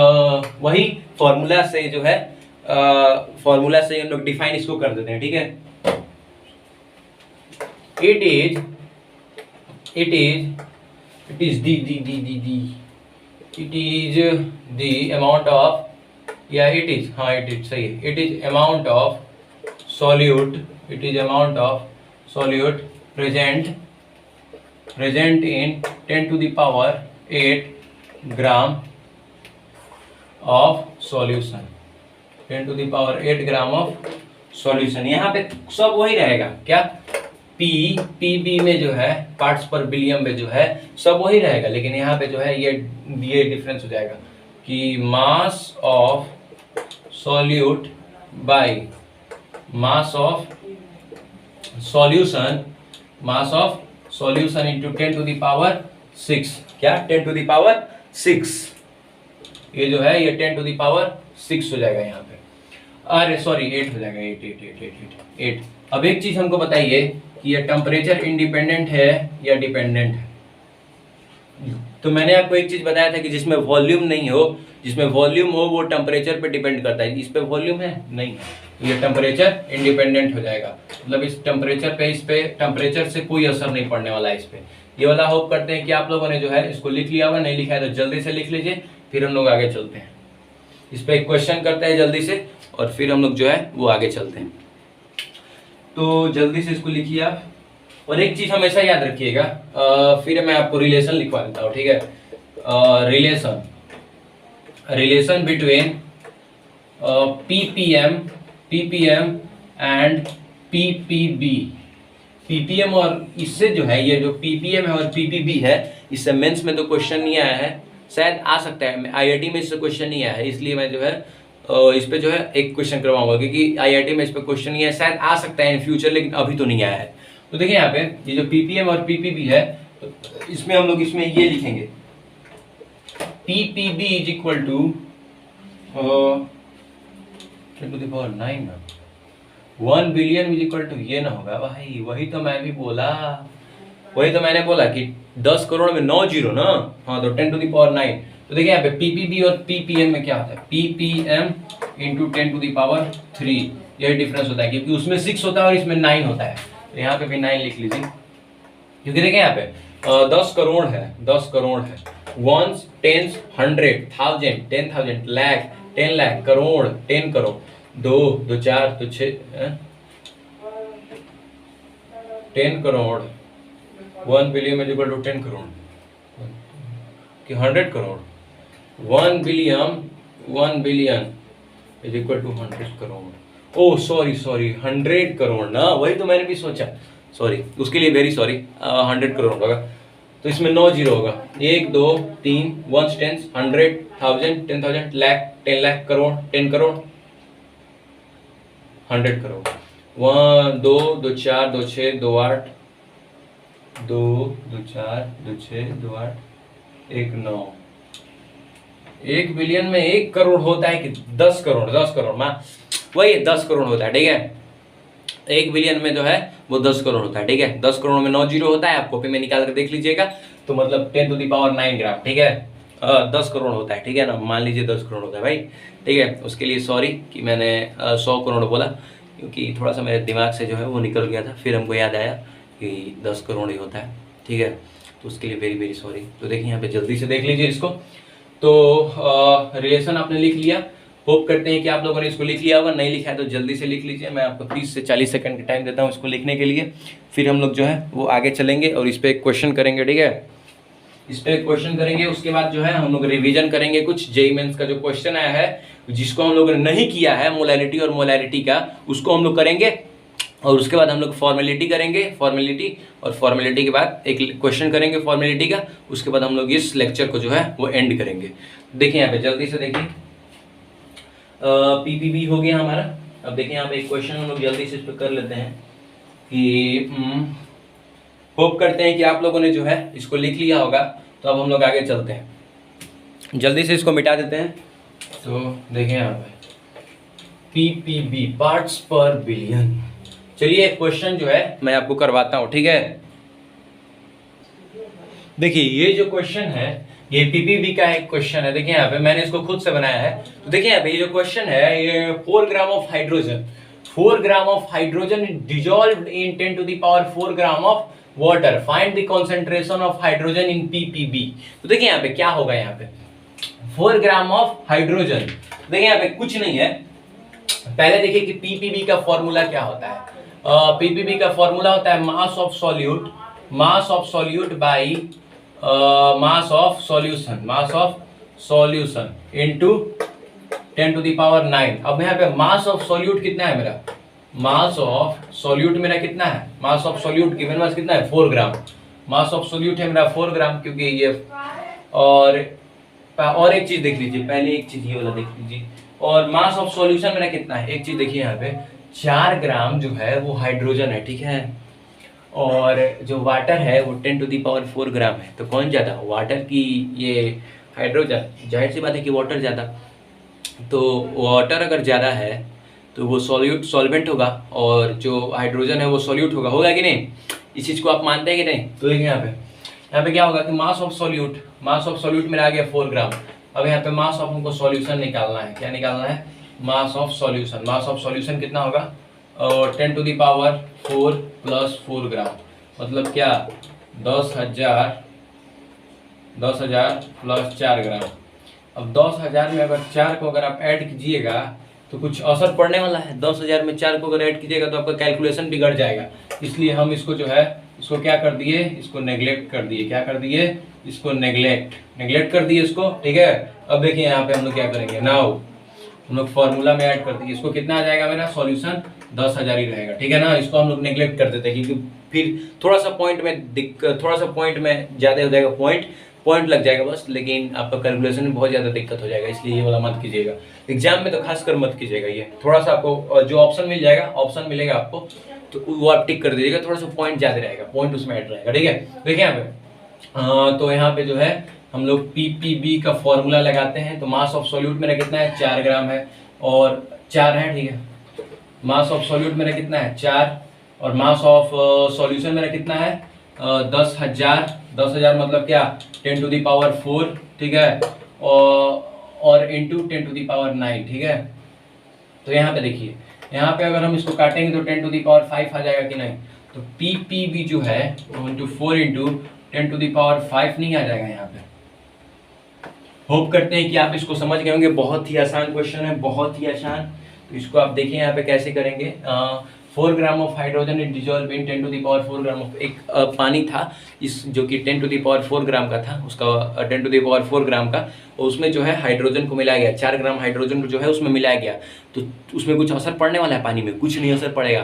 वही फॉर्मूला से जो है, फॉर्मूला से हम लोग डिफाइन इसको कर देते हैं, ठीक है। it is the amount of, yeah it is, हाँ it is सही है, it is amount of solute, it is amount of solute present in 10 to the power 8 gram of solution, 10 to the power 8 gram of solution. यहाँ पे सब वही रहेगा क्या, PB में जो है पार्ट्स पर बिलियन में जो है सब वही रहेगा, लेकिन यहाँ पे जो है ये डिफरेंस हो जाएगा कि mass of solute by mass of solution, mass of solution into 10 to the power 6, क्या 10 टू द पावर 6, ये जो है ये 10 टू द पावर 6 हो जाएगा यहाँ पे, अरे सॉरी 8 हो जाएगा, 8। अब एक चीज हमको बताइए कि ये टेम्परेचर इंडिपेंडेंट है या डिपेंडेंट है। तो मैंने आपको एक चीज बताया था कि जिसमें वॉल्यूम नहीं हो, जिसमें वॉल्यूम हो वो टेम्परेचर पे डिपेंड करता है, इस पे वॉल्यूम है नहीं है, ये टेम्परेचर इंडिपेंडेंट हो जाएगा, मतलब इस टेम्परेचर पे, इस पे टेम्परेचर से कोई असर नहीं पड़ने वाला है इस पे। ये वाला होप करते हैं कि आप लोगों ने जो है इसको लिख लिया होगा, नहीं लिखा है तो जल्दी से लिख लीजिए, फिर हम लोग आगे चलते हैं। इस पे एक क्वेश्चन करते हैं जल्दी से और फिर हम लोग जो है वो आगे चलते हैं। तो जल्दी से इसको लिखिए आप, और एक चीज हमेशा याद रखिएगा, फिर मैं आपको रिलेशन लिखवा देता हूँ, ठीक है। Relation between ppm and PPB. Ppm और इससे जो है ये जो पीपीएम है और पीपीबी है, इससे मेंस में तो क्वेश्चन नहीं आया है, शायद आ सकता है, आईआईटी में इससे क्वेश्चन नहीं आया है, इसलिए मैं जो है इस पे जो है एक क्वेश्चन करवाऊंगा, क्योंकि आईआईटी में इस पे क्वेश्चन नहीं है, शायद आ सकता है इन फ्यूचर, लेकिन अभी तो नहीं आया है। तो देखिए यहाँ पे ये जो पीपीएम और पीपीबी है, तो इसमें हम लोग इसमें ये लिखेंगे, PPB is equal to 1 billion is equal to, ये ना होगा भाई, वही तो मैं भी बोला, वही तो मैंने बोला कि 10 करोड़ में 9 जीरो ना, हाँ तो 10 टू द पावर 9। तो देखिए यहाँ पे पीपीबी और पीपीएम में क्या होता है, PPM into 10 to the power 3, यही डिफरेंस होता है, क्योंकि उसमें 6 होता है और इसमें 9 होता है, तो यहाँ पे भी 9 लिख लीजिए, क्योंकि देखिए यहाँ पे 10 करोड़ है, 10 करोड़ है, ones, tens, 100, 1000, 10,000, lakh, 10 lakh, crore, 10 crore, 2, 2 4, 2 6, 10 crore, 1 billion is equal to 10 crore कि 100 crore, 1 billion is equal to 100 crore. Oh sorry 100 crore ना, वही तो मैंने भी सोचा, सॉरी उसके लिए वेरी सॉरी, 100 करोड़ होगा, तो इसमें 9 जीरो होगा, 1 2 3, 1 टेंस, 100, 1000, 10,000, लाख, 10 लाख, करोड़, 10 करोड़, 100 करोड़, 1 2 2 4 2 6 2 8, 2 2 4 2 6 2 8, 1 9, 1 बिलियन में 1 करोड़ होता है कि 10 करोड़, 10 करोड़ माँ वही 10 करोड़ होता है, ठीक है। 1 बिलियन में जो है वो 10 करोड़ होता है, ठीक है। 10 करोड़ में 9 जीरो होता है, आप कॉपी में निकाल कर देख लीजिएगा, तो मतलब 10 टू द पावर 9 ग्राम, ठीक है, 10 करोड़ होता है, ठीक है ना, मान लीजिए 10 करोड़ होता है भाई, ठीक है। उसके लिए सॉरी कि मैंने 100 करोड़ बोला, क्योंकि थोड़ा सा मेरे दिमाग से जो है वो निकल गया था, फिर हमको याद आया कि 10 करोड़ ही होता है, ठीक है, तो उसके लिए वेरी वेरी सॉरी। तो देखिए यहाँ पे जल्दी से देख लीजिए इसको, तो रिलेशन आपने लिख लिया, होप करते हैं कि आप लोगों ने इसको लिख लिया होगा, नहीं लिखा है तो जल्दी से लिख लीजिए, मैं आपको 30 से 40 सेकंड का टाइम देता हूँ इसको लिखने के लिए, फिर हम लोग जो है वो आगे चलेंगे और इस पर एक क्वेश्चन करेंगे, ठीक है, इस पर एक क्वेश्चन करेंगे। उसके बाद जो है हम लोग रिवीजन करेंगे कुछ जेईई मेंस का जो क्वेश्चन आया है, जिसको हम लोग ने नहीं किया है मोलैरिटी और मोलैरिटी का, उसको हम लोग करेंगे, और उसके बाद हम लोग फॉर्मेलिटी करेंगे, फॉर्मेलिटी के बाद एक क्वेश्चन करेंगे फॉर्मेलिटी का, उसके बाद हम लोग इस लेक्चर को जो है वो एंड करेंगे। देखिए यहाँ पे जल्दी से देखिए, पीपीबी हो गया हमारा। अब देखिए यहाँ पे एक क्वेश्चन हम लोग जल्दी से इस पर कर लेते हैं कि होप करते हैं कि आप लोगों ने जो है इसको लिख लिया होगा, तो अब हम लोग आगे चलते हैं, जल्दी से इसको मिटा देते हैं। तो देखिए यहाँ पे पीपीबी पार्ट्स पर बिलियन, चलिए एक क्वेश्चन जो है मैं आपको करवाता हूँ, ठीक है। देखिए ये जो क्वेश्चन है ये पीपीबी का एक क्वेश्चन है, देखिए यहाँ पे मैंने इसको खुद से बनाया है। तो देखिए यहाँ पे ये जो क्वेश्चन है ये 4 gram of hydrogen, 4 gram of hydrogen dissolved in 10 to the power 4 gram of water, find the concentration of hydrogen in PPB. तो देखिए यहाँ पे क्या होगा, यहाँ पे 4 ग्राम ऑफ हाइड्रोजन, देखिए यहाँ पे कुछ नहीं है। पहले देखिए कि पीपीबी का फॉर्मूला क्या होता है। पीपीबी का फॉर्मूला होता है mass of solute, mass of solute by mass of solution into 10 to the power 9। अब यहाँ पे मास ऑफ सॉल्यूट कितना है मेरा, मास ऑफ सॉल्यूट मेरा कितना है, मास ऑफ सॉल्यूट की मेरे पास कितना है 4 ग्राम, मास ऑफ सॉल्यूट है मेरा 4 ग्राम, क्योंकि ये और एक चीज देख लीजिए, पहले एक चीज ये वाला देख लीजिए, और मास ऑफ सॉल्यूशन मेरा कितना है, एक चीज देखिए यहाँ पे 4 ग्राम जो है वो हाइड्रोजन है, ठीक है, और जो वाटर है वो 10 टू दी पावर 4 ग्राम है। तो कौन ज़्यादा, वाटर की ये हाइड्रोजन, जाहिर सी बात है कि वाटर ज़्यादा। तो वाटर अगर ज़्यादा है तो वो सॉल्वेंट होगा, और जो हाइड्रोजन है वो सॉल्यूट होगा कि नहीं, इस चीज़ को आप मानते हैं कि नहीं। तो देखिए यहाँ पे क्या होगा कि मास ऑफ सॉल्यूट मेरा आ गया 4 ग्राम। अब यहाँ पे मास ऑफ हमको सॉल्यूशन निकालना है, क्या निकालना है, मास ऑफ सॉल्यूशन कितना होगा, 10 टू द पावर 4 प्लस 4 ग्राम, मतलब क्या 10,000 प्लस 4 ग्राम। अब 10,000 में अगर 4 को अगर आप ऐड कीजिएगा तो कुछ असर पड़ने वाला है। 10,000 में 4 को अगर ऐड कीजिएगा तो आपका कैलकुलेशन बिगड़ जाएगा, इसलिए हम इसको जो है इसको क्या कर दिए, इसको नेग्लेक्ट कर दिए, क्या कर दिए, इसको नेग्लेक्ट कर दिए इसको, ठीक है। अब देखिए यहाँ पे हम लोग क्या करेंगे, नाउ हम लोग फॉर्मूला में ऐड कर दिए, इसको कितना आ जाएगा मेरा सॉल्यूशन 10,000 ही रहेगा, ठीक है ना। इसको हम लोग नेग्लेक्ट कर देते हैं, क्योंकि फिर थोड़ा सा पॉइंट में ज़्यादा हो जाएगा, पॉइंट लग जाएगा बस, लेकिन आपका कैलकुलेशन में बहुत ज़्यादा दिक्कत हो जाएगा, इसलिए ये वाला मत कीजिएगा। एग्जाम में तो खासकर मत कीजिएगा ये। थोड़ा सा आपको जो ऑप्शन मिलेगा आपको, तो वो आप टिक कर दीजिएगा, थोड़ा सा पॉइंट ज़्यादा रहेगा, पॉइंट उसमें ऐड रहेगा, ठीक है। देखिए यहाँ पे तो यहाँ पे जो है हम लोग पीपीबी का फॉर्मूला लगाते हैं। तो मास ऑफ सॉल्यूट मेरा कितना है, 4 ग्राम है और 4 है, ठीक है। मास ऑफ सॉल्यूट मेरा कितना है 4, और मास ऑफ सॉल्यूशन मेरा कितना है 10,000 मतलब क्या 10 टू द पावर 4, ठीक है, और इंटू 10 टू द पावर 9, ठीक है। तो यहाँ पे देखिए, यहाँ पे अगर हम इसको काटेंगे तो 10 टू द पावर 5 आ जाएगा कि नहीं। तो पीपीबी जो है 4 इंटू 10 टू द पावर 5 नहीं आ जाएगा यहाँ पे। होप करते हैं कि आप इसको समझ गए होंगे, बहुत ही आसान क्वेश्चन है, बहुत ही आसान। तो इसको आप देखिए यहाँ पे कैसे करेंगे। 4 gram of hydrogen is dissolve in 10 to the power 4 gram of, एक पानी था इस जो कि 10 टू द पावर 4 ग्राम का था, उसका 10 टू द पावर 4 ग्राम का, और उसमें जो है हाइड्रोजन को मिलाया गया, 4 ग्राम हाइड्रोजन को जो है उसमें मिलाया गया। तो उसमें कुछ असर पड़ने वाला है, पानी में कुछ नहीं असर पड़ेगा।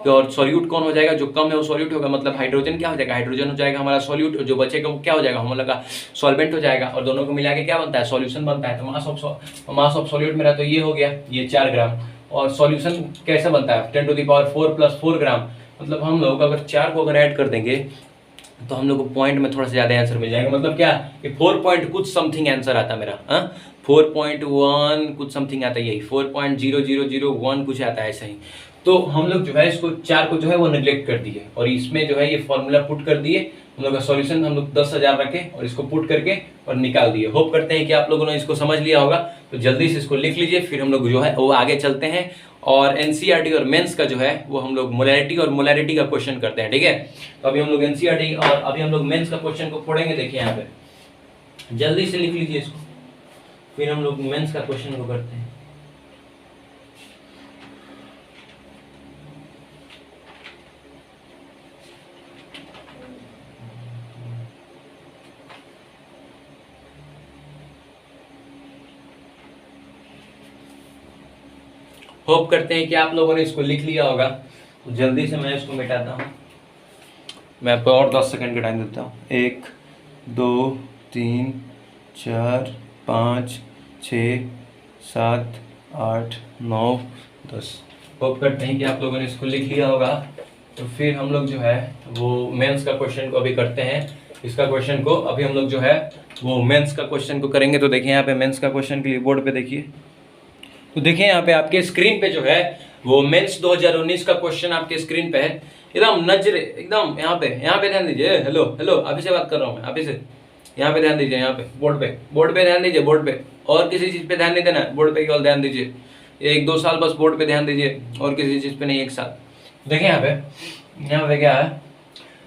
और सॉल्यूट कौन हो जाएगा, जो कम है वो सॉल्यूट होगा, मतलब हाइड्रोजन क्या हो जाएगा, हाइड्रोजन हो जाएगा हमारा सॉल्यूट, जो बचेगा वो क्या हो जाएगा हम लोग का सॉल्वेंट हो जाएगा, और दोनों को मिला के क्या बनता है सॉल्यूशन बनता है। तो मास ऑफ सॉल्यूट मेरा तो ये हो गया, ये 4 ग्राम, और सॉल्यूशन कैसे बनता है 10 टू द पावर 4 प्लस 4 ग्राम, मतलब हम लोग अगर 4 को अगर ऐड कर देंगे तो हम लोग को पॉइंट में थोड़ा सा ज़्यादा आंसर मिल जाएगा। मतलब क्या कि 4 पॉइंट कुछ समथिंग आंसर आता मेरा, 4.1 कुछ समथिंग आता है, यही 4.0001 कुछ आता है ऐसा ही। तो हम लोग जो है इसको 4 को जो है वो नेग्लेक्ट कर दिए, और इसमें जो है ये फॉर्मूला पुट कर दिए, हम लोग का सॉल्यूशन हम लोग 10,000 रखे और इसको पुट करके और निकाल दिए। होप करते हैं कि आप लोगों ने इसको समझ लिया होगा। तो जल्दी से इसको लिख लीजिए, फिर हम लोग जो है वो आगे चलते हैं, और एनसीईआरटी और मेंस का जो है वो हम लोग मोलैरिटी का क्वेश्चन करते हैं, ठीक है। तो अभी हम लोग एनसीईआरटी और अभी हम लोग मेंस का क्वेश्चन को फोड़ेंगे। देखिए यहाँ पे जल्दी से लिख लीजिए इसको, फिर हम लोग मेंस का क्वेश्चन को करते हैं। होप करते हैं कि आप लोगों ने इसको लिख लिया होगा। तो जल्दी से मैं इसको मिटाता हूँ, मैं आपको और 10 सेकंड का टाइम देता हूँ। 1 2 3 4 5 6 7 8 9 10। होप करते हैं कि आप लोगों ने इसको लिख लिया होगा। तो फिर हम लोग जो है वो मेंस का क्वेश्चन को अभी करते हैं। इसका क्वेश्चन को अभी हम लोग जो है वो मेंस का क्वेश्चन को करेंगे। तो देखिए यहाँ पे मेंस का क्वेश्चन के लिए बोर्ड पे देखिए, तो देखिए यहाँ पे आपके स्क्रीन पे जो है वो मेंस 2019 का क्वेश्चन आपके स्क्रीन पे है, एकदम नजरे एकदम यहाँ पे ध्यान दीजिए। हेलो अभी से बात कर रहा हूँ मैं, अभी से यहाँ पे ध्यान दीजिए, यहाँ पे बोर्ड पे ध्यान दीजिए, बोर्ड पे और किसी चीज़ पे ध्यान नहीं देना, बोर्ड पे केवल ध्यान दीजिए। एक 2 साल बस बोर्ड पे ध्यान दीजिए और किसी चीज़ पे नहीं, एक साल। देखिए यहाँ पे क्या है,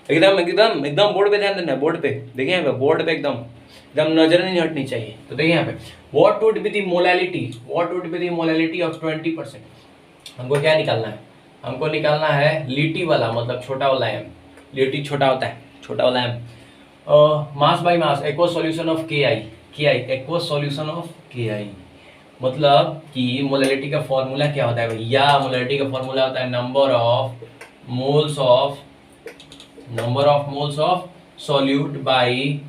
एकदम एकदम एकदम बोर्ड पे ध्यान देना है, बोर्ड पे देखिए यहाँ पे, बोर्ड पे एकदम एकदम नजर नहीं हटनी चाहिए। तो देखिए यहाँ पे what would be the molality, what would be the molality of 20%। हमको क्या निकालना है, हमको निकालना है लीटी वाला, मतलब छोटा वाला एम, लीटी छोटा होता है, छोटा वाला M. Mass by mass, aqueous solution of K I, aqueous solution of के, मतलब कि मोलालिटी का फॉर्मूला क्या होता है भैया, मोलालिटी का फॉर्मूला होता है number of moles of solute by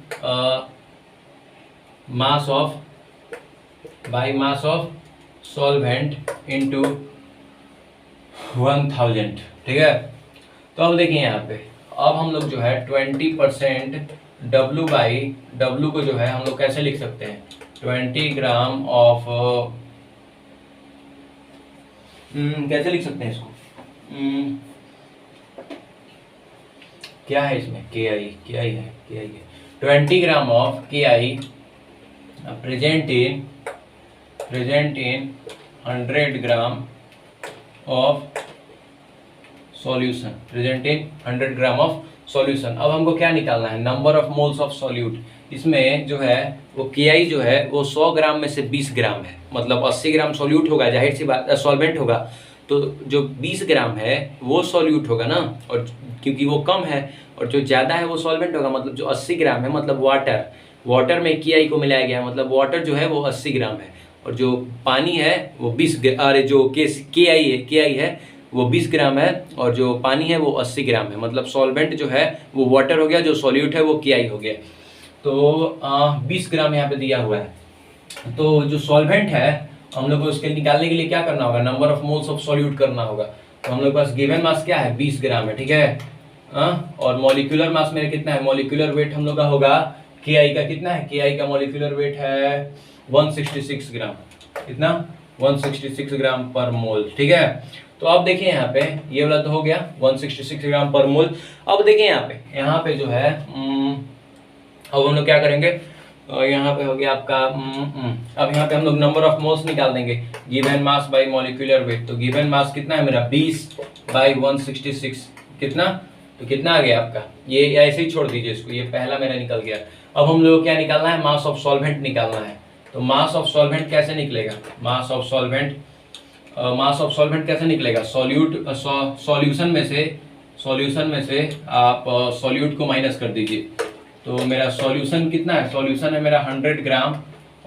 mass of solvent into 1000, ठीक है। तो अब देखिए यहाँ पे, अब हम लोग जो है 20% W बाई W को जो है हम लोग कैसे लिख सकते हैं, 20 ग्राम ऑफ कैसे लिख सकते हैं इसको, क्या है इसमें, के आई है 20 gram of K I present in 100 gram of solution, present in 100 gram of solution. अब हमको क्या निकालना है, number of moles of solute. इसमें जो है वो के जो है वो 100 ग्राम में से 20 ग्राम है, मतलब 80 ग्राम सॉल्यूट होगा, जाहिर सी बात सॉल्वेंट होगा, तो जो 20 ग्राम है वो सॉल्यूट होगा ना, और क्योंकि वो कम है, और जो ज़्यादा है वो सॉल्वेंट होगा, मतलब जो 80 ग्राम है मतलब वाटर में के को मिलाया गया है, मतलब वाटर जो है वो 80 ग्राम है, और जो पानी है वो 20, अरे जो के आई है वो 20 ग्राम है, और जो पानी है वो 80 ग्राम है, मतलब सॉल्वेंट जो है वो वाटर हो गया, जो सॉल्यूट है वो के आई हो गया। तो 20 ग्राम यहाँ पे दिया हुआ है। तो जो सॉल्वेंट है हम लोग को उसके निकालने के लिए क्या करना होगा, number of moles of solute करना होगा। तो हम लोग पास गिवन मास क्या है, 20 ग्राम है, ठीक है। और मॉलिक्यूलर मास मेरे कितना है, मॉलिक्यूलर वेट हम लोग का होगा के आई का कितना है, के आई का मॉलिक्यूलर वेट है 166 ग्राम, कितना 166 ग्राम पर मोल, ठीक है। तो अब देखिए यहाँ पे ये वाला तो हो गया 166 ग्राम पर मोल। अब देखिए यहाँ पे जो है अब हम लोग क्या करेंगे, यहाँ पे हो गया आपका अब यहाँ पे हम लोग नंबर ऑफ मोल्स निकाल देंगे, given mass by molecular weight. तो गिवन मास कितना है मेरा 20 बाई 166, कितना, तो कितना आ गया आपका, ये ऐसे ही छोड़ दीजिए इसको, ये पहला मेरा निकल गया। अब हम लोग क्या निकालना है, मास ऑफ सॉल्वेंट निकालना है। तो मास ऑफ सॉल्वेंट कैसे निकलेगा, मास ऑफ सॉल्वेंट कैसे निकलेगा, सॉल्यूशन में से आप सॉल्यूट को माइनस कर दीजिए। तो मेरा सॉल्यूशन कितना है, सॉल्यूशन है मेरा 100 ग्राम,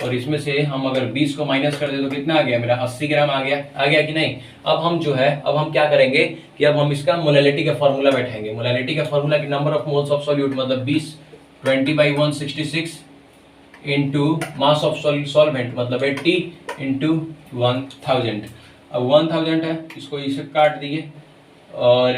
और इसमें से हम अगर 20 को माइनस कर दे तो कितना आ गया मेरा 80 ग्राम आ गया कि नहीं। अब हम जो है अब हम क्या करेंगे कि अब हम इसका मोलालिटी का फॉर्मूला बैठाएंगे। मोलालिटी का फॉर्मूला की number of moles of solute मतलब 20 by 166 into mass of solvent मतलब 80 इंटू 1000। अब 1000 है, इसको इसे काट दिए, और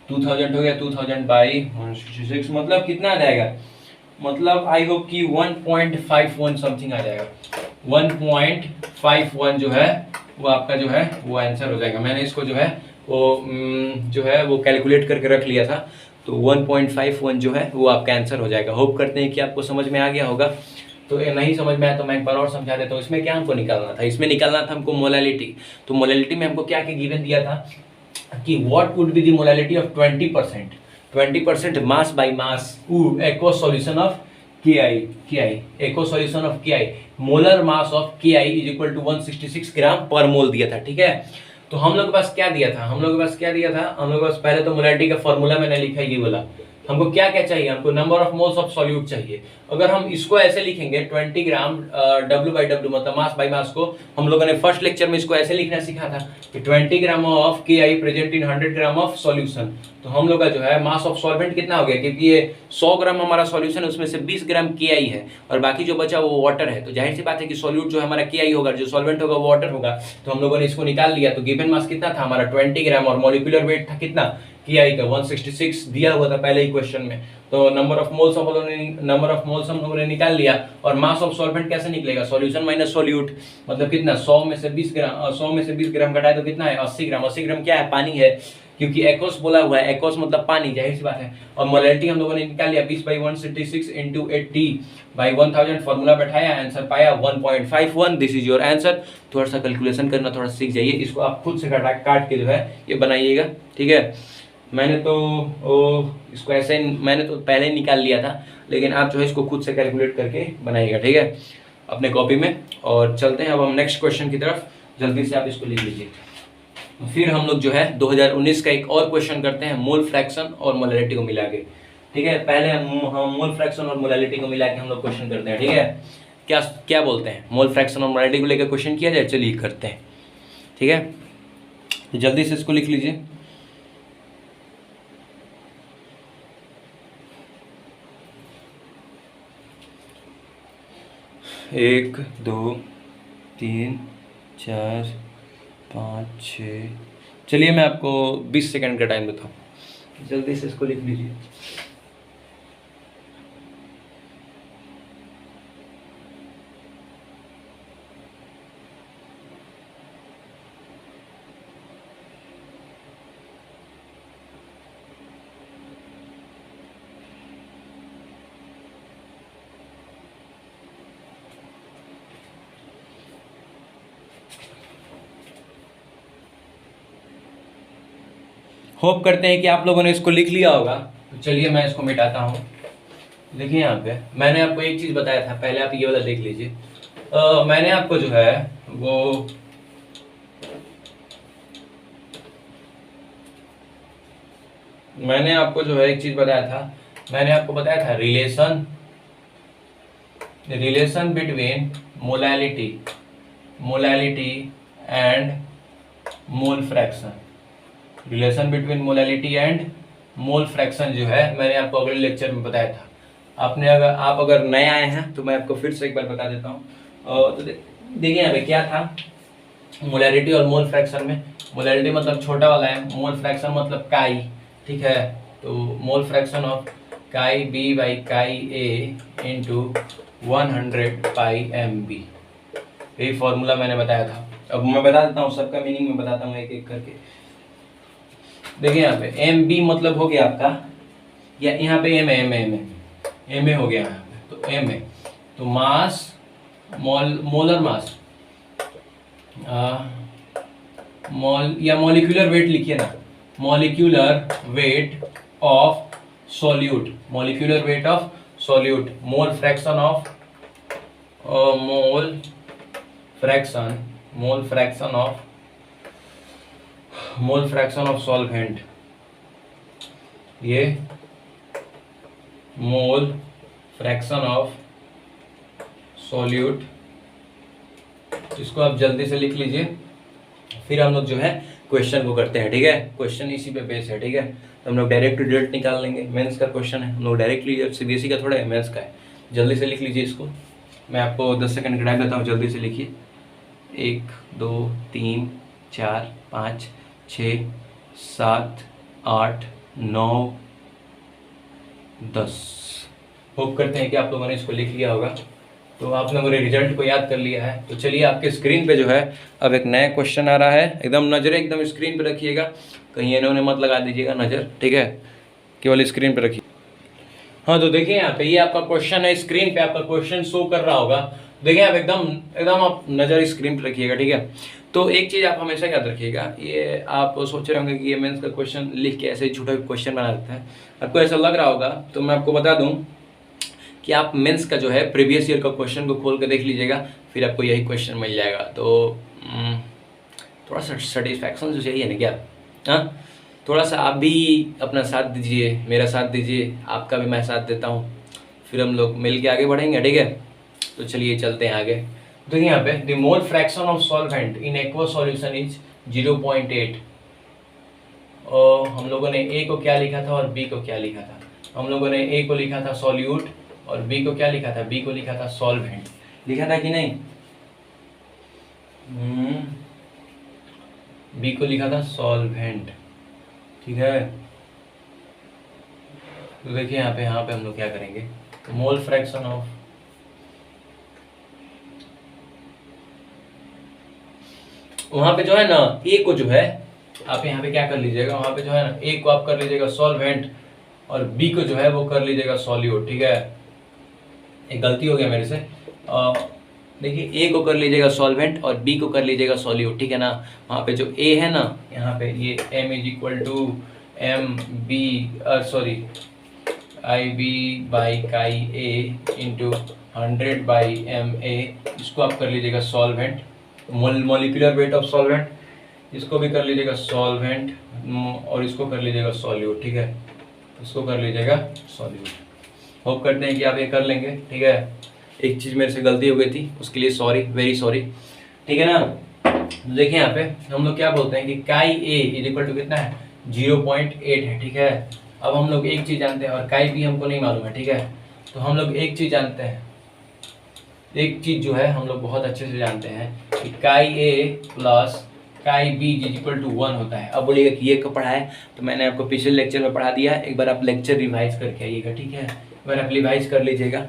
2000 हो गया, 2000 बाई 166 मतलब कितना आ जाएगा, मतलब आई होप कि 1.51 समथिंग आ जाएगा। 1.51 जो है वो आपका जो है वो आंसर हो जाएगा। मैंने इसको जो है वो कैलकुलेट करके रख लिया था, तो 1.51 जो है वो आपका आंसर हो जाएगा। होप करते हैं कि आपको समझ में आ गया होगा। तो ये नहीं समझ में आया तो मैं एक बार और समझा देता हूँ। इसमें क्या हमको निकालना था, इसमें निकालना था हमको मोलालिटी। तो मोलालिटी में हमको क्या गिवन दिया था कि what would be the molality of 20% mass by mass aqueous solution of K I, aqueous solution of K I, molar mass of K I is equal to 166 ग्राम पर मोल दिया था, ठीक है। तो हम लोग के पास क्या दिया था, हम लोग के पास पहले तो मोलालिटी का फॉर्मूला मैंने लिखा ये वाला। हमको क्या क्या चाहिए, हमको number of moles of solute चाहिए। अगर हम इसको ऐसे लिखेंगे 20 ग्राम W बाई W मतलब मास बाई मास को हम लोगों ने फर्स्ट लेक्चर में इसको ऐसे लिखना सीखा था कि 20 gram of K I present in 100 gram of solution. तो हम लोग का जो है मास ऑफ सॉल्वेंट कितना हो गया, क्योंकि ये 100 ग्राम हमारा सॉल्यूशन है, उसमें से 20 ग्राम के आई है और बाकी जो बचा वो वाटर है। तो जाहिर सी बात है कि सॉल्यूट जो हमारा के आई होगा, जो सॉल्वेंट होगा वो वाटर होगा। तो हम लोगों ने इसको निकाल लिया। तो गिवन मास कितना था हमारा 20 ग्राम और मॉलिक्यूलर वेट था कितना के आई का 166 दिया हुआ था पहले ही क्वेश्चन में। तो नंबर ऑफ मोल्स हम लोगों ने निकाल लिया। और मास ऑफ सॉल्वेंट कैसे निकलेगा, सॉल्यूशन माइनस सॉल्यूट मतलब कितना 100 में से 20 ग्राम घटाए तो कितना है 80 ग्राम। 80 ग्राम क्या है, पानी है, क्योंकि एक्वस बोला हुआ है, एक्वस मतलब पानी, जाहिर सी बात है। और मोलैलिटी हम लोगों ने निकाल लिया 20/166 इंटू 80/1000 फॉर्मूला बैठाया, आंसर पाया 1.51। This is your answer. थोड़ा सा कैलकुलेशन करना थोड़ा सीख जाइए, इसको आप खुद से काट के जो है ये बनाइएगा, ठीक है। मैंने तो इसको ऐसे मैंने तो पहले ही निकाल लिया था, लेकिन आप जो है इसको खुद से कैलकुलेट करके बनाइएगा, ठीक है, अपने कॉपी में। और चलते हैं अब हम नेक्स्ट क्वेश्चन की तरफ, जल्दी से आप इसको लिख लीजिए। फिर हम लोग जो है 2019 का एक और क्वेश्चन करते हैं, मोल फ्रैक्शन और मोलैलिटी को मिला के, ठीक है। पहले हम मोल फ्रैक्शन और मोलैलिटी को मिला के हम लोग क्वेश्चन करते हैं, ठीक है। क्या क्या बोलते हैं, मोल फ्रैक्शन और मोलैलिटी को लेकर क्वेश्चन किया जाए, चलिए करते हैं, ठीक है। तो जल्दी से इसको लिख लीजिए। एक, दो, तीन, चार, 5, 6, चलिए मैं आपको 20 सेकंड का टाइम देता हूँ, जल्दी से इसको लिख लीजिए। होप करते हैं कि आप लोगों ने इसको लिख लिया होगा। तो चलिए मैं इसको मिटाता हूँ। देखिए यहाँ पे मैंने आपको एक चीज़ बताया था, पहले आप ये वाला देख लीजिए। मैंने आपको जो है वो मैंने आपको जो है एक चीज़ बताया था, मैंने आपको बताया था relation between molality and mole fraction. Relation between molality and mole fraction जो है मैंने आपको अगले लेक्चर में बताया था। आप अगर नए आए हैं तो मैं आपको फिर से एक बार बता देता हूँ। तो देखिए यहाँ पे क्या था, मोलैलिटी और मोल फ्रैक्शन में, मोलैलिटी मतलब छोटा वाला है, मोल फ्रैक्शन मतलब काई, ठीक है। तो मोल फ्रैक्शन ऑफ काई B by chi A into 100πmb, यही फॉर्मूला मैंने बताया था। अब मैं बता देता हूँ, सबका मीनिंग में बताता हूँ एक एक करके। देखिए यहाँ पे एम बी मतलब हो गया आपका, या यहाँ पे एम ए हो गया यहाँ पे, तो एम ए तो मास मोलर मास या मॉलिक्यूलर वेट लिखिए ना, molecular weight of solute, molecular weight of solute, mole fraction of solvent, ये मोल फ्रैक्शन ऑफ सॉल्यूट, इसको आप जल्दी से लिख लीजिए। फिर हम लोग जो है क्वेश्चन को करते हैं, ठीक है। क्वेश्चन इसी पे बेस है, ठीक है। तो हम लोग डायरेक्ट रिजल्ट निकाल लेंगे, मेंस का क्वेश्चन है, हम लोग डायरेक्टली सीबीएसई का थोड़ा है, मेंस का है। जल्दी से लिख लीजिए इसको, मैं आपको 10 सेकंड का टाइम देता हूँ, जल्दी से लिखिए। 1, 2, 3, 4, 5, 6, 7, 8, 9, 10। होप करते हैं कि आप लोगों ने इसको लिख लिया होगा। तो आप लोगों ने रिजल्ट को याद कर लिया है। तो चलिए आपके स्क्रीन पे जो है अब एक नया क्वेश्चन आ रहा है, एकदम नजरें एकदम स्क्रीन पे रखिएगा, कहीं इन्होंने मत लगा दीजिएगा नज़र, ठीक है, केवल स्क्रीन पे रखिए। हाँ तो देखिए यहाँ पे ये आपका क्वेश्चन है, स्क्रीन पे आपका क्वेश्चन शो कर रहा होगा। देखिए आप एकदम आप नज़र स्क्रीन पे रखिएगा, ठीक है। तो एक चीज़ आप हमेशा याद रखिएगा, ये आप सोच रहे होंगे कि ये मेंस का क्वेश्चन लिख के ऐसे झूठा क्वेश्चन बना देता है, आपको ऐसा लग रहा होगा। तो मैं आपको बता दूं कि आप मेंस का जो है प्रीवियस ईयर का क्वेश्चन को खोल के देख लीजिएगा, फिर आपको यही क्वेश्चन मिल जाएगा। तो थोड़ा सा सेटिस्फैक्शन जो चाहिए ना क्या, हाँ, थोड़ा सा आप भी अपना साथ दीजिए, मेरा साथ दीजिए, आपका भी मैं साथ देता हूँ, फिर हम लोग मिल के आगे बढ़ेंगे, ठीक है। तो चलिए चलते हैं आगे। तो यहाँ पे the mole fraction of solvent in aqua solution is 0.8। और हम लोगों ने ए को क्या लिखा था और बी को क्या लिखा था, हम लोगों ने ए को लिखा था सॉल्यूट और बी को क्या लिखा था, बी को लिखा था सॉल्वेंट, लिखा था कि नहीं, बी को लिखा था सॉल्वेंट, ठीक है। तो देखिए यहाँ पे हम लोग क्या करेंगे, तो मोल फ्रैक्शन ऑफ, वहां पे जो है ना ए को जो है आप यहाँ पे क्या कर लीजिएगा, वहाँ पे जो है ना ए को आप कर लीजिएगा सॉल्वेंट और बी को जो है वो कर लीजिएगा सॉल्यूट, ठीक है। एक गलती हो गया मेरे से, देखिए ए को कर लीजिएगा सॉल्वेंट और बी को कर लीजिएगा सॉल्यूट, ठीक है ना। वहाँ पे जो ए है ना, यहाँ पे ये m is equal to M B sorry I B by chi A into 100 by M A, इसको आप कर लीजिएगा solvent, molecular weight of solvent, इसको भी कर लीजिएगा सॉल्वेंट और इसको कर लीजिएगा सॉल्यूट, ठीक है। इसको कर लीजिएगा सॉल्यूट। होप करते हैं कि आप ये कर लेंगे, ठीक है। एक चीज़ मेरे से गलती हो गई थी, उसके लिए सॉरी, वेरी सॉरी, ठीक है ना। देखिए यहाँ पे हम लोग क्या बोलते हैं कि chi A is equal to कितना है 0.8 है, ठीक है। अब हम लोग एक चीज़ जानते हैं और काई बी हमको नहीं मालूम है, ठीक है। तो हम लोग एक चीज़ जानते हैं, एक चीज़ जो है हम लोग बहुत अच्छे से जानते हैं कि chi A plus chi B is equal to 1 होता है। अब बोलिएगा कि ये कब पढ़ा है, तो मैंने आपको पिछले लेक्चर में पढ़ा दिया है, एक बार आप लेक्चर रिवाइज करके आइएगा, ठीक है। एक बार आप रिवाइज कर लीजिएगा।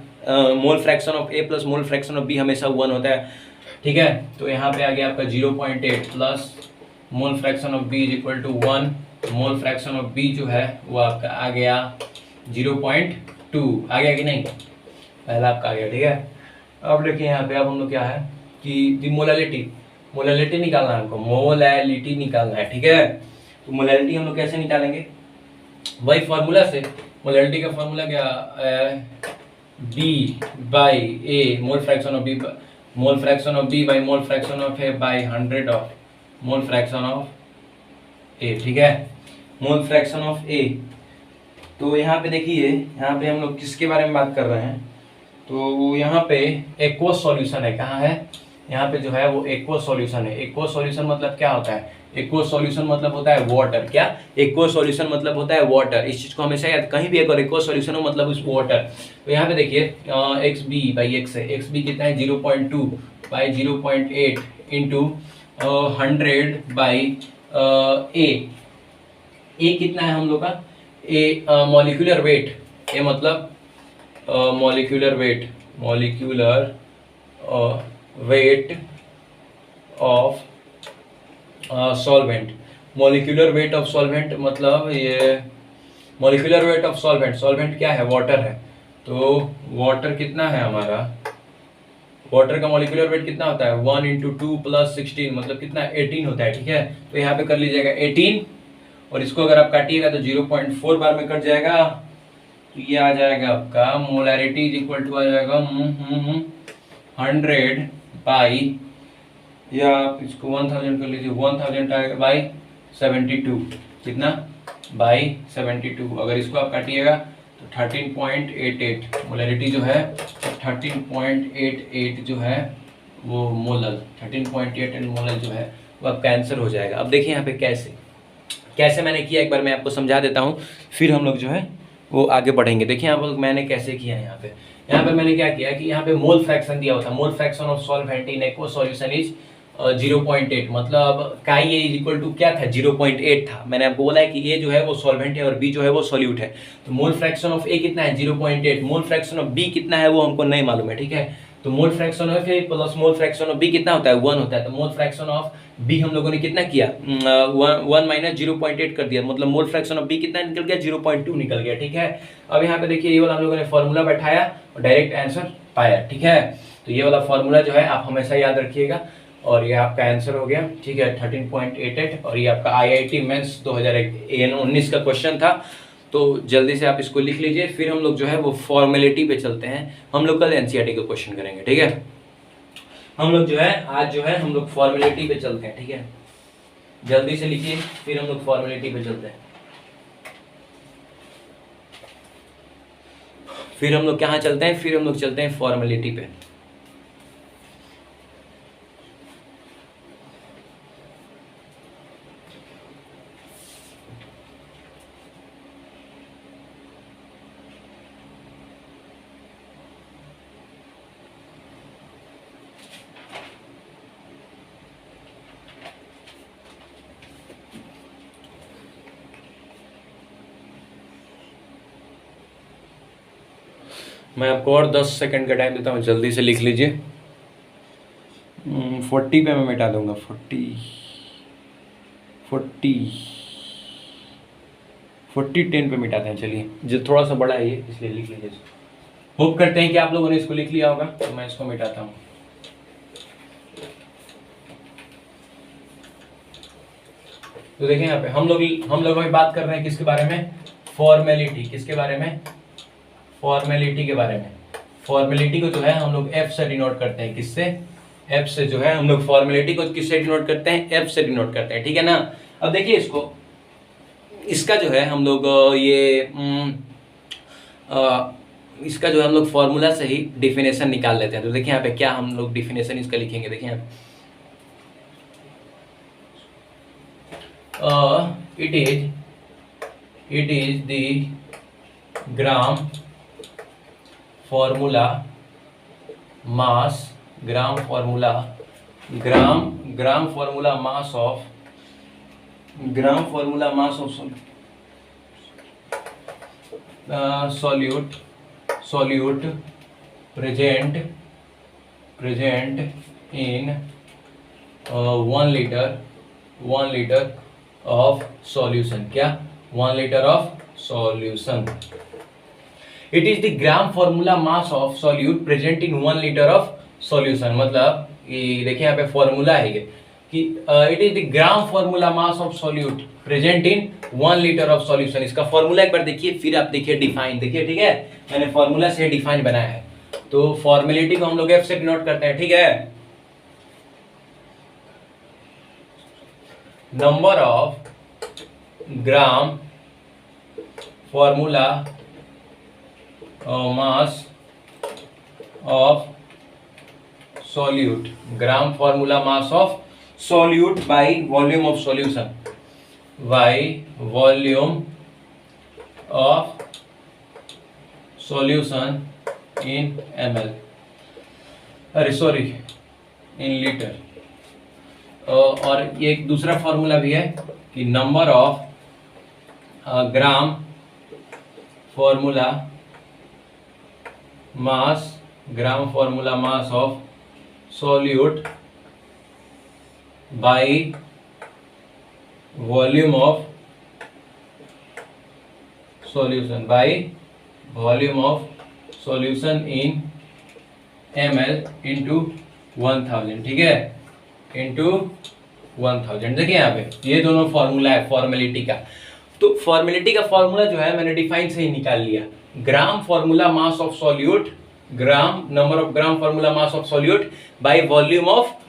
Mole fraction of A plus mole fraction of B हमेशा 1 होता है, ठीक है। तो यहाँ पे आ गया आपका 0.8 plus mole fraction of B is equal to 1, mole fraction of B जो है वो आपका आ गया 0.2, आ गया कि नहीं, पहला आपका आ गया, ठीक है। अब देखिए यहाँ पे अब हम लोग क्या है कि मोलालिटी, मोलालिटी निकालना है हमको, मोलालिटी निकालना है, ठीक है। तो मोलालिटी हम लोग कैसे निकालेंगे, वही फार्मूला से। मोलालिटी का फार्मूला क्या, B by A mole fraction of B, mole fraction of B by mole fraction of A by 100 of mole fraction of A, ठीक है। मोल फ्रैक्शन ऑफ ए, तो यहाँ पे देखिए, यहाँ पे हम लोग किसके बारे में बात कर रहे हैं, तो यहाँ पे एक्वस सॉल्यूशन है, कहाँ है, यहाँ पे जो है वो एक्वस सॉल्यूशन है। एक्वस सॉल्यूशन मतलब क्या होता है, एक्वस सॉल्यूशन मतलब होता है वाटर, क्या, एक्वस सॉल्यूशन मतलब होता है वाटर। इस चीज को हमेशा याद, कहीं भी अगर एक्वस सॉल्यूशन हो मतलब उस वाटर। तो यहाँ पे देखिए एक्स बी बाई एक्स है, एक्स बी कितना है 0.2 बाई 0.8 इंटू 100 बाई ए कितना है हम लोग का, ए मॉलिक्यूलर वेट, ए मतलब molecular weight, molecular weight of solvent, molecular weight of solvent मतलब ये molecular weight of solvent, solvent क्या है, वाटर है। तो वाटर कितना है हमारा, वाटर का मॉलिक्यूलर वेट कितना होता है 1 इंटू 2 प्लस 16 मतलब कितना 18 होता है, ठीक है। तो यहाँ पे कर लीजिएगा 18 और इसको अगर आप काटिएगा तो 0.4 बार में कट जाएगा, तो ये आ जाएगा आपका मोलैरिटी इज इक्वल टू आ जाएगा 100 बाई, या आप इसको 1000 कर लीजिए, 1000 आएगा बाई 72, कितना बाई 72। अगर इसको आप काटिएगा तो 13.88 मोलैरिटी जो है 13.88 जो है वो मोलल, 13.88 मोलल जो है वो आपका आंसर हो जाएगा। अब देखिए यहाँ पे कैसे मैंने किया, एक बार मैं आपको समझा देता हूँ, फिर हम लोग जो है वो आगे बढ़ेंगे। देखिए यहाँ पर मैंने कैसे किया है, यहाँ पे मैंने क्या किया कि यहाँ पे मोल फ्रैक्शन दिया हुआ था, मोल fraction of solvent in aqueous solution is 0.8, मतलब काई ए इज इक्वल टू क्या था 0.8 था। मैंने आपको बोला है कि ए जो है वो सॉल्वेंट है और बी जो है वो सॉल्यूट है। तो मोल फ्रैक्शन ऑफ ए कितना है 0.8, मोल फ्रैक्शन ऑफ बी कितना है वो हमको नहीं मालूम है, ठीक है। तो mole fraction of A plus mole fraction of B कितना होता है 1 होता है। तो मोल फ्रैक्शन ऑफ बी हम लोगों ने कितना किया 1 माइनस 0.8 कर दिया, मतलब मोल फ्रैक्शन ऑफ बी कितना निकल गया 0.2 निकल गया, ठीक है। अब यहाँ पे देखिए ये वाला हम लोगों ने फॉर्मूला बैठाया और डायरेक्ट आंसर पाया, ठीक है। तो ये वाला फॉर्मूला जो है आप हमेशा याद रखिएगा और ये आपका आंसर हो गया, ठीक है 13.88 और ये आपका IIT मेंस 2019 का क्वेश्चन था। तो जल्दी से आप इसको लिख लीजिए, फिर हम लोग जो है वो फॉर्मेलिटी पे चलते हैं। हम लोग कल NCERT का क्वेश्चन करेंगे, ठीक है। हम लोग जो है आज जो है हम लोग फॉर्मेलिटी पे चलते हैं, ठीक है। जल्दी से लिखिए, फिर हम लोग फॉर्मेलिटी पे चलते हैं। फिर हम लोग कहाँ चलते हैं, फिर हम लोग चलते हैं फॉर्मेलिटी पे। मैं आपको और 10 सेकंड का टाइम देता हूँ, जल्दी से लिख लीजिए। 40 पे मैं मिटा दूंगा, 10 पे मिटाते हैं। चलिए, जो थोड़ा सा बड़ा है ये, इसलिए लिख लीजिए। होप करते हैं कि आप लोगों ने इसको लिख लिया होगा। तो मैं इसको मिटाता हूँ। तो देखिए यहाँ पे हम लोग अभी बात कर रहे हैं किसके बारे में? फॉर्मेलिटी। किसके बारे में? फॉर्मेलिटी के बारे में। फॉर्मेलिटी को जो है हम लोग एफ से डिनोट करते हैं। किससे? एफ से जो है हम लोग फॉर्मेलिटी को किससे डिनोट करते हैं? एफ से डिनोट करते हैं। ठीक है ना? अब देखिए इसका जो है हम लोग इसका जो है हम लोग फॉर्मूला से ही डिफिनेशन निकाल लेते हैं। तो देखिए यहाँ पे क्या हम लोग डिफिनेशन इसका लिखेंगे। देखिए यहाँ पे it is the gram formula mass solute present in 1 liter of solution। क्या? 1 liter of solution। It is the gram formula mass of solute present in 1 liter of solution। मतलब ये देखिए यहाँ पे फॉर्मूला है ये कि it is the gram formula mass of solute present in 1 litre of solution. इसका फॉर्मूला एक बार देखिए, फिर आप देखिए डिफाइन। देखिए, ठीक है, मैंने फॉर्मूला से डिफाइन बनाया है। तो फॉर्मेलिटी को हम लोग एफ से डिनोट करते हैं। ठीक है, number of gram formula mass of solute, gram formula mass of solute by volume of solution, by volume of solution in ml, in liter। और ये एक दूसरा फॉर्मूला भी है कि number of gram formula mass of solute by volume of solution in ml into 1000। ठीक है, into 1000। देखिए यहाँ पे ये दोनों फॉर्मूला है फॉर्मेलिटी का। तो फॉर्मेलिटी का फॉर्मूला जो है मैंने डिफाइन से ही निकाल लिया। Gram formula mass of solute, gram number of gram formula mass of solute by volume of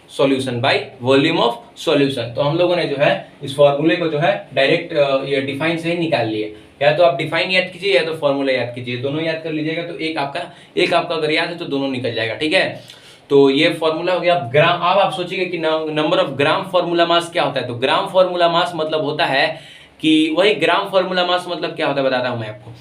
solution, तो हम लोगों ने जो है इस फॉर्मूले को जो है डायरेक्ट ये डिफाइन से ही निकाल लिया। या तो आप डिफाइन याद कीजिए या तो फॉर्मूला याद कीजिए, दोनों याद कर लीजिएगा तो एक आपका अगर याद है तो दोनों निकल जाएगा। ठीक है, तो ये फॉर्मूला हो गया ग्राम। अब आप सोचिए कि number of gram formula mass क्या होता है। तो ग्राम फॉर्मूला मास मतलब होता है कि वही ग्राम फॉर्मूला मास मतलब क्या होता है बताता हूं मैं आपको।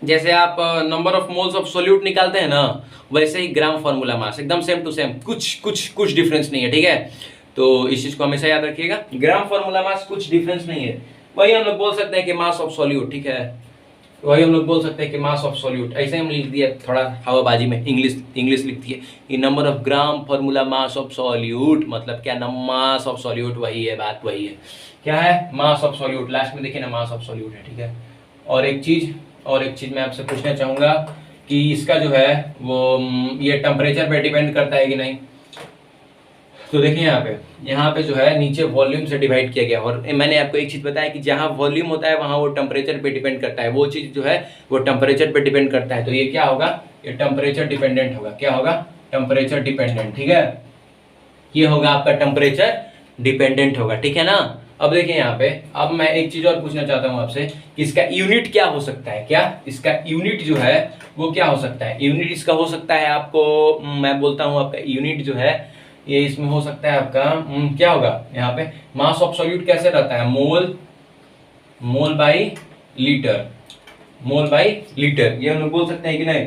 जैसे आप number of moles of solute निकालते हैं ना, वैसे ही ग्राम फॉर्मूला मास एकदम सेम टू सेम, कुछ डिफरेंस नहीं है। ठीक है, तो इस चीज को हमेशा याद रखिएगा, ग्राम फॉर्मूला मास कुछ डिफरेंस नहीं है। वही हम लोग बोल सकते हैं कि मास ऑफ सोल्यूट। ठीक है, वही हम लोग बोल सकते हैं कि मास ऑफ सोल्यूट। ऐसे हम लिख दिए थोड़ा हवाबाजी में, इंग्लिश लिखती है कि number of gram formula mass of solute मतलब क्या? मास ऑफ सोल्यूट वही है, बात वही है। क्या है? Mass of solute. लास्ट में देखिए ना, मास ऑफ सोल्यूट है। ठीक है, और एक चीज मैं आपसे पूछना चाहूंगा कि इसका जो है वो ये टेम्परेचर पे डिपेंड करता है कि नहीं। तो देखिए यहाँ पे जो है नीचे वॉल्यूम से डिवाइड किया गया, और मैंने आपको एक चीज बताया कि जहाँ वॉल्यूम होता है वहाँ वो टेम्परेचर पे डिपेंड करता है। वो चीज जो है वो टेम्परेचर पे डिपेंड करता है। तो ये क्या होगा? ये टेम्परेचर डिपेंडेंट होगा। क्या होगा? Temperature dependent. ठीक है, ये होगा आपका टेम्परेचर डिपेंडेंट होगा। ठीक है ना? अब देखिए यहाँ पे, अब मैं एक चीज और पूछना चाहता हूँ आपसे कि इसका यूनिट क्या हो सकता है। क्या इसका यूनिट जो है वो क्या हो सकता है? यूनिट इसका हो सकता है आपको, मैं बोलता हूँ आपका यूनिट जो है ये इसमें हो सकता है आपका क्या होगा यहाँ पे? मास ऑफ सॉल्यूट कैसे रहता है? मोल बाई लीटर, ये हम लोग बोल सकते हैं कि नहीं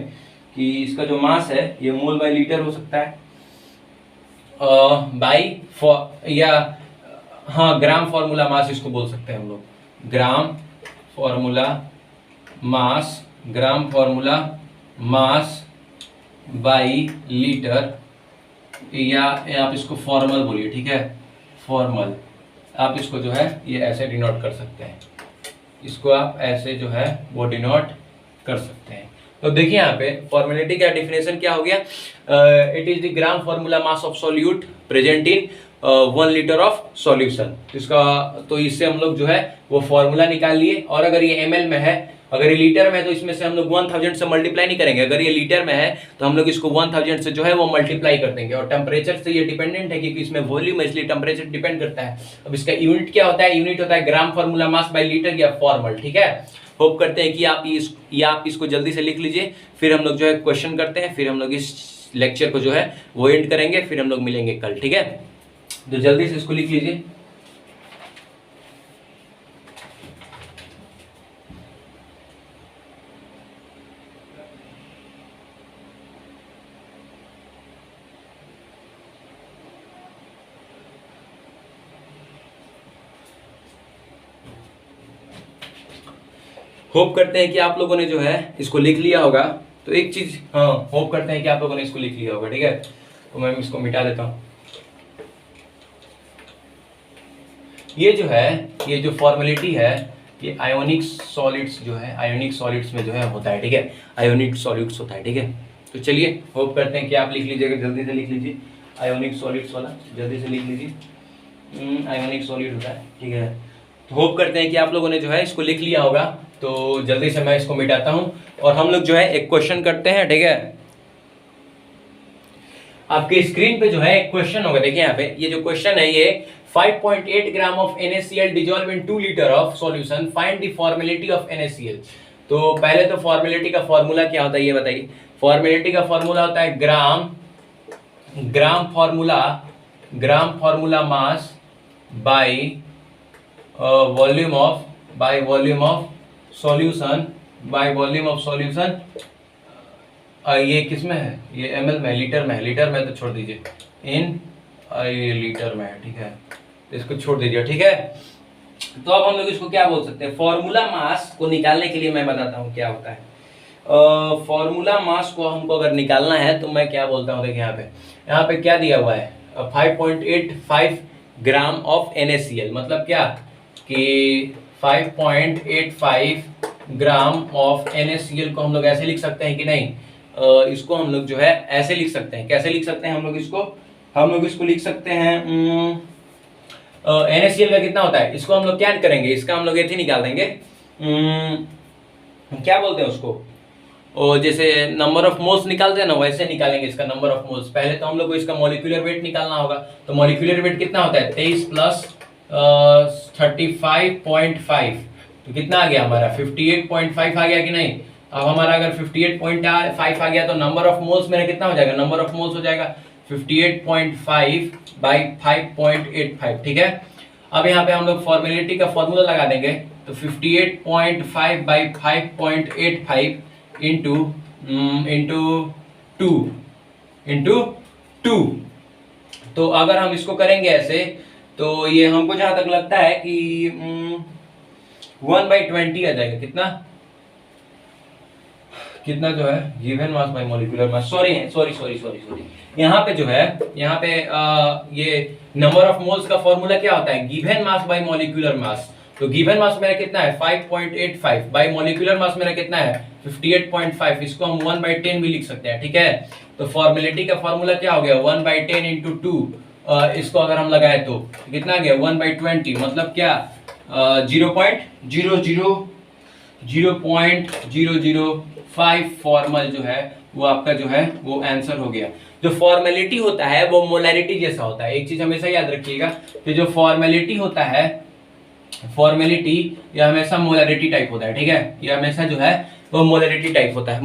कि इसका जो मास है ये मोल बाई लीटर हो सकता है, ग्राम फॉर्मूला मास इसको बोल सकते हैं हम लोग। Gram formula mass by litre, या आप इसको फॉर्मल बोलिए। ठीक है, फॉर्मल। आप इसको जो है ये ऐसे डिनोट कर सकते हैं, इसको आप ऐसे जो है वो डिनोट कर सकते हैं। तो देखिए यहाँ पे फॉर्मेलिटी का डेफिनेशन क्या हो गया, it is the gram formula mass of solute present in 1 litre of solution. इसका तो इससे हम लोग जो है वो फॉर्मूला निकाल लिए, और अगर ये ml में है, अगर ये लीटर में है तो इसमें से हम लोग 1000 से मल्टीप्लाई नहीं करेंगे, अगर ये लीटर में है तो हम लोग इसको 1000 से जो है वो मल्टीप्लाई कर देंगे। और टेम्परेचर से ये डिपेंडेंट है क्योंकि इसमें वॉल्यूम है, इसलिए टेम्परेचर डिपेंड करता है। अब इसका यूनिट क्या होता है, यूनिट होता है gram formula mass by litre या फॉर्मल, ठीक है। होप करते हैं कि आप इसको जल्दी से लिख लीजिए, फिर हम लोग जो है क्वेश्चन करते हैं, फिर हम लोग इस लेक्चर को जो है वो एंड करेंगे, फिर हम लोग मिलेंगे कल, ठीक है। तो जल्दी से इसको लिख लीजिए। होप करते हैं कि आप लोगों ने जो है इसको लिख लिया होगा। तो एक चीज, हाँ, होप करते हैं कि आप लोगों ने इसको लिख लिया होगा, ठीक है। तो मैं इसको मिटा देता हूँ। ये जो है, ये जो फॉर्मेलिटी है, ये आयोनिक सॉलिड्स जो है, आयोनिक सॉलिड्स में जो है होता है, ठीक है। आयोनिक सॉलिड्स होता है, ठीक है। तो चलिए होप करते हैं कि आप लिख लीजिएगा, जल्दी से लिख लीजिए। आयोनिक सॉलिड्स वाला जल्दी से लिख लीजिए। आयोनिक सॉलिड होता है, ठीक है। तो होप करते हैं कि आप लोगों ने जो है इसको लिख लिया होगा। तो जल्दी से मैं इसको मिटाता हूं और हम लोग जो है एक क्वेश्चन करते हैं, ठीक है। आपके स्क्रीन पे जो है एक क्वेश्चन होगा, देखिए यहाँ पे ये जो क्वेश्चन है, ये 5.8 gram of NaCl dissolve in 2 litre of solution, find the formality of NaCl। तो पहले तो फॉर्मेलिटी का फॉर्मूला क्या होता है ये बताइए। फॉर्मेलिटी का फॉर्मूला होता है gram formula mass by volume of solution, ये किसमें है, ये ml में, लीटर में है, लीटर में तो छोड़ दीजिए, ये लीटर में है, ठीक है। इसको छोड़ दीजिए, ठीक है। तो अब हम लोग इसको क्या बोल सकते हैं, फॉर्मूला मास को निकालने के लिए मैं बताता हूँ क्या होता है। फॉर्मूला मास को हमको अगर निकालना है तो मैं क्या बोलता हूँ, देखिए यहाँ पे क्या दिया हुआ है, 5.85 ग्राम ऑफ NaCl, मतलब क्या कि 5.85 ग्राम ऑफ NaCl को हम लोग ऐसे लिख सकते हैं कि नहीं, इसको हम लोग जो है ऐसे लिख सकते हैं। कैसे लिख सकते हैं हम लोग इसको लिख सकते हैं, NaCl का कितना होता है, इसको हम लोग क्या करेंगे, इसका हम लोग ऐसे निकाल देंगे, क्या बोलते हैं उसको, और जैसे नंबर ऑफ मोल्स निकालते हैं ना, वैसे निकालेंगे इसका नंबर ऑफ मोल्स। पहले तो हम लोग को इसका मॉलिक्यूलर वेट निकालना होगा। तो मॉलिक्यूलर वेट कितना होता है, 23 प्लस 35.5, तो कितना आ गया हमारा, 58.5 आ गया कि नहीं। अब हमारा अगर 58.5 आ गया तो नंबर ऑफ मोल्स मेरा कितना हो जाएगा, नंबर ऑफ मोल्स हो जाएगा 58.5 बाई 5.85, ठीक है। अब यहाँ पे हम लोग फॉर्मेलिटी का फॉर्मूला लगा देंगे, तो 58.5 बाई 5.85 इंटू 2। तो अगर हम इसको करेंगे ऐसे, तो ये हमको जहां तक लगता है कि 1/20 आ जाएगा। कितना जो है given mass by molecular mass, sorry यहाँ पे जो है, यहाँ पे ये नंबर ऑफ मोल्स का फॉर्मूला क्या होता है, given mass by molecular mass. तो गिवन मास मेरा कितना है 5.85 बाय मॉलिक्यूलर मास मेरा कितना है 58.5, इसको हम 1/10 भी लिख सकते हैं, ठीक है। तो फॉर्मेलिटी का फॉर्मूला क्या हो गया 1/10 इंटू 2, इसको अगर हम लगाए तो कितना आ गया 1/20, मतलब क्या 0.005 फॉर्मल जो है वो आपका जो है वो आंसर हो गया। जो फॉर्मेलिटी होता है वो मोलैरिटी जैसा होता है। एक चीज हमेशा याद रखिएगा कि जो फॉर्मेलिटी होता है, फॉर्मेलिटी ये हमेशा मोलैरिटी टाइप होता है, ठीक है। ये हमेशा जो है वो मोलैरिटी टाइप होता है,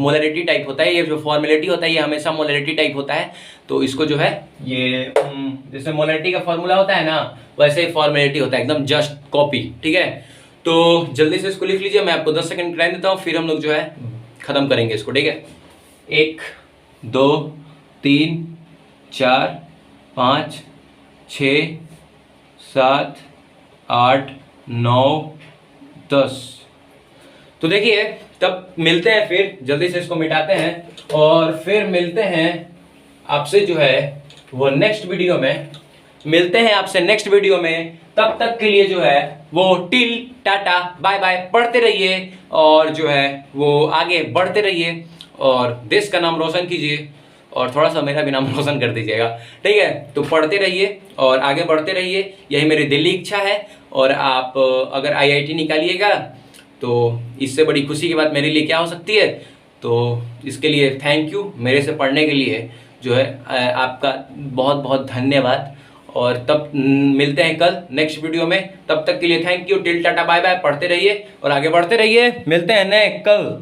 ये जो फॉर्मेलिटी होता है ये हमेशा मोलैरिटी टाइप होता है। तो इसको जो है ये जैसे मोलैरिटी का फॉर्मूला होता है ना, वैसे ही फॉर्मेलिटी होता है, एकदम जस्ट कॉपी, ठीक है। तो जल्दी से इसको लिख लीजिए, मैं आपको 10 सेकंड टाइम देता हूँ, फिर हम लोग जो है खत्म करेंगे इसको, ठीक है। 1 2 3 4 5 6 7 8 9 10। तो देखिए तब मिलते हैं, फिर जल्दी से इसको मिटाते हैं और फिर मिलते हैं आपसे जो है वो नेक्स्ट वीडियो में। मिलते हैं आपसे नेक्स्ट वीडियो में, तब तक के लिए जो है वो टिल टाटा बाय बाय, पढ़ते रहिए और जो है वो आगे बढ़ते रहिए और देश का नाम रोशन कीजिए और थोड़ा सा मेरा भी नाम रोशन कर दीजिएगा, ठीक है। तो पढ़ते रहिए और आगे बढ़ते रहिए, यही मेरी दिल्ली इच्छा है। और आप अगर IIT निकालिएगा तो इससे बड़ी खुशी की बात मेरे लिए क्या हो सकती है। तो इसके लिए थैंक यू, मेरे से पढ़ने के लिए जो है आपका बहुत बहुत धन्यवाद। और तब मिलते हैं कल नेक्स्ट वीडियो में, तब तक के लिए thank you, till tata bye bye, पढ़ते रहिए और आगे बढ़ते रहिए, मिलते हैं कल।